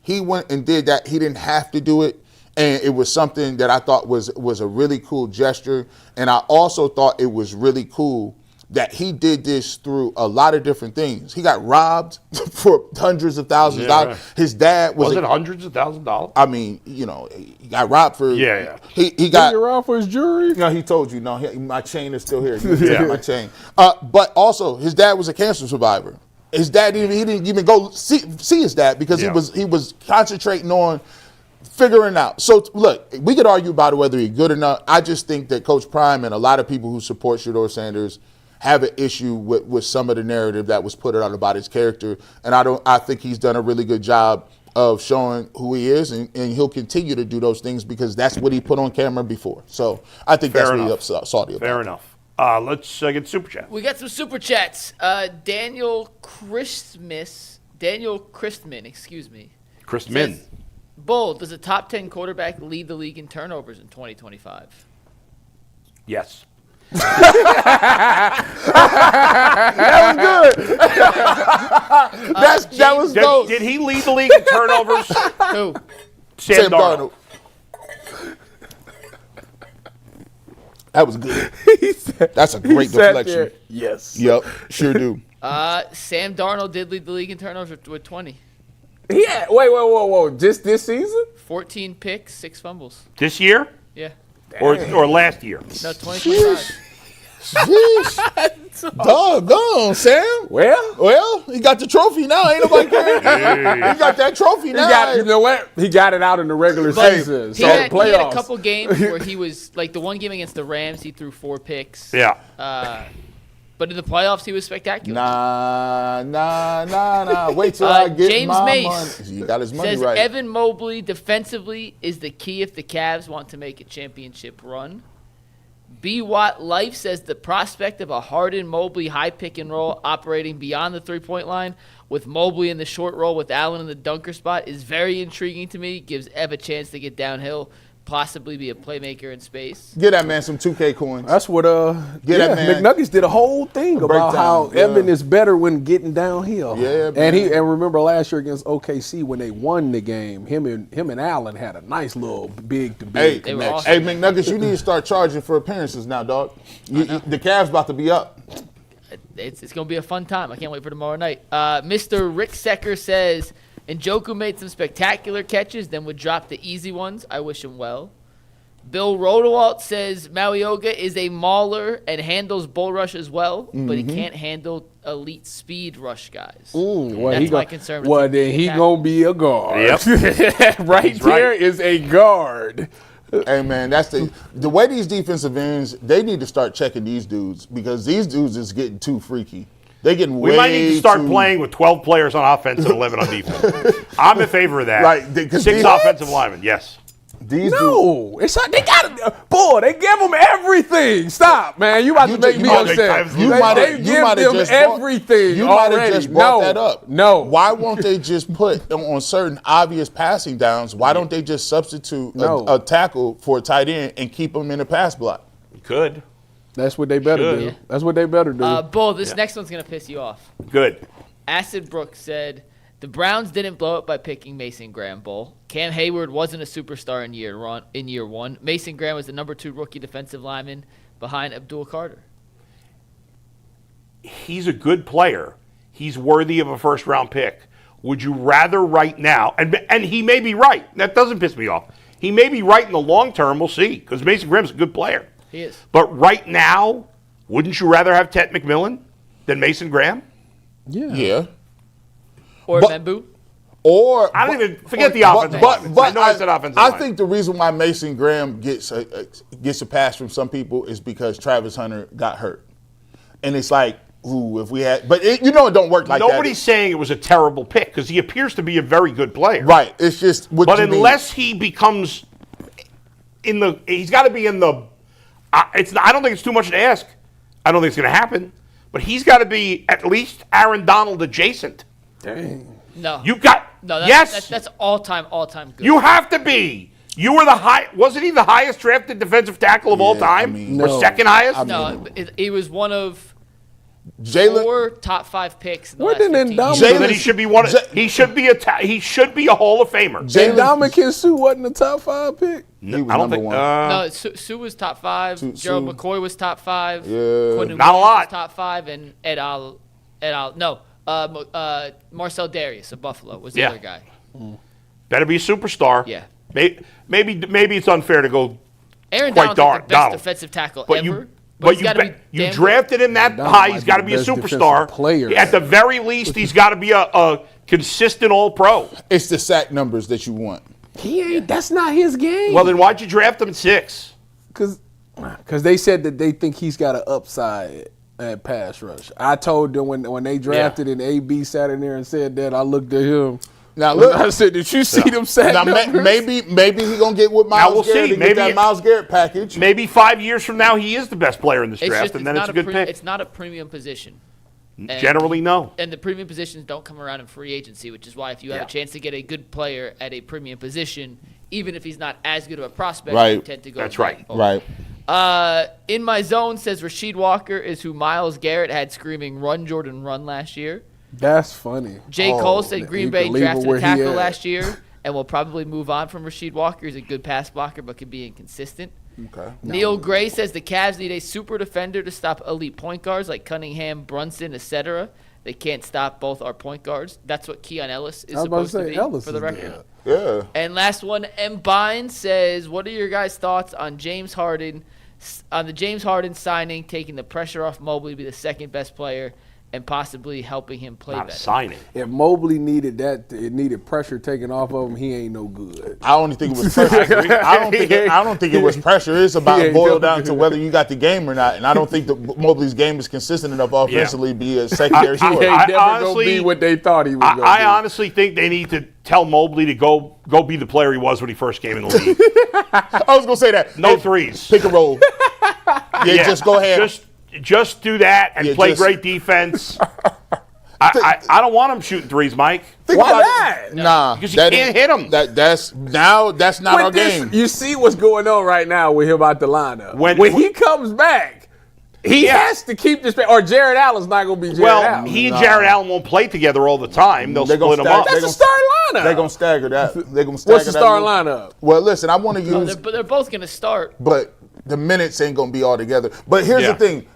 He went and did that. He didn't have to do it. And it was something that I thought was a really cool gesture. And I also thought it was really cool that he did this through a lot of different things. He got robbed for hundreds of thousands of dollars. His dad was it hundreds of thousands of dollars? I mean, he got robbed for. Yeah. He got robbed for his jewelry. No, he told you. No, my chain is still here. My chain. But also, his dad was a cancer survivor. His dad didn't even go see his dad because he was concentrating on figuring out. So look, we could argue about whether he's good or not. I just think that Coach Prime and a lot of people who support Shedeur Sanders have an issue with some of the narrative that was put out about his character. And I think he's done a really good job of showing who he is, and he'll continue to do those things because that's what he put on camera before. So I think that's what he salty about. Fair enough. Let's get Super Chat. We got some Super Chats. Daniel Christman, excuse me. Christman. Bull, does a top 10 quarterback lead the league in turnovers in 2025? Yes. That was good. That was close. Did he lead the league in turnovers? Who? Sam Darnold. That was good. That's a great deflection. Yes. Yep, sure do. Sam Darnold did lead the league in turnovers with 20. Yeah. Wait. Just this season? 14 picks, 6 fumbles. This year? Yeah. Or last year? No, 2025. Jeez. Doggone, Sam. Well, he got the trophy now. Ain't nobody caring. He got that trophy now. You know what? He got it out in the regular season. He had a couple games where he was, like the one game against the Rams, he threw 4 picks. Yeah. But in the playoffs, he was spectacular. Nah. Wait till I get James my Mace money. He got his money says right. Evan Mobley defensively is the key if the Cavs want to make a championship run. B. Watt Life says the prospect of a Harden Mobley high pick and roll operating beyond the 3-point line with Mobley in the short roll with Allen in the dunker spot is very intriguing to me. Gives Ev a chance to get downhill, possibly be a playmaker in space. Get that man some 2K coins. That's what that man. McNuggets did a whole thing about how Evan is better when getting downhill. Yeah, and remember last year against OKC when they won the game, him and Allen had a nice little big to big connection. Hey, McNuggets, you need to start charging for appearances now, dog. The Cavs about to be up. It's going to be a fun time. I can't wait for tomorrow night. Mr. Rick Secker says, Njoku made some spectacular catches, then would drop the easy ones. I wish him well. Bill Rodewalt says Mauigoa is a mauler and handles bull rush as well, but he can't handle elite speed rush guys. That's my concern. Well, then he going to be a guard. Yep. right there is a guard. Hey, man, that's the way these defensive ends, they need to start checking these dudes because these dudes is getting too freaky. They getting way We might need to start playing with 12 players on offense and 11 on defense. I'm in favor of that. Right. 6 offensive linemen, yes. These it's like they give them everything. Stop, man. You about to make me upset. They give them everything. You might have just brought that up. No. Why won't they just put on certain obvious passing downs? Why don't they just substitute a tackle for a tight end and keep them in a pass block? You could. That's what they better do. That's what they better do. Bull, this next one's going to piss you off. Good. Acid Brook said, the Browns didn't blow it by picking Mason Graham, Bull. Cam Hayward wasn't a superstar in year one. Mason Graham was the number 2 rookie defensive lineman behind Abdul Carter. He's a good player. He's worthy of a first-round pick. Would you rather right now, and he may be right. That doesn't piss me off. He may be right in the long term. We'll see, because Mason Graham's a good player. He is. But right now, wouldn't you rather have Tet McMillan than Mason Graham? Yeah. Or Membu? Or I don't even forget the offensive line. But I know it's an offensive I line. think the reason why Mason Graham gets a pass from some people is because Travis Hunter got hurt, and it's like, ooh, if we had, but it don't work like that. Nobody's saying it was a terrible pick because he appears to be a very good player. Right. It's just, but unless he becomes he's got to be in the. I don't think it's too much to ask. I don't think it's going to happen, but he's got to be at least Aaron Donald adjacent. Dang. No. You got that's all time good. You have to be. You were wasn't he the highest drafted defensive tackle of all time? Or second highest? He was one of Jalen, 4 top 5 picks. In the What did last 15 years. So then he should be one. He should be a Hall of Famer. Ndamukong Suh wasn't a top 5 pick. No, I don't think. No, Sue was top 5. Gerald McCoy was top 5. Yeah. Quentin Not a Williams lot. was top 5, and Marcel Darius of Buffalo was the other guy. Better be a superstar. Yeah. Maybe it's unfair to go. Aaron quite Donald's the best Donald. Defensive tackle But ever. you drafted him that high. He's got to be a superstar. Player. At the very least, he's got to be a consistent All-Pro. It's the sack numbers that you want. He ain't. That's not his game. Well, then why'd you draft him at 6? Because they said that they think he's got an upside at pass rush. I told them when they drafted and AB sat in there and said that, I looked at him. Now look, I said, did you see them sack numbers? Maybe he gonna get with Myles Garrett and get that Myles Garrett package. Maybe 5 years from now he is the best player in this draft, and then it's a good pick. It's not a premium position. Generally, no. And the premium positions don't come around in free agency, which is why if you have a chance to get a good player at a premium position, even if he's not as good of a prospect, you tend to go. That's right. Right. In my zone says Rasheed Walker is who Myles Garrett had screaming "Run Jordan Run" last year. That's funny. J. Cole said Green Bay drafted a tackle last year and will probably move on from Rasheed Walker. He's a good pass blocker but can be inconsistent. Okay. Neil Gray says the Cavs need a super defender to stop elite point guards like Cunningham, Brunson, etc. They can't stop both our point guards. That's what Keon Ellis is supposed to be, for the record. Yeah. And last one, M. Bynes says, what are your guys' thoughts on James Harden, on the James Harden signing, taking the pressure off Mobley to be the second best player and possibly helping him play Not better. signing. If Mobley needed that, it needed pressure taken off of him. He ain't no good. I only think it was pressure. I don't think it was pressure. It's about boiled down to whether you got the game or not. And I don't think that Mobley's game is consistent enough offensively to be a secondary He scorer. ain't never gonna be what they thought he was gonna be. I honestly think they need to tell Mobley to go be the player he was when he first came in the league. I was gonna say that. No threes. Pick and roll. Just go ahead. Just do that and play great defense. I don't want him shooting threes, Mike. Why not? Nah, because you can't hit him. That's not our game. You see what's going on right now with him out the lineup. When he comes back, he has to keep this. Or Jared Allen's not going to be Jared Allen. He and Jared Allen won't play together all the time. They'll split them up. That's a starting lineup. They're going to stagger that. They're going to stagger What's the starting lineup? Well, listen, I want to use. But they're both going to start. But the minutes ain't going to be all together. But here's the thing.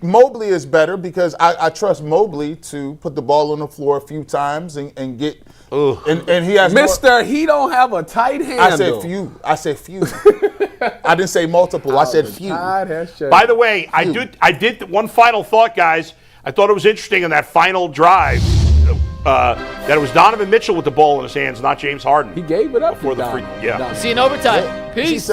Mobley is better because I trust Mobley to put the ball on the floor a few times and get and he has he don't have a tight handle. I said few. I didn't say multiple. I said few. By the way, I did one final thought, guys. I thought it was interesting in that final drive that it was Donovan Mitchell with the ball in his hands, not James Harden. He gave it up before the free. Yeah. See you in overtime. Peace.